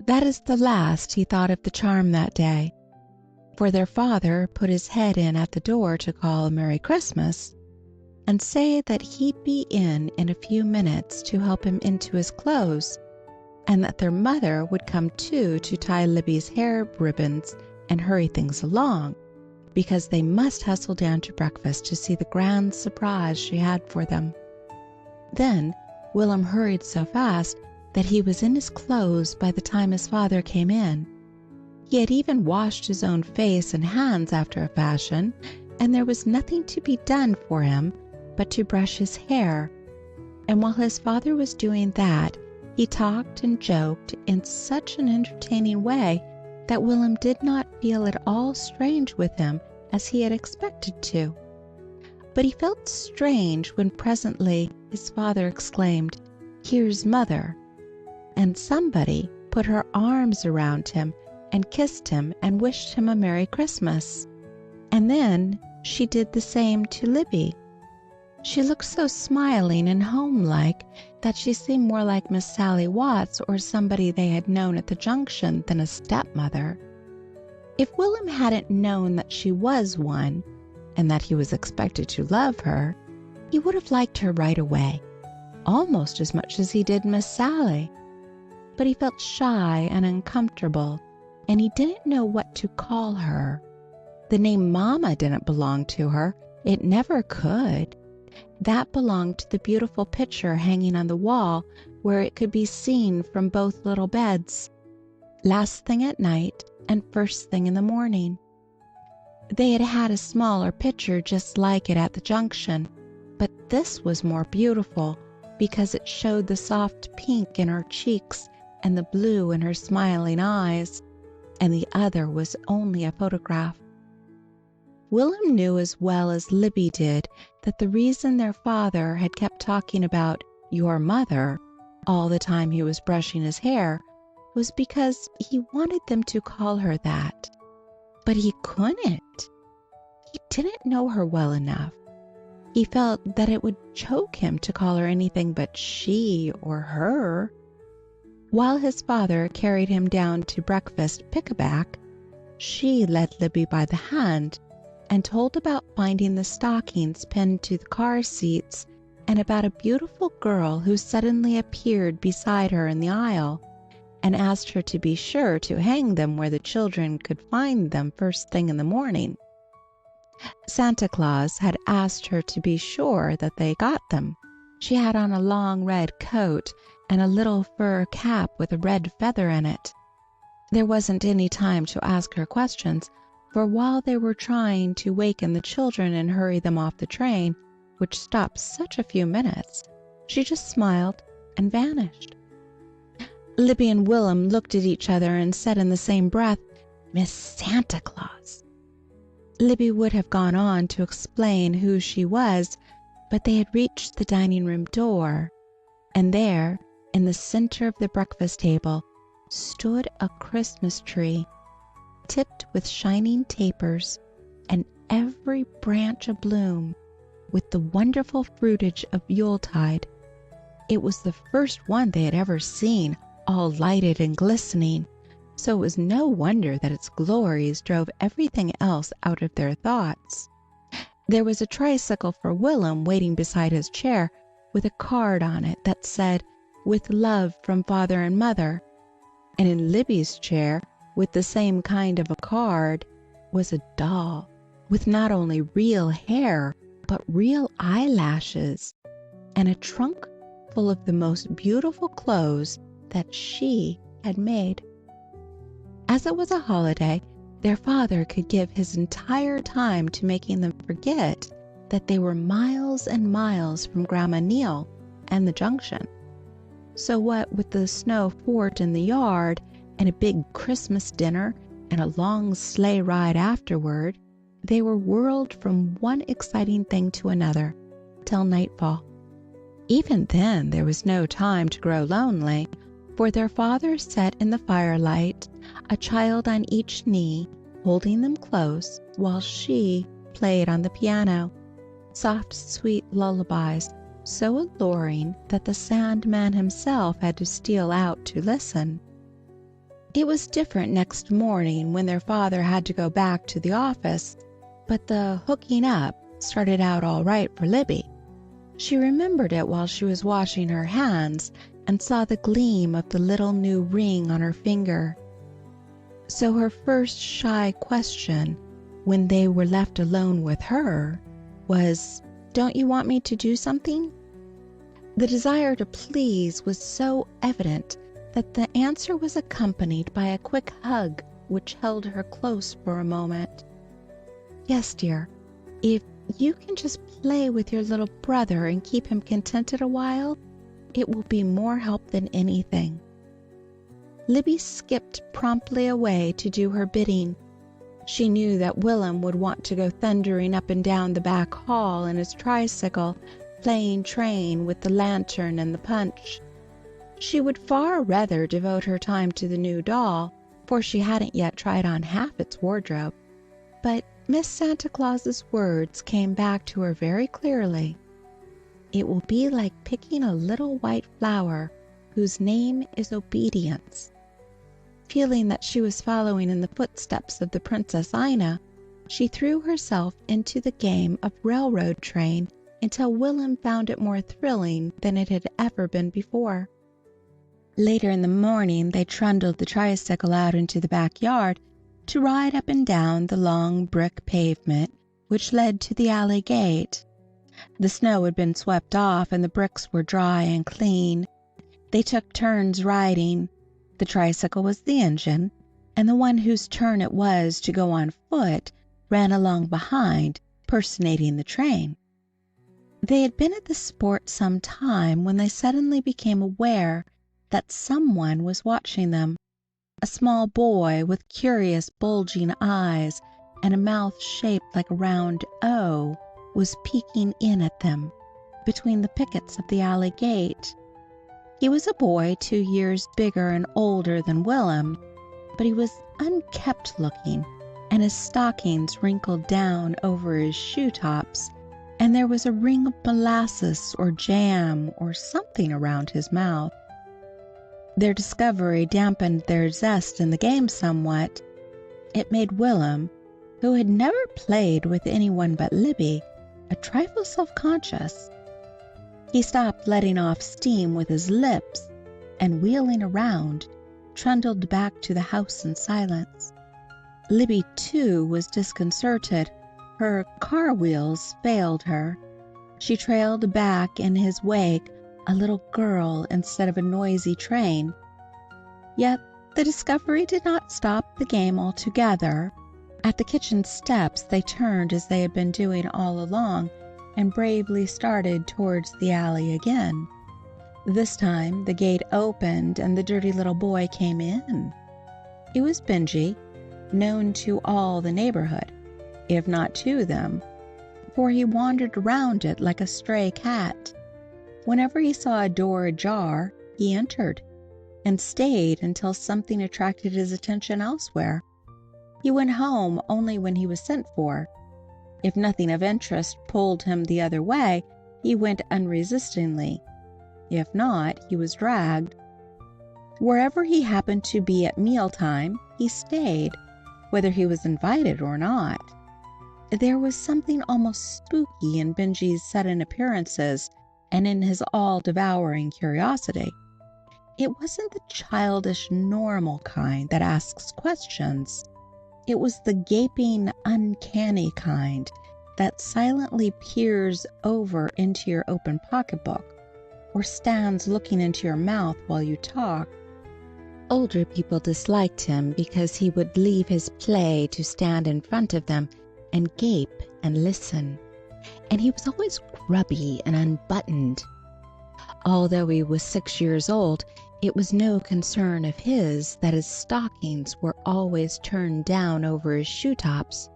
That is the last he thought of the charm that day, for their father put his head in at the door to call a Merry Christmas, and say that he'd be in a few minutes to help him into his clothes, and that their mother would come too to tie Libby's hair ribbons and hurry things along, because they must hustle down to breakfast to see the grand surprise she had for them. Then Will'm hurried so fast that he was in his clothes by the time his father came in. He had even washed his own face and hands after a fashion, and there was nothing to be done for him but to brush his hair. And while his father was doing that, he talked and joked in such an entertaining way that Will'm did not feel at all strange with him as he had expected to. But he felt strange when presently his father exclaimed, "Here's Mother," and somebody put her arms around him and kissed him and wished him a Merry Christmas. And then she did the same to Libby. She looked so smiling and homelike that she seemed more like Miss Sally Watts or somebody they had known at the Junction than a stepmother. If Will'm hadn't known that she was one, and that he was expected to love her, he would have liked her right away, almost as much as he did Miss Sally. But he felt shy and uncomfortable, and he didn't know what to call her. The name Mama didn't belong to her. It never could. That belonged to the beautiful picture hanging on the wall where it could be seen from both little beds, last thing at night and first thing in the morning. They had had a smaller picture just like it at the Junction, but this was more beautiful because it showed the soft pink in her cheeks and the blue in her smiling eyes, and the other was only a photograph. Will'm knew as well as Libby did that the reason their father had kept talking about "your mother" all the time he was brushing his hair was because he wanted them to call her that. But he couldn't. He didn't know her well enough. He felt that it would choke him to call her anything but she or her. While his father carried him down to breakfast pick-a-back, she led Libby by the hand and told about finding the stockings pinned to the car seats and about a beautiful girl who suddenly appeared beside her in the aisle and asked her to be sure to hang them where the children could find them first thing in the morning. Santa Claus had asked her to be sure that they got them. She had on a long red coat and a little fur cap with a red feather in it. There wasn't any time to ask her questions, for while they were trying to waken the children and hurry them off the train, which stopped such a few minutes, she just smiled and vanished. Libby and Willem looked at each other and said in the same breath, "Miss Santa Claus." Libby would have gone on to explain who she was, but they had reached the dining room door, and there, in the center of the breakfast table, stood a Christmas tree, tipped with shining tapers and every branch abloom with the wonderful fruitage of Yuletide. It was the first one they had ever seen, all lighted and glistening, so it was no wonder that its glories drove everything else out of their thoughts. There was a tricycle for Willem waiting beside his chair with a card on it that said, "With love from Father and Mother," and in Libby's chair, with the same kind of a card, was a doll with not only real hair, but real eyelashes, and a trunk full of the most beautiful clothes that she had made. As it was a holiday, their father could give his entire time to making them forget that they were miles and miles from Grandma Neal and the junction. So what with the snow fort in the yard and a big Christmas dinner and a long sleigh ride afterward, they were whirled from one exciting thing to another till nightfall. Even then there was no time to grow lonely, for their father sat in the firelight, a child on each knee, holding them close while she played on the piano, soft, sweet lullabies, so alluring that the Sandman himself had to steal out to listen. It was different next morning when their father had to go back to the office, but the hooking up started out all right for Libby. She remembered it while she was washing her hands and saw the gleam of the little new ring on her finger. So her first shy question, when they were left alone with her, was, "Don't you want me to do something?" The desire to please was so evident that the answer was accompanied by a quick hug which held her close for a moment. "Yes, dear, if you can just play with your little brother and keep him contented a while, it will be more help than anything." Libby skipped promptly away to do her bidding. She knew that Willem would want to go thundering up and down the back hall in his tricycle, playing train with the lantern and the punch. She would far rather devote her time to the new doll, for she hadn't yet tried on half its wardrobe. But Miss Santa Claus's words came back to her very clearly. "It will be like picking a little white flower whose name is Obedience." Feeling that she was following in the footsteps of the Princess Ina, she threw herself into the game of railroad train until Willem found it more thrilling than it had ever been before. Later in the morning they trundled the tricycle out into the backyard to ride up and down the long brick pavement which led to the alley gate. The snow had been swept off and the bricks were dry and clean. They took turns riding. The tricycle was the engine, and the one whose turn it was to go on foot ran along behind, personating the train. They had been at the sport some time when they suddenly became aware that someone was watching them. A small boy with curious bulging eyes and a mouth shaped like a round O was peeking in at them between the pickets of the alley gate. He was a boy 2 years bigger and older than Willem, but he was unkempt looking, and his stockings wrinkled down over his shoe tops, and there was a ring of molasses or jam or something around his mouth. Their discovery dampened their zest in the game somewhat. It made Willem, who had never played with anyone but Libby, a trifle self-conscious. He stopped letting off steam with his lips, and wheeling around, trundled back to the house in silence. Libby, too, was disconcerted. Her car wheels failed her. She trailed back in his wake, a little girl instead of a noisy train. Yet the discovery did not stop the game altogether. At the kitchen steps they turned as they had been doing all along, and bravely started towards the alley again. This time the gate opened and the dirty little boy came in. It was Benji, known to all the neighborhood, if not to them, for he wandered around it like a stray cat. Whenever he saw a door ajar, he entered, and stayed until something attracted his attention elsewhere. He went home only when he was sent for. If nothing of interest pulled him the other way, he went unresistingly. If not, he was dragged. Wherever he happened to be at mealtime, he stayed, whether he was invited or not. There was something almost spooky in Benji's sudden appearances and in his all-devouring curiosity. It wasn't the childish, normal kind that asks questions. It was the gaping, uncanny kind that silently peers over into your open pocketbook or stands looking into your mouth while you talk. Older people disliked him because he would leave his play to stand in front of them and gape and listen, and he was always grubby and unbuttoned. Although he was 6 years old, it was no concern of his that his stockings were always turned down over his shoe tops.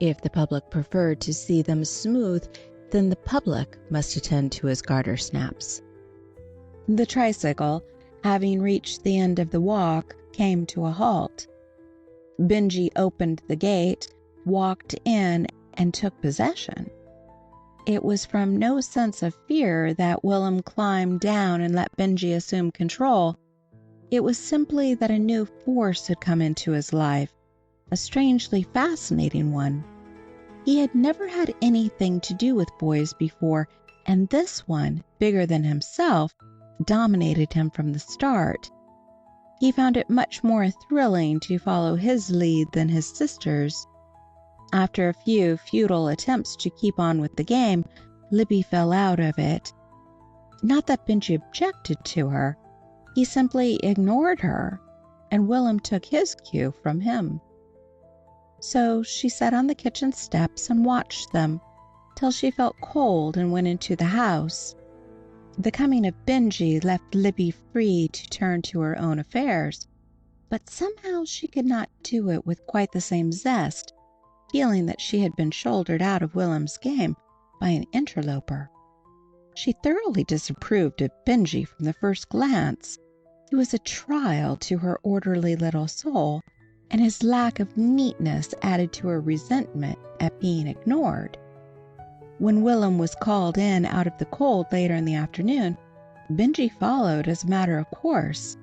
If the public preferred to see them smooth, then the public must attend to his garter snaps. The tricycle, having reached the end of the walk, came to a halt. Benji opened the gate, walked in, and took possession. It was from no sense of fear that Willem climbed down and let Benji assume control. It was simply that a new force had come into his life, a strangely fascinating one. He had never had anything to do with boys before, and this one, bigger than himself, dominated him from the start. He found it much more thrilling to follow his lead than his sister's. After a few futile attempts to keep on with the game, Libby fell out of it. Not that Benji objected to her. He simply ignored her, and Willem took his cue from him. So she sat on the kitchen steps and watched them, till she felt cold and went into the house. The coming of Benji left Libby free to turn to her own affairs, but somehow she could not do it with quite the same zest, feeling that she had been shouldered out of Willem's game by an interloper. She thoroughly disapproved of Benji from the first glance. He was a trial to her orderly little soul, and his lack of neatness added to her resentment at being ignored. When Willem was called in out of the cold later in the afternoon, Benji followed as a matter of course.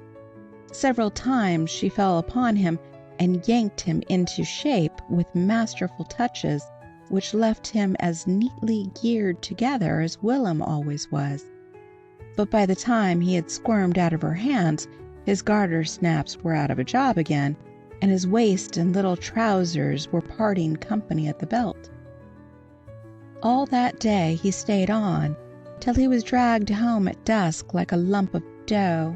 Several times she fell upon him and yanked him into shape with masterful touches which left him as neatly geared together as Willem always was. But by the time he had squirmed out of her hands, his garter snaps were out of a job again, and his waist and little trousers were parting company at the belt. All that day he stayed on, till he was dragged home at dusk like a lump of dough.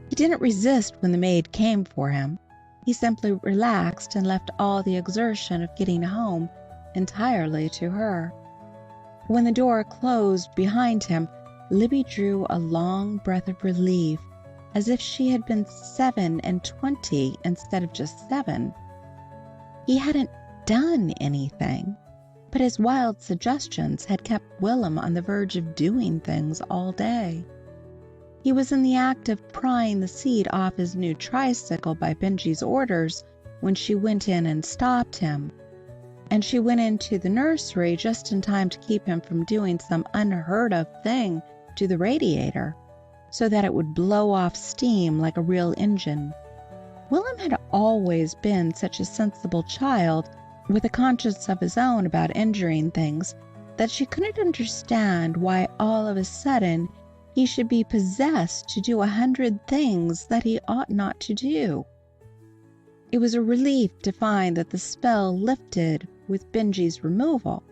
He didn't resist when the maid came for him. He simply relaxed and left all the exertion of getting home entirely to her. When the door closed behind him, Libby drew a long breath of relief, as if she had been 27 instead of just 7. He hadn't done anything, but his wild suggestions had kept Willem on the verge of doing things all day. He was in the act of prying the seat off his new tricycle by Benji's orders when she went in and stopped him. And she went into the nursery just in time to keep him from doing some unheard of thing to the radiator, so that it would blow off steam like a real engine. Willem had always been such a sensible child, with a conscience of his own about injuring things, that she couldn't understand why all of a sudden he should be possessed to do 100 things that he ought not to do. It was a relief to find that the spell lifted with Benji's removal.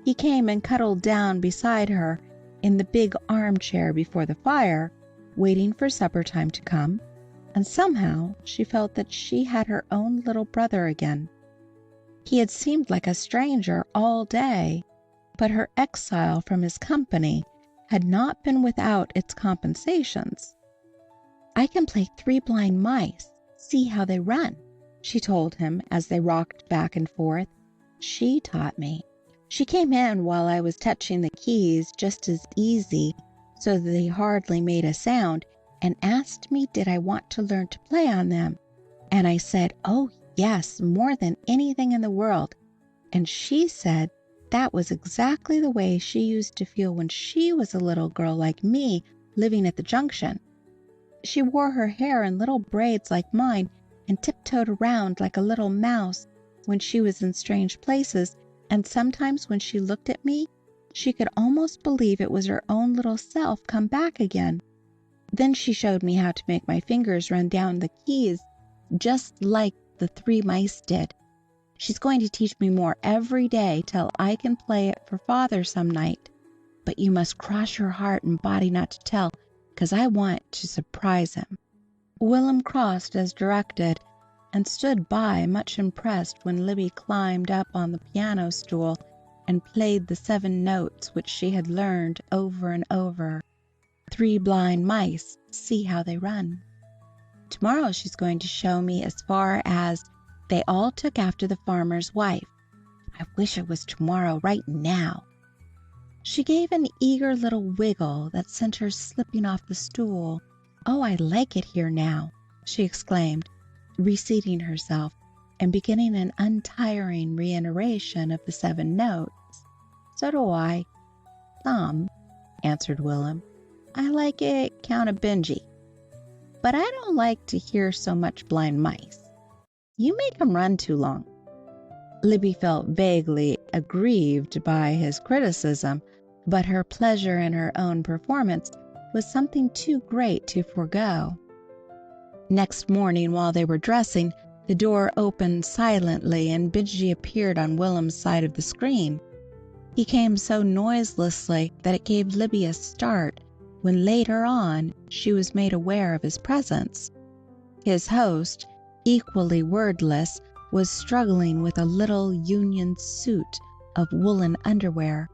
He came and cuddled down beside her in the big armchair before the fire, waiting for supper time to come, and somehow she felt that she had her own little brother again. He had seemed like a stranger all day, but her exile from his company had not been without its compensations. "I can play 3 blind mice. See how they run," she told him as they rocked back and forth. "She taught me. She came in while I was touching the keys just as easy, so that they hardly made a sound, and asked me did I want to learn to play on them. And I said, oh yes, more than anything in the world. And she said that was exactly the way she used to feel when she was a little girl like me living at the junction. She wore her hair in little braids like mine and tiptoed around like a little mouse when she was in strange places, and sometimes when she looked at me, she could almost believe it was her own little self come back again. Then she showed me how to make my fingers run down the keys just like the 3 mice did. She's going to teach me more every day till I can play it for Father some night. But you must cross your heart and body not to tell, 'cause I want to surprise him." Willem crossed as directed, and stood by much impressed when Libby climbed up on the piano stool and played the 7 notes which she had learned over and over. 3 blind mice, see how they run. Tomorrow she's going to show me as far as they all took after the farmer's wife. I wish it was tomorrow right now. She gave an eager little wiggle that sent her slipping off the stool. "Oh, I like it here now," she exclaimed, reseating herself and beginning an untiring reiteration of the 7 notes. "So do I." "Some," answered Willem. "I like it count of Benji. But I don't like to hear so much blind mice. You make 'em run too long." Libby felt vaguely aggrieved by his criticism, but her pleasure in her own performance was something too great to forego. Next morning, while they were dressing, the door opened silently and Benji appeared on Willem's side of the screen. He came so noiselessly that it gave Libby a start when later on she was made aware of his presence. His host, equally wordless, was struggling with a little union suit of woolen underwear.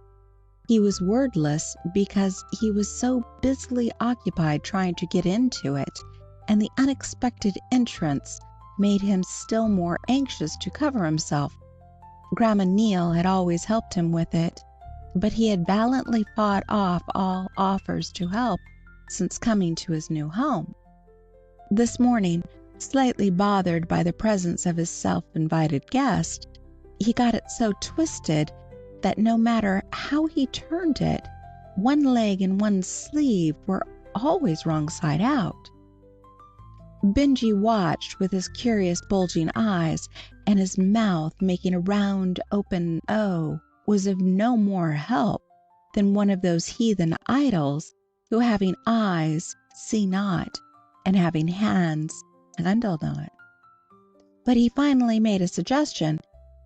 He was wordless because he was so busily occupied trying to get into it, and the unexpected entrance made him still more anxious to cover himself. Grandma Neal had always helped him with it, but he had valiantly fought off all offers to help since coming to his new home. This morning, slightly bothered by the presence of his self-invited guest, he got it so twisted that no matter how he turned it, one leg and one sleeve were always wrong side out. Benji watched with his curious bulging eyes, and his mouth making a round open O was of no more help than one of those heathen idols who, having eyes, see not, and having hands, handle not. But he finally made a suggestion.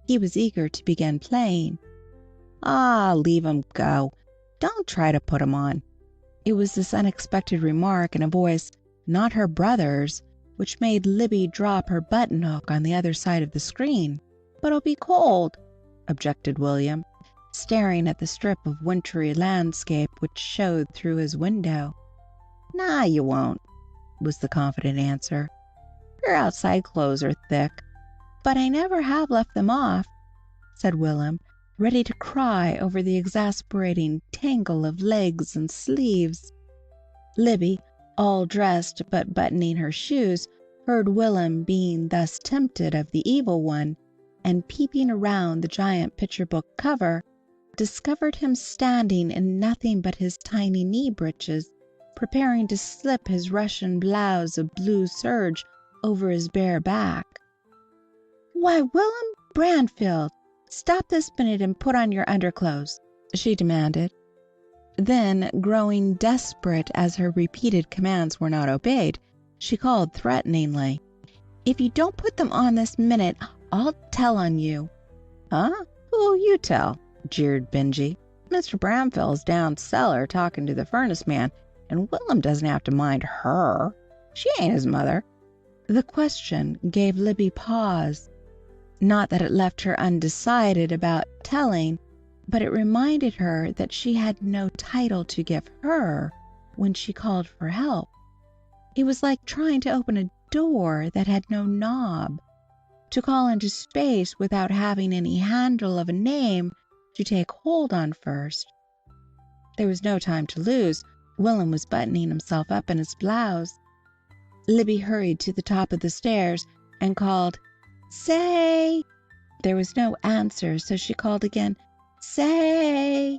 He was eager to begin playing. "Ah, leave 'em go. Don't try to put 'em on." It was this unexpected remark in a voice not her brother's which made Libby drop her button hook on the other side of the screen. "But it'll be cold," objected William, staring at the strip of wintry landscape which showed through his window. "Nah, you won't," was the confident answer. "Your outside clothes are thick." "But I never have left them off," said Willem, ready to cry over the exasperating tangle of legs and sleeves. Libby, all dressed but buttoning her shoes, heard Willem being thus tempted of the evil one, and peeping around the giant picture book cover, discovered him standing in nothing but his tiny knee breeches, preparing to slip his Russian blouse of blue serge over his bare back. "Why, Willem Branfield, stop this minute and put on your underclothes," she demanded. Then, growing desperate as her repeated commands were not obeyed, she called threateningly, "If you don't put them on this minute, I'll tell on you." "Huh? Who'll you tell?" jeered Benjy. "Mr. Bramfield's down cellar talking to the furnace man, and Willem doesn't have to mind her. She ain't his mother." The question gave Libby pause. Not that it left her undecided about telling, but it reminded her that she had no title to give her when she called for help. It was like trying to open a door that had no knob, to call into space without having any handle of a name to take hold on first. There was no time to lose. Willem was buttoning himself up in his blouse. Libby hurried to the top of the stairs and called, "Say!" There was no answer, so she called again, "Say!"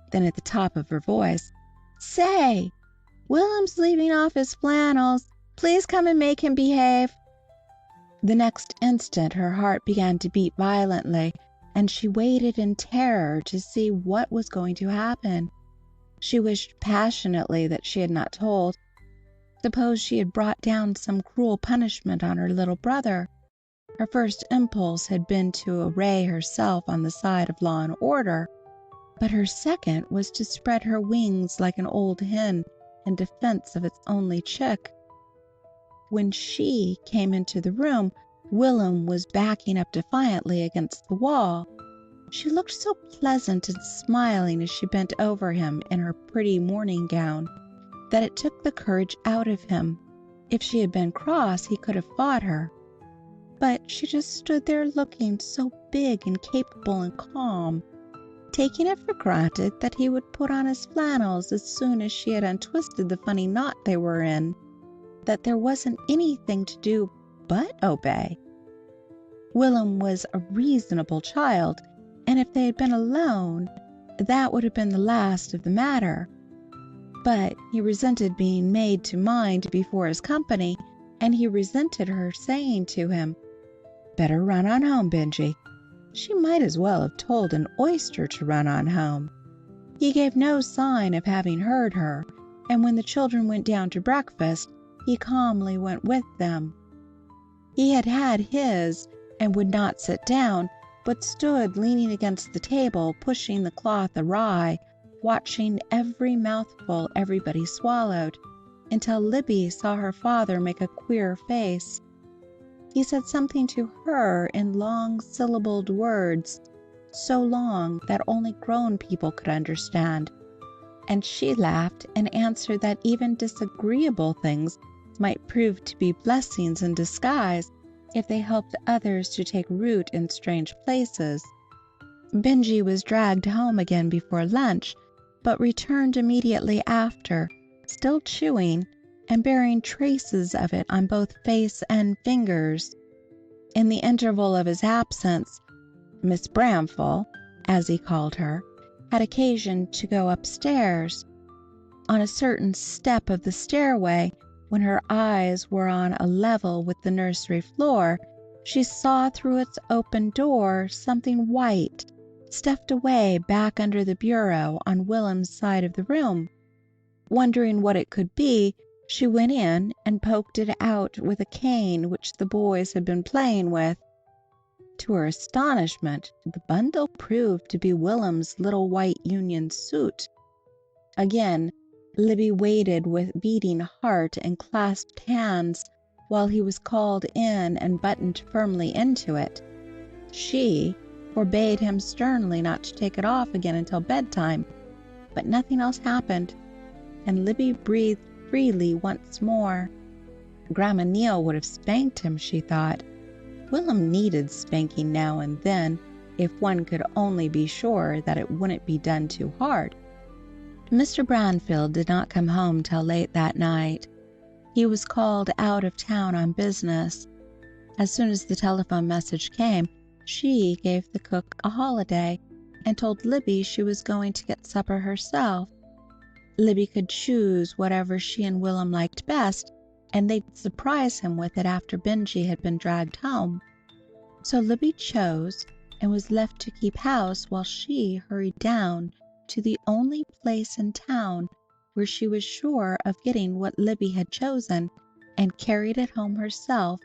Then at the top of her voice, "Say! Willem's leaving off his flannels. Please come and make him behave." The next instant her heart began to beat violently, and she waited in terror to see what was going to happen. She wished passionately that she had not told. Suppose she had brought down some cruel punishment on her little brother. Her first impulse had been to array herself on the side of law and order, but her second was to spread her wings like an old hen in defense of its only chick. When she came into the room, Willem was backing up defiantly against the wall. She looked so pleasant and smiling as she bent over him in her pretty morning gown that it took the courage out of him. If she had been cross, he could have fought her. But she just stood there looking so big and capable and calm, taking it for granted that he would put on his flannels as soon as she had untwisted the funny knot they were in, that there wasn't anything to do but obey. Willem was a reasonable child, and if they had been alone, that would have been the last of the matter. But he resented being made to mind before his company, and he resented her saying to him, "Better run on home, Benjy." She might as well have told an oyster to run on home. He gave no sign of having heard her, and when the children went down to breakfast, he calmly went with them. He had had his, and would not sit down, but stood leaning against the table, pushing the cloth awry, watching every mouthful everybody swallowed, until Libby saw her father make a queer face. He said something to her in long syllabled words, so long that only grown people could understand, and she laughed and answered that even disagreeable things might prove to be blessings in disguise if they helped others to take root in strange places. Benjy was dragged home again before lunch, but returned immediately after, still chewing, and bearing traces of it on both face and fingers. In the interval of his absence, Miss Bramfell, as he called her, had occasion to go upstairs. On a certain step of the stairway, when her eyes were on a level with the nursery floor, she saw through its open door something white, stuffed away back under the bureau on Willem's side of the room. Wondering what it could be, she went in and poked it out with a cane which the boys had been playing with. To her astonishment, the bundle proved to be Willem's little white union suit. Again, Libby waited with beating heart and clasped hands while he was called in and buttoned firmly into it. She forbade him sternly not to take it off again until bedtime, but nothing else happened, and Libby breathed freely once more. Grandma Neal would have spanked him, she thought. Willem needed spanking now and then, if one could only be sure that it wouldn't be done too hard. Mr. Branfield did not come home till late that night. He was called out of town on business. As soon as the telephone message came, she gave the cook a holiday and told Libby she was going to get supper herself. Libby could choose whatever she and Will'm liked best, and they'd surprise him with it after Benji had been dragged home. So Libby chose and was left to keep house while she hurried down to the only place in town where she was sure of getting what Libby had chosen, and carried it home herself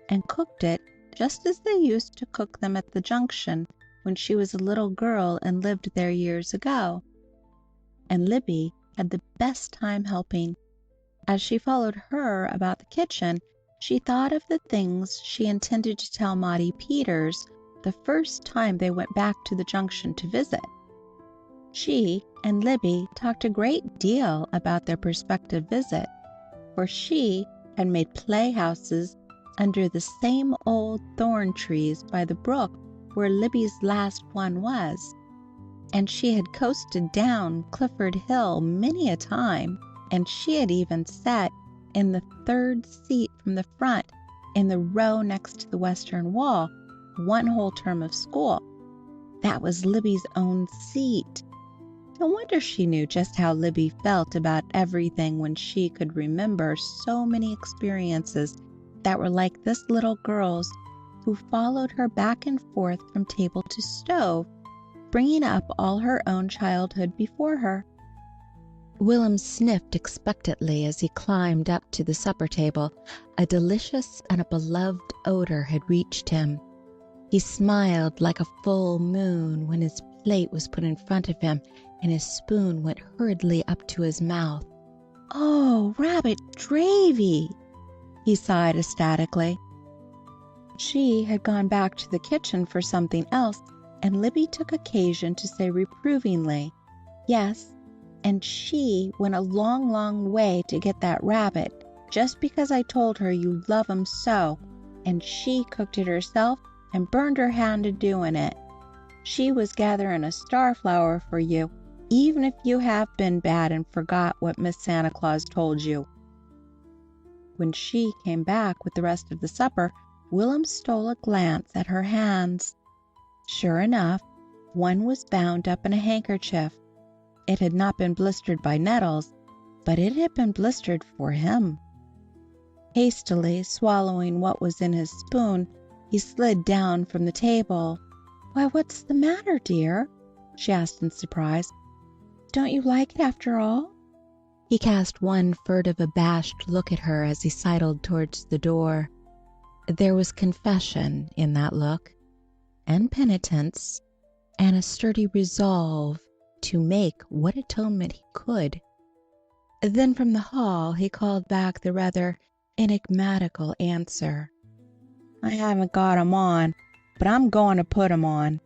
and cooked it just as they used to cook them at the Junction when she was a little girl and lived there years ago. And Libby had the best time helping. As she followed her about the kitchen, she thought of the things she intended to tell Maudie Peters the first time they went back to the Junction to visit. She and Libby talked a great deal about their prospective visit, for she had made playhouses under the same old thorn trees by the brook where Libby's last one was, and she had coasted down Clifford Hill many a time, and she had even sat in the third seat from the front in the row next to the western wall one whole term of school. That was Libby's own seat. No wonder she knew just how Libby felt about everything when she could remember so many experiences that were like this little girl's, who followed her back and forth from table to stove, bringing up all her own childhood before her. Will'm sniffed expectantly as he climbed up to the supper table. A delicious and a beloved odor had reached him. He smiled like a full moon when his plate was put in front of him and his spoon went hurriedly up to his mouth. "Oh, rabbit gravy!" he sighed ecstatically. She had gone back to the kitchen for something else, and Libby took occasion to say reprovingly, "Yes, and she went a long, long way to get that rabbit, just because I told her you love 'em so, and she cooked it herself and burned her hand a doing it. She was gathering a starflower for you, even if you have been bad and forgot what Miss Santa Claus told you." When she came back with the rest of the supper, Will'm stole a glance at her hands. Sure enough, one was bound up in a handkerchief. It had not been blistered by nettles, but it had been blistered for him. Hastily swallowing what was in his spoon, he slid down from the table. "Why, what's the matter, dear?" she asked in surprise. "Don't you like it after all?" He cast one furtive, abashed look at her as he sidled towards the door. There was confession in that look, and penitence, and a sturdy resolve to make what atonement he could. Then from the hall he called back the rather enigmatical answer, "I haven't got 'em on, but I'm going to put 'em on."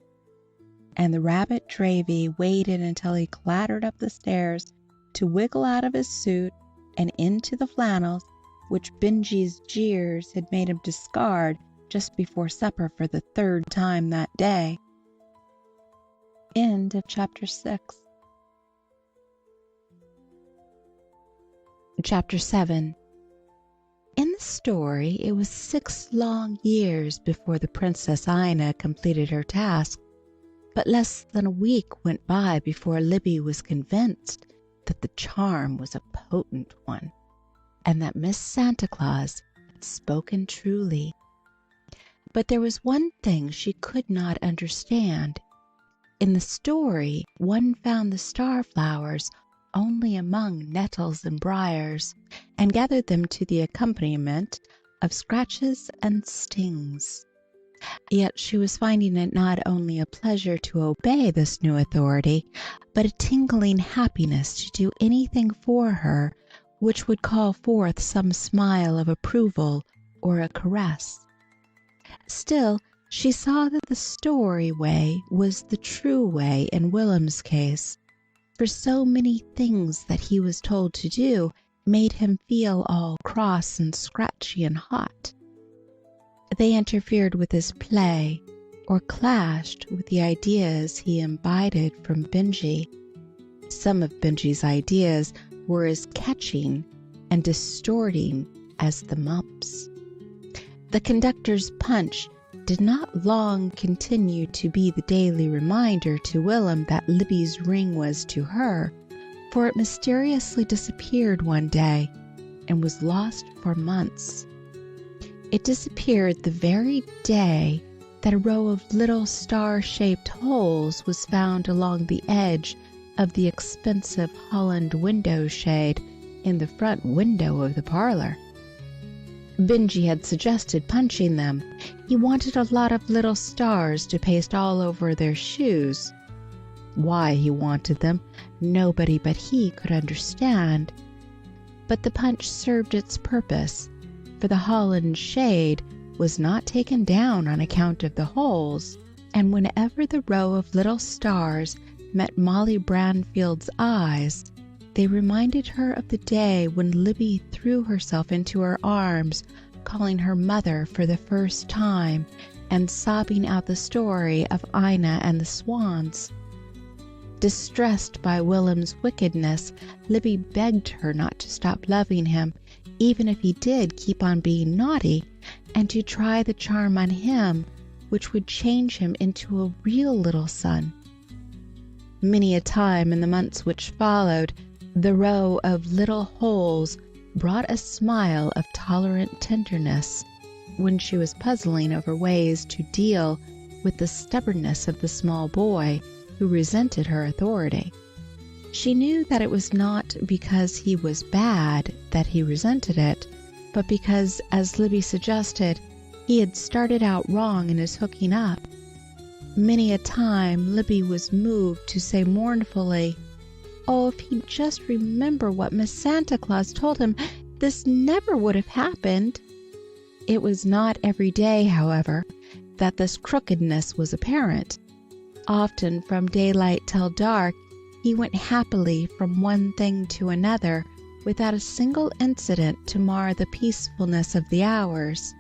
And the rabbit Dravy waited until he clattered up the stairs to wiggle out of his suit and into the flannels which Benji's jeers had made him discard just before supper for the third time that day. End of chapter 6. Chapter 7. In the story, it was 6 long years before the Princess Ina completed her task, but less than a week went by before Libby was convinced that the charm was a potent one, and that Miss Santa Claus had spoken truly. But there was one thing she could not understand. In the story, one found the starflowers only among nettles and briars, and gathered them to the accompaniment of scratches and stings. Yet she was finding it not only a pleasure to obey this new authority, but a tingling happiness to do anything for her which would call forth some smile of approval or a caress. Still, she saw that the story way was the true way in Will'm's case, for so many things that he was told to do made him feel all cross and scratchy and hot. They interfered with his play, or clashed with the ideas he imbibed from Benji. Some of Benji's ideas were as catching and distorting as the mumps. The conductor's punch did not long continue to be the daily reminder to Willem that Libby's ring was to her, for it mysteriously disappeared one day and was lost for months. It disappeared the very day that a row of little star-shaped holes was found along the edge of the expensive Holland window shade in the front window of the parlor. Benji had suggested punching them. He wanted a lot of little stars to paste all over their shoes. Why he wanted them, nobody but he could understand. But the punch served its purpose, for the Holland shade was not taken down on account of the holes, and whenever the row of little stars met Molly Branfield's eyes, they reminded her of the day when Libby threw herself into her arms, calling her mother for the first time, and sobbing out the story of Ina and the swans. Distressed by Willem's wickedness, Libby begged her not to stop loving him, even if he did keep on being naughty, and to try the charm on him, which would change him into a real little son. Many a time in the months which followed, the row of little holes brought a smile of tolerant tenderness when she was puzzling over ways to deal with the stubbornness of the small boy who resented her authority. She knew that it was not because he was bad that he resented it, but because, as Libby suggested, he had started out wrong in his hooking up. Many a time Libby was moved to say mournfully, "Oh, if he'd just remember what Miss Santa Claus told him, this never would have happened." It was not every day, however, that this crookedness was apparent. Often from daylight till dark, he went happily from one thing to another without a single incident to mar the peacefulness of the hours.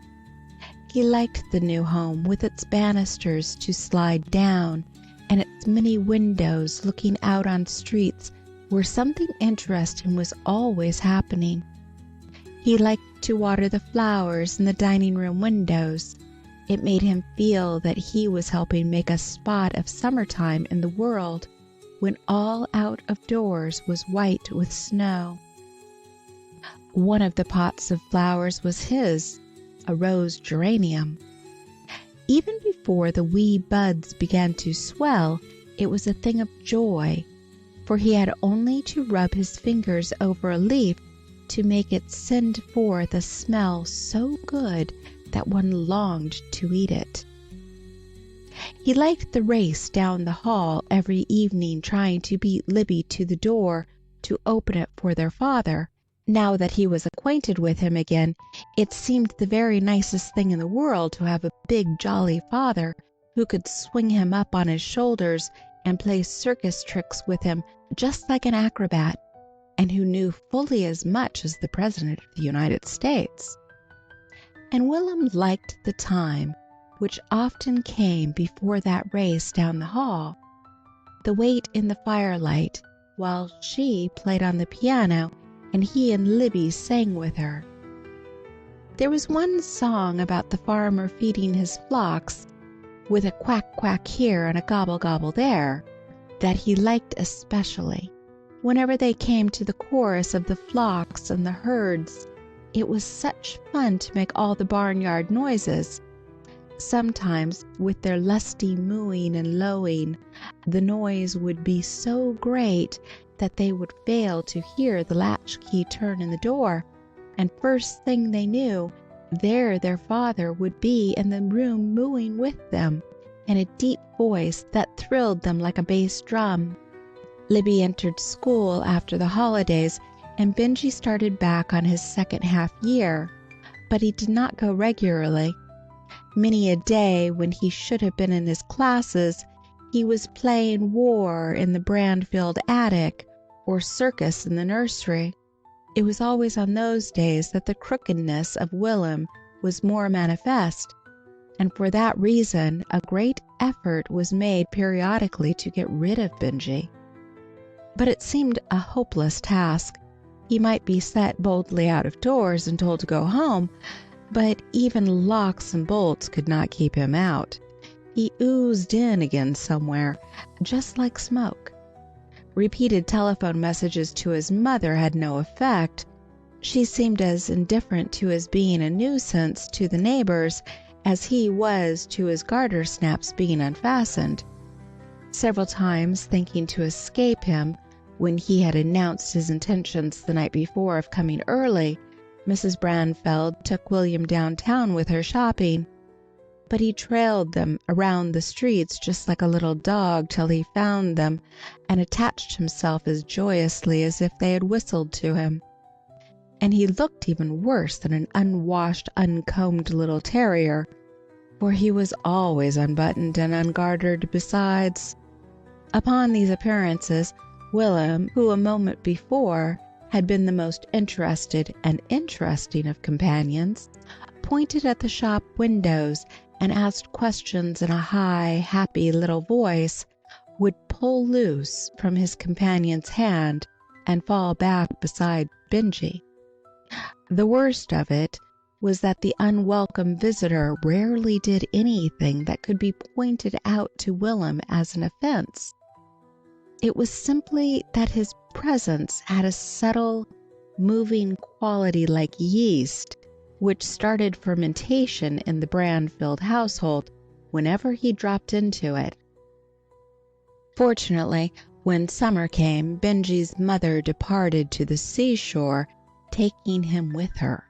He liked the new home with its banisters to slide down and its many windows looking out on streets where something interesting was always happening. He liked to water the flowers in the dining room windows. It made him feel that he was helping make a spot of summertime in the world when all out of doors was white with snow. One of the pots of flowers was his, a rose geranium. Even before the wee buds began to swell, it was a thing of joy, for he had only to rub his fingers over a leaf to make it send forth a smell so good that one longed to eat it. He liked the race down the hall every evening, trying to beat Libby to the door to open it for their father. Now that he was acquainted with him again, it seemed the very nicest thing in the world to have a big jolly father who could swing him up on his shoulders and play circus tricks with him just like an acrobat, and who knew fully as much as the President of the United States. And Willem liked the time which often came before that race down the hall, the wait in the firelight while she played on the piano and he and Libby sang with her. There was one song about the farmer feeding his flocks with a quack quack here and a gobble gobble there that he liked especially. Whenever they came to the chorus of the flocks and the herds, it was such fun to make all the barnyard noises. Sometimes, with their lusty mooing and lowing, the noise would be so great that they would fail to hear the latchkey turn in the door, and first thing they knew, there their father would be in the room mooing with them, in a deep voice that thrilled them like a bass drum. Libby entered school after the holidays, and Benji started back on his second half year, but he did not go regularly. Many a day when he should have been in his classes, he was playing war in the Branfield attic or circus in the nursery. It was always on those days that the crookedness of Willem was more manifest, and for that reason a great effort was made periodically to get rid of Benji. But it seemed a hopeless task. He might be set boldly out of doors and told to go home, but even locks and bolts could not keep him out. He oozed in again somewhere, just like smoke. Repeated telephone messages to his mother had no effect. She seemed as indifferent to his being a nuisance to the neighbors as he was to his garter snaps being unfastened. Several times, thinking to escape him, when he had announced his intentions the night before of coming early, Mrs. Branfield took William downtown with her shopping. But he trailed them around the streets just like a little dog till he found them and attached himself as joyously as if they had whistled to him. And he looked even worse than an unwashed, uncombed little terrier, for he was always unbuttoned and ungartered besides. Upon these appearances, Willem, who a moment before had been the most interested and interesting of companions, pointed at the shop windows and asked questions in a high, happy little voice, would pull loose from his companion's hand and fall back beside Benjy. The worst of it was that the unwelcome visitor rarely did anything that could be pointed out to Willem as an offense. It was simply that his presence had a subtle, moving quality like yeast, which started fermentation in the Branfield household whenever he dropped into it. Fortunately, when summer came, Benjy's mother departed to the seashore, taking him with her,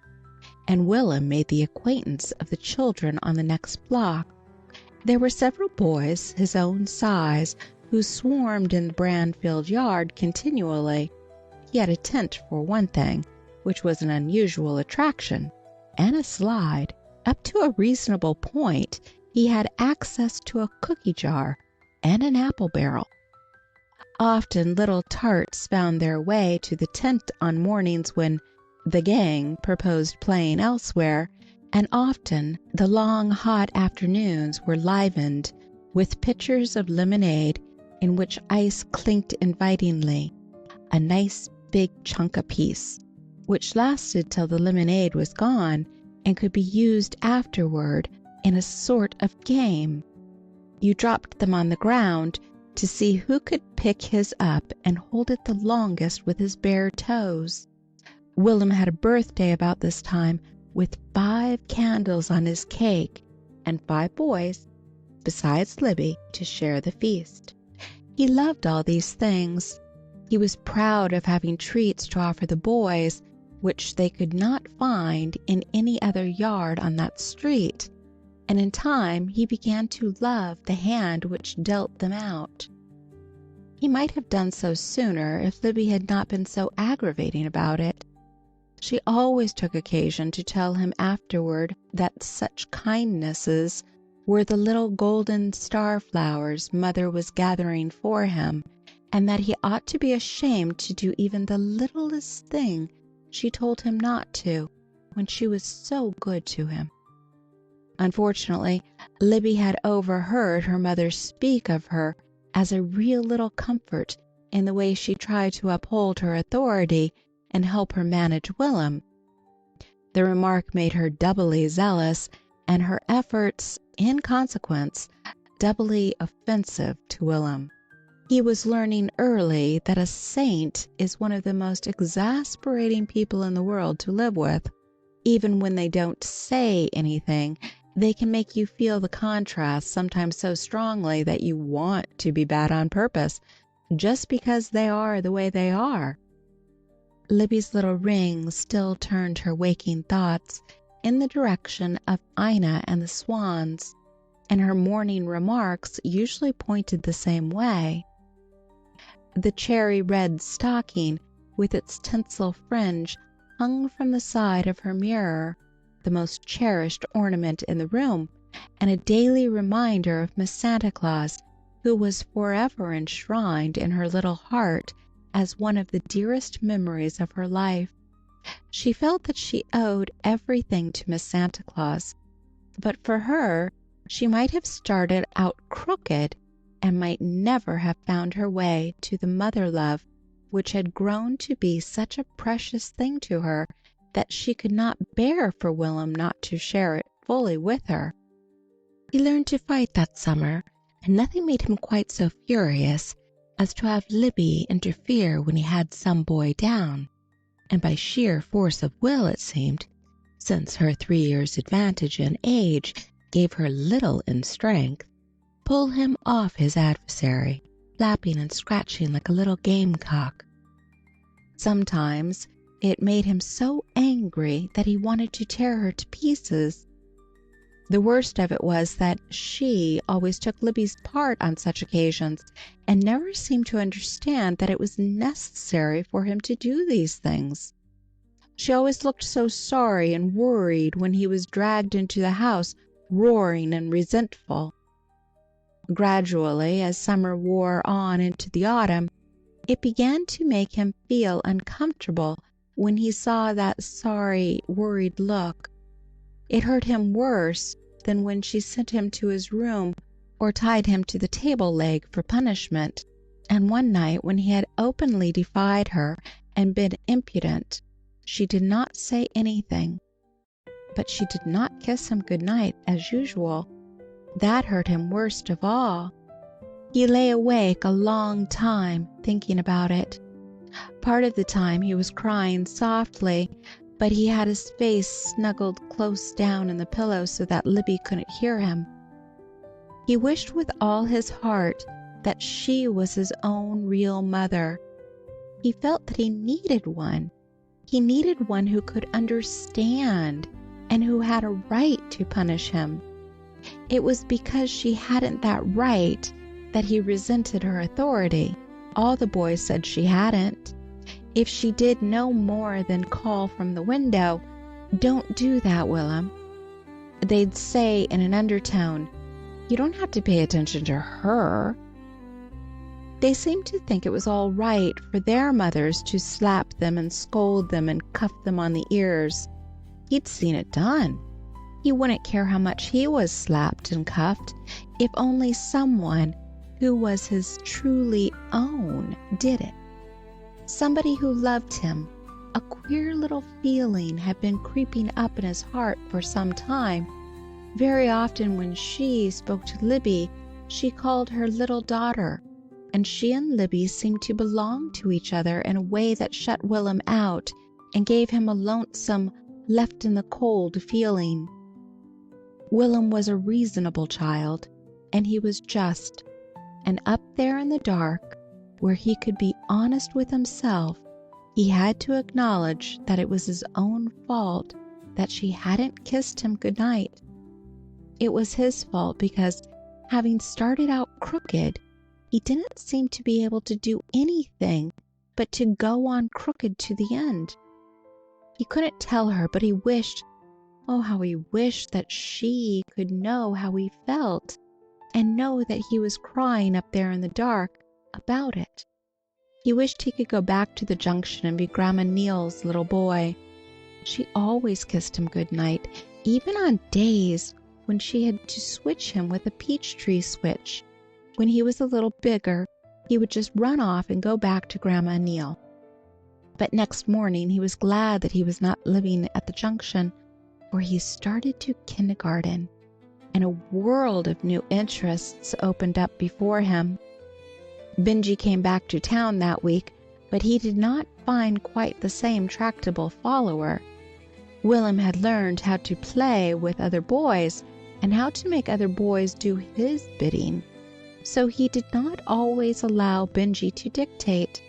and Willem made the acquaintance of the children on the next block. There were several boys his own size who swarmed in the Branfield yard continually. He had a tent for one thing, which was an unusual attraction, and a slide. Up to a reasonable point he had access to a cookie jar and an apple barrel. Often little tarts found their way to the tent on mornings when the gang proposed playing elsewhere, and often the long hot afternoons were livened with pitchers of lemonade in which ice clinked invitingly, a nice big chunk apiece, which lasted till the lemonade was gone and could be used afterward in a sort of game. You dropped them on the ground to see who could pick his up and hold it the longest with his bare toes. Willem had a birthday about this time, with 5 candles on his cake, and 5 boys, besides Libby, to share the feast. He loved all these things. He was proud of having treats to offer the boys, which they could not find in any other yard on that street, and in time he began to love the hand which dealt them out. He might have done so sooner if Libby had not been so aggravating about it. She always took occasion to tell him afterward that such kindnesses were the little golden starflowers Mother was gathering for him, and that he ought to be ashamed to do even the littlest thing she told him not to, when she was so good to him. Unfortunately, Libby had overheard her mother speak of her as a real little comfort in the way she tried to uphold her authority and help her manage Willem. The remark made her doubly zealous, and her efforts, in consequence, doubly offensive to Willem. He was learning early that a saint is one of the most exasperating people in the world to live with. Even when they don't say anything, they can make you feel the contrast sometimes so strongly that you want to be bad on purpose, just because they are the way they are. Libby's little ring still turned her waking thoughts in the direction of Ina and the swans, and her morning remarks usually pointed the same way. The cherry red stocking with its tinsel fringe hung from the side of her mirror, the most cherished ornament in the room, and a daily reminder of Miss Santa Claus, who was forever enshrined in her little heart as one of the dearest memories of her life. She felt that she owed everything to Miss Santa Claus. But for her, she might have started out crooked and might never have found her way to the mother love which had grown to be such a precious thing to her that she could not bear for Will'm not to share it fully with her. He learned to fight that summer, and nothing made him quite so furious as to have Libby interfere when he had some boy down, and by sheer force of will it seemed, since her 3 years' advantage in age gave her little in strength, pull him off his adversary, flapping and scratching like a little gamecock. Sometimes it made him so angry that he wanted to tear her to pieces. The worst of it was that she always took Libby's part on such occasions, and never seemed to understand that it was necessary for him to do these things. She always looked so sorry and worried when he was dragged into the house roaring and resentful. Gradually, as summer wore on into the autumn, it began to make him feel uncomfortable when he saw that sorry, worried look. It hurt him worse than when she sent him to his room or tied him to the table leg for punishment. And one night when he had openly defied her and been impudent, she did not say anything, but she did not kiss him good night as usual. That hurt him worst of all. He lay awake a long time thinking about it. Part of the time he was crying softly, but he had his face snuggled close down in the pillow so that Libby couldn't hear him. He wished with all his heart that she was his own real mother. He felt that he needed one. He needed one who could understand and who had a right to punish him. It was because she hadn't that right that he resented her authority. All the boys said she hadn't. If she did no more than call from the window, "Don't do that, Will'm," they'd say in an undertone, "You don't have to pay attention to her." They seemed to think it was all right for their mothers to slap them and scold them and cuff them on the ears. He'd seen it done. He wouldn't care how much he was slapped and cuffed if only someone who was his truly own did it. Somebody who loved him. A queer little feeling had been creeping up in his heart for some time. Very often when she spoke to Libby, she called her little daughter, and she and Libby seemed to belong to each other in a way that shut Will'm out and gave him a lonesome, left in the cold feeling. Will'm was a reasonable child, and he was just, and up there in the dark, where he could be honest with himself, he had to acknowledge that it was his own fault that she hadn't kissed him good night. It was his fault because, having started out crooked, he didn't seem to be able to do anything but to go on crooked to the end. He couldn't tell her, but he wished, oh, how he wished that she could know how he felt and know that he was crying up there in the dark about it. He wished he could go back to the Junction and be Grandma Neal's little boy. She always kissed him good night, even on days when she had to switch him with a peach tree switch. When he was a little bigger, he would just run off and go back to Grandma Neal. But next morning he was glad that he was not living at the Junction, for he started to kindergarten, and a world of new interests opened up before him. Benji came back to town that week, but he did not find quite the same tractable follower. Will'm had learned how to play with other boys and how to make other boys do his bidding, so he did not always allow Benji to dictate.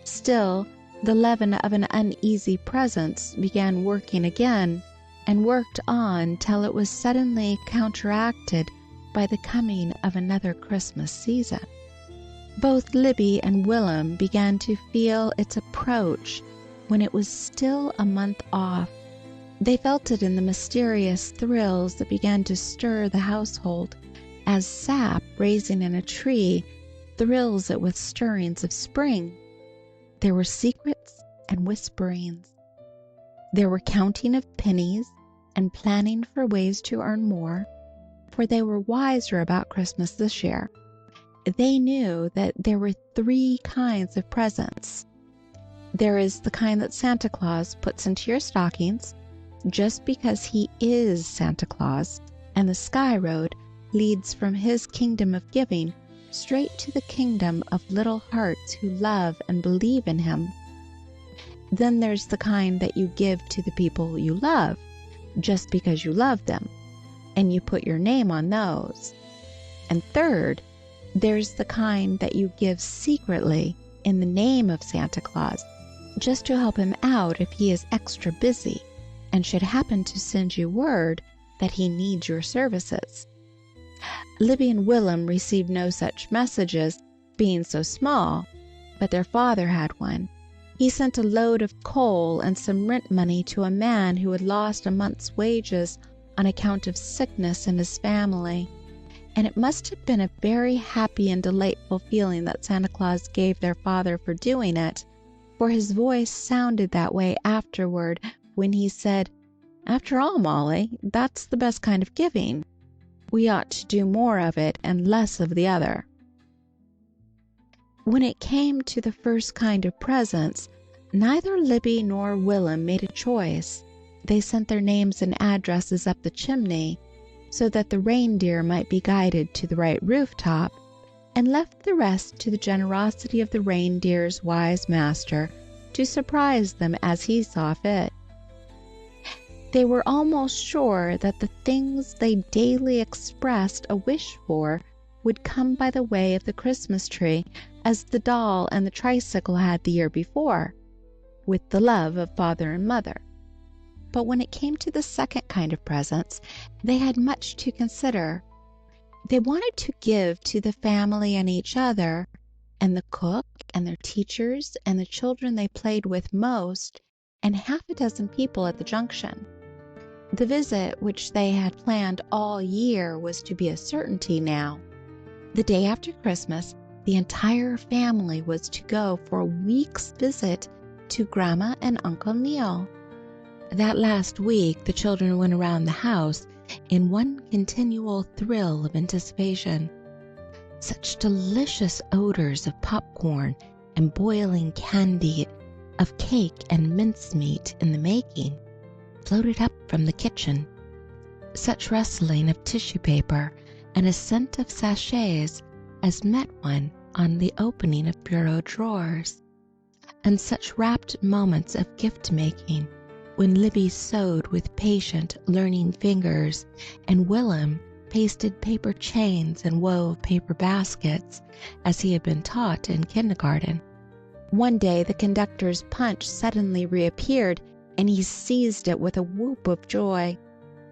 Still, the leaven of an uneasy presence began working again, and worked on till it was suddenly counteracted by the coming of another Christmas season. Both Libby and Will'm began to feel its approach when it was still a month off. They felt it in the mysterious thrills that began to stir the household, as sap raising in a tree thrills it with stirrings of spring. There were secrets and whisperings. There were counting of pennies and planning for ways to earn more, for they were wiser about Christmas this year. they knew that there were three kinds of presents. There is the kind that Santa Claus puts into your stockings, just because he is Santa Claus, and the Sky Road leads from his kingdom of giving straight to the kingdom of little hearts who love and believe in him. Then there's the kind that you give to the people you love, just because you love them, and you put your name on those. And third, there's the kind that you give secretly in the name of Santa Claus, just to help him out if he is extra busy and should happen to send you word that he needs your services. Libby and Willem received no such messages, being so small, but their father had one. He sent a load of coal and some rent money to a man who had lost a month's wages on account of sickness in his family, and it must have been a very happy and delightful feeling that Santa Claus gave their father for doing it, for his voice sounded that way afterward when he said, "After all, Molly, that's the best kind of giving. We ought to do more of it and less of the other." When it came to the first kind of presents, neither Libby nor Willem made a choice. They sent their names and addresses up the chimney so that the reindeer might be guided to the right rooftop, and left the rest to the generosity of the reindeer's wise master to surprise them as he saw fit. They were almost sure that the things they daily expressed a wish for would come by the way of the Christmas tree, as the doll and the tricycle had the year before, with the love of father and mother. But when it came to the second kind of presents, they had much to consider. They wanted to give to the family and each other, and the cook and their teachers and the children they played with most, and half a dozen people at the junction. The visit which they had planned all year was to be a certainty now. The day after Christmas, the entire family was to go for a week's visit to Grandma and Uncle Neil. That last week, the children went around the house in one continual thrill of anticipation. Such delicious odors of popcorn and boiling candy, of cake and mincemeat in the making, floated up from the kitchen. Such rustling of tissue paper and a scent of sachets as met one on the opening of bureau drawers, and such rapt moments of gift-making when Libby sewed with patient, learning fingers, and Willem pasted paper chains and wove paper baskets as he had been taught in kindergarten. One day the conductor's punch suddenly reappeared, and he seized it with a whoop of joy.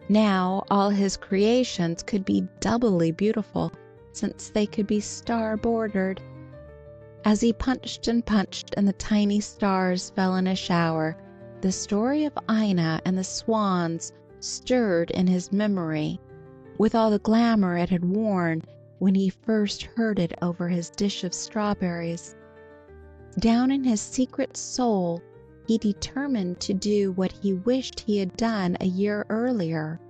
Now all his creations could be doubly beautiful, since they could be star-bordered. As he punched and the tiny stars fell in a shower, the story of Ina and the swans stirred in his memory, with all the glamour it had worn when he first heard it over his dish of strawberries. Down in his secret soul, he determined to do what he wished he had done a year earlier,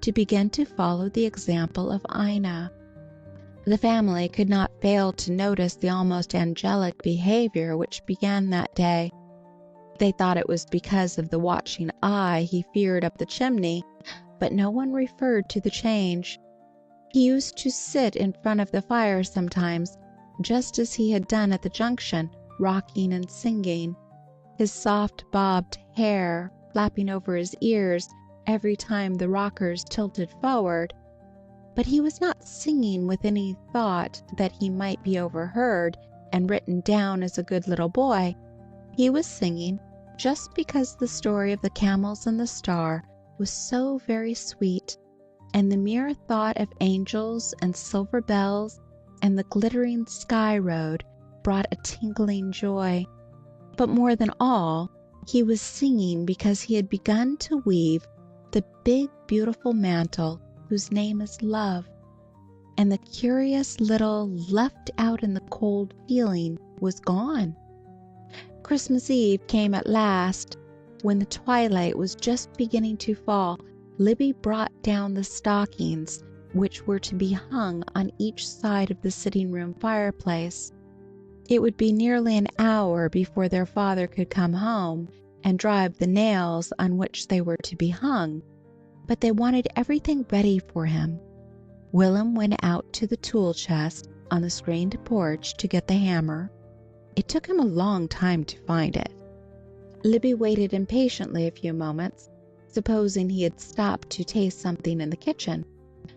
to begin to follow the example of Ina. The family could not fail to notice the almost angelic behavior which began that day. They thought it was because of the watching eye he feared up the chimney, but no one referred to the change. He used to sit in front of the fire sometimes, just as he had done at the junction, rocking and singing, his soft bobbed hair flapping over his ears every time the rockers tilted forward. But he was not singing with any thought that he might be overheard and written down as a good little boy. He was singing just because the story of the camels and the star was so very sweet, and the mere thought of angels and silver bells and the glittering sky road brought a tingling joy. But more than all, he was singing because he had begun to weave the big, beautiful mantle whose name is love, and the curious little left out in the cold feeling was gone. Christmas Eve came at last. When the twilight was just beginning to fall, Libby brought down the stockings, which were to be hung on each side of the sitting room fireplace. It would be nearly an hour before their father could come home and drive the nails on which they were to be hung, but they wanted everything ready for him. Willem went out to the tool chest on the screened porch to get the hammer. It took him a long time to find it. Libby waited impatiently a few moments, supposing he had stopped to taste something in the kitchen.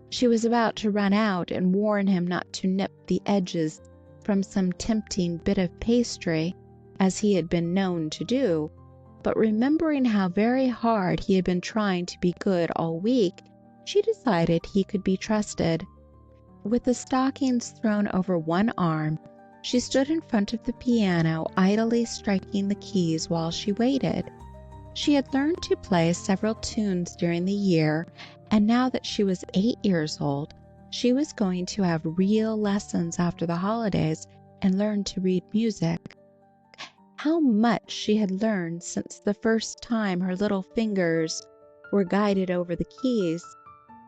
She was about to run out and warn him not to nip the edges from some tempting bit of pastry, as he had been known to do, but remembering how very hard he had been trying to be good all week, she decided he could be trusted. With the stockings thrown over one arm, she stood in front of the piano, idly striking the keys while she waited. She had learned to play several tunes during the year, and now that she was 8 years old, she was going to have real lessons after the holidays and learn to read music. How much she had learned since the first time her little fingers were guided over the keys.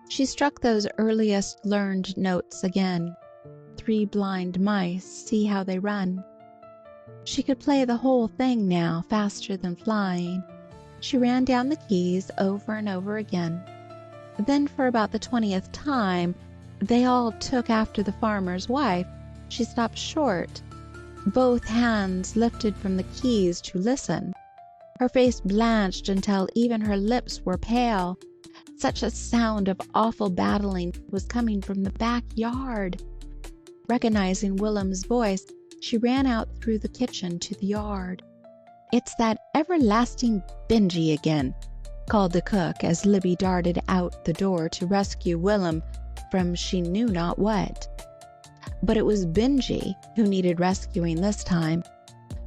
She struck those earliest learned notes again. 3 blind mice, see how they run. She could play the whole thing now, faster than flying. She ran down the keys over and over again. Then for about the 20th time, they all took after the farmer's wife, she stopped short, both hands lifted from the keys to listen. Her face blanched until even her lips were pale. Such a sound of awful battling was coming from the backyard. Recognizing Willem's voice, she ran out through the kitchen to the yard. "It's that everlasting Benjy again," called the cook as Libby darted out the door to rescue Willem from she knew not what. But it was Benjy who needed rescuing this time.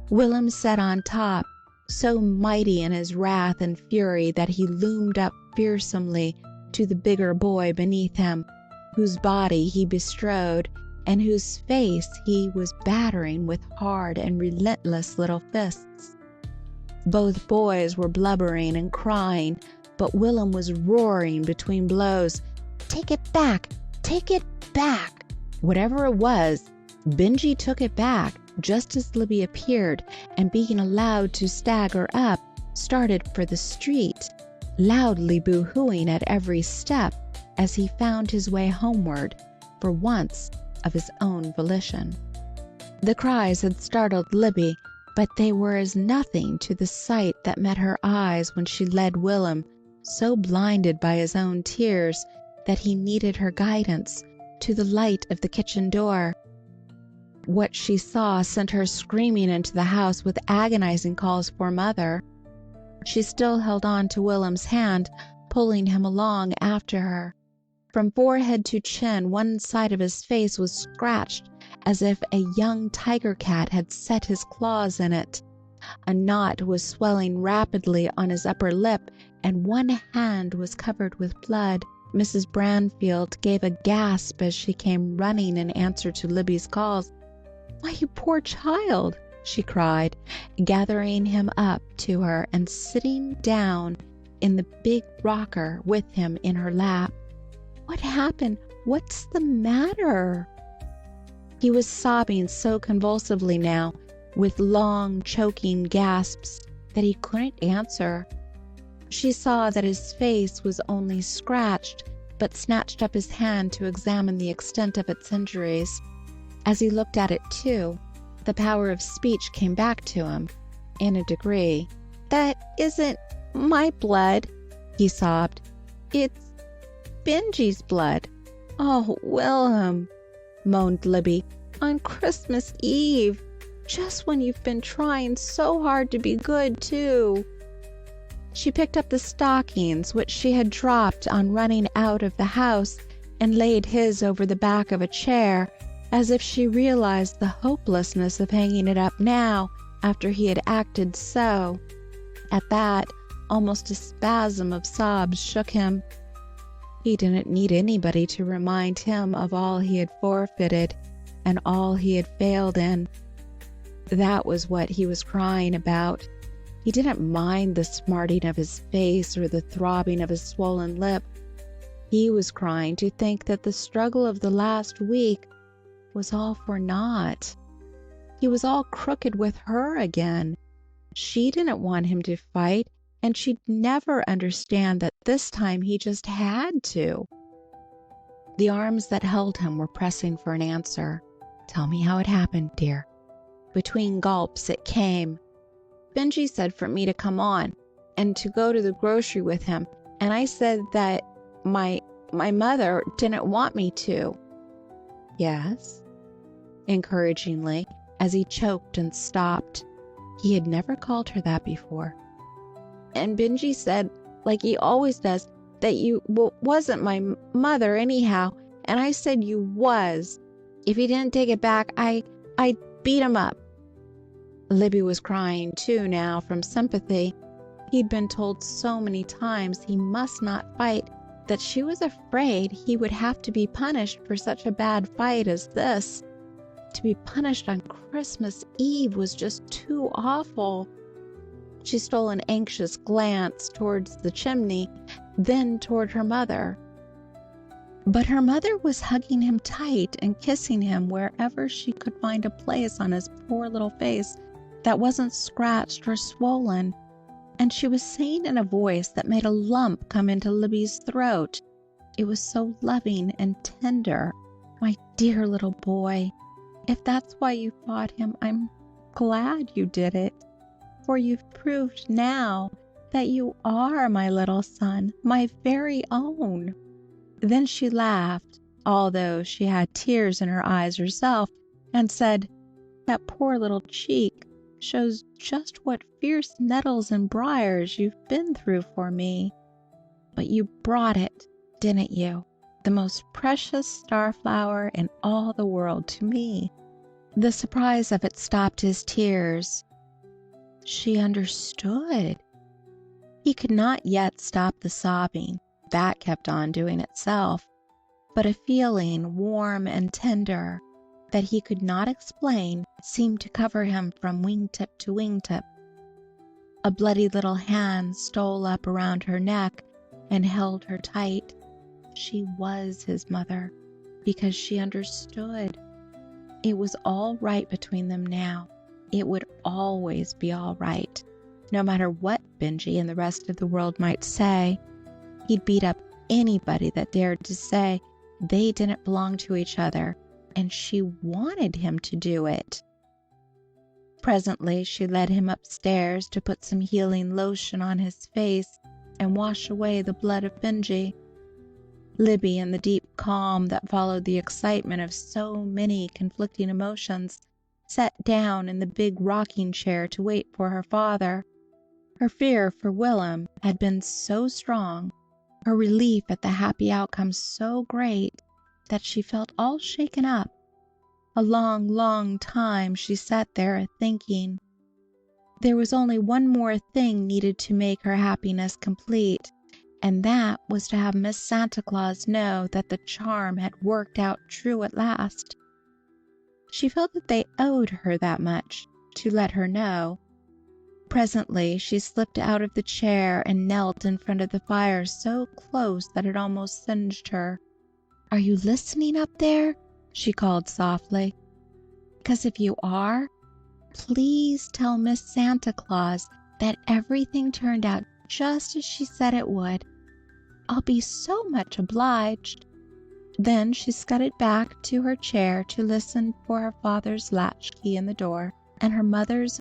Willem sat on top, so mighty in his wrath and fury that he loomed up fearsomely to the bigger boy beneath him, whose body he bestrode and whose face he was battering with hard and relentless little fists. Both boys were blubbering and crying, but Willem was roaring between blows, "Take it back! Take it back!" Whatever it was, Benjy took it back just as Libby appeared, and being allowed to stagger up, started for the street, loudly boo-hooing at every step as he found his way homeward, for once of his own volition. The cries had startled Libby, but they were as nothing to the sight that met her eyes when she led Willem, so blinded by his own tears that he needed her guidance, to the light of the kitchen door. What she saw sent her screaming into the house with agonizing calls for mother. She still held on to Willem's hand, pulling him along after her. From forehead to chin, one side of his face was scratched as if a young tiger cat had set his claws in it. A knot was swelling rapidly on his upper lip, and one hand was covered with blood. Mrs. Branfield gave a gasp as she came running in answer to Libby's calls. "Why, you poor child!" she cried, gathering him up to her and sitting down in the big rocker with him in her lap. "What happened? What's the matter?" He was sobbing so convulsively now, with long, choking gasps, that he couldn't answer. She saw that his face was only scratched, but snatched up his hand to examine the extent of its injuries. As he looked at it too, the power of speech came back to him, in a degree. "That isn't my blood," he sobbed. "It's Benjy's blood." "Oh, Willem," moaned Libby, "on Christmas Eve, just when you've been trying so hard to be good, too." She picked up the stockings which she had dropped on running out of the house and laid his over the back of a chair, as if she realized the hopelessness of hanging it up now after he had acted so. At that, almost a spasm of sobs shook him. He didn't need anybody to remind him of all he had forfeited and all he had failed in. That was what he was crying about. He didn't mind the smarting of his face or the throbbing of his swollen lip. He was crying to think that the struggle of the last week was all for naught. He was all crooked with her again. She didn't want him to fight, and she'd never understand that this time he just had to. The arms that held him were pressing for an answer. "Tell me how it happened, dear." Between gulps it came. "Benji said for me to come on and to go to the grocery with him, and I said that my mother didn't want me to." "Yes?" encouragingly, as he choked and stopped. He had never called her that before. "And Benji said, like he always does, that you wasn't my mother anyhow, and I said you was. If he didn't take it back, I'd beat him up." Libby was crying too now from sympathy. He'd been told so many times he must not fight that she was afraid he would have to be punished for such a bad fight as this. To be punished on Christmas Eve was just too awful. She stole an anxious glance towards the chimney, then toward her mother. But her mother was hugging him tight and kissing him wherever she could find a place on his poor little face that wasn't scratched or swollen, and she was saying in a voice that made a lump come into Libby's throat. It was so loving and tender. "My dear little boy, if that's why you fought him, I'm glad you did it, for you've proved now that you are my little son, my very own." Then she laughed, although she had tears in her eyes herself, and said, "That poor little cheek shows just what fierce nettles and briars you've been through for me. But you brought it, didn't you? The most precious starflower in all the world to me." The surprise of it stopped his tears. She understood. He could not yet stop the sobbing. That kept on doing itself. But a feeling warm and tender that he could not explain seemed to cover him from wingtip to wingtip. A bloody little hand stole up around her neck and held her tight. She was his mother, because she understood. It was all right between them now. It would always be all right. No matter what Benji and the rest of the world might say, he'd beat up anybody that dared to say they didn't belong to each other, and she wanted him to do it. Presently she led him upstairs to put some healing lotion on his face and wash away the blood of Benji. Libby, in the deep calm that followed the excitement of so many conflicting emotions, sat down in the big rocking chair to wait for her father. Her fear for Willem had been so strong, her relief at the happy outcome so great, that she felt all shaken up. A long, long time she sat there thinking. There was only one more thing needed to make her happiness complete, and that was to have Miss Santa Claus know that the charm had worked out true at last. She felt that they owed her that much, to let her know. Presently she slipped out of the chair and knelt in front of the fire so close that it almost singed her. "Are you listening up there?" she called softly. "'Cause if you are, please tell Miss Santa Claus that everything turned out just as she said it would. I'll be so much obliged." Then she scudded back to her chair to listen for her father's latchkey in the door and her mother's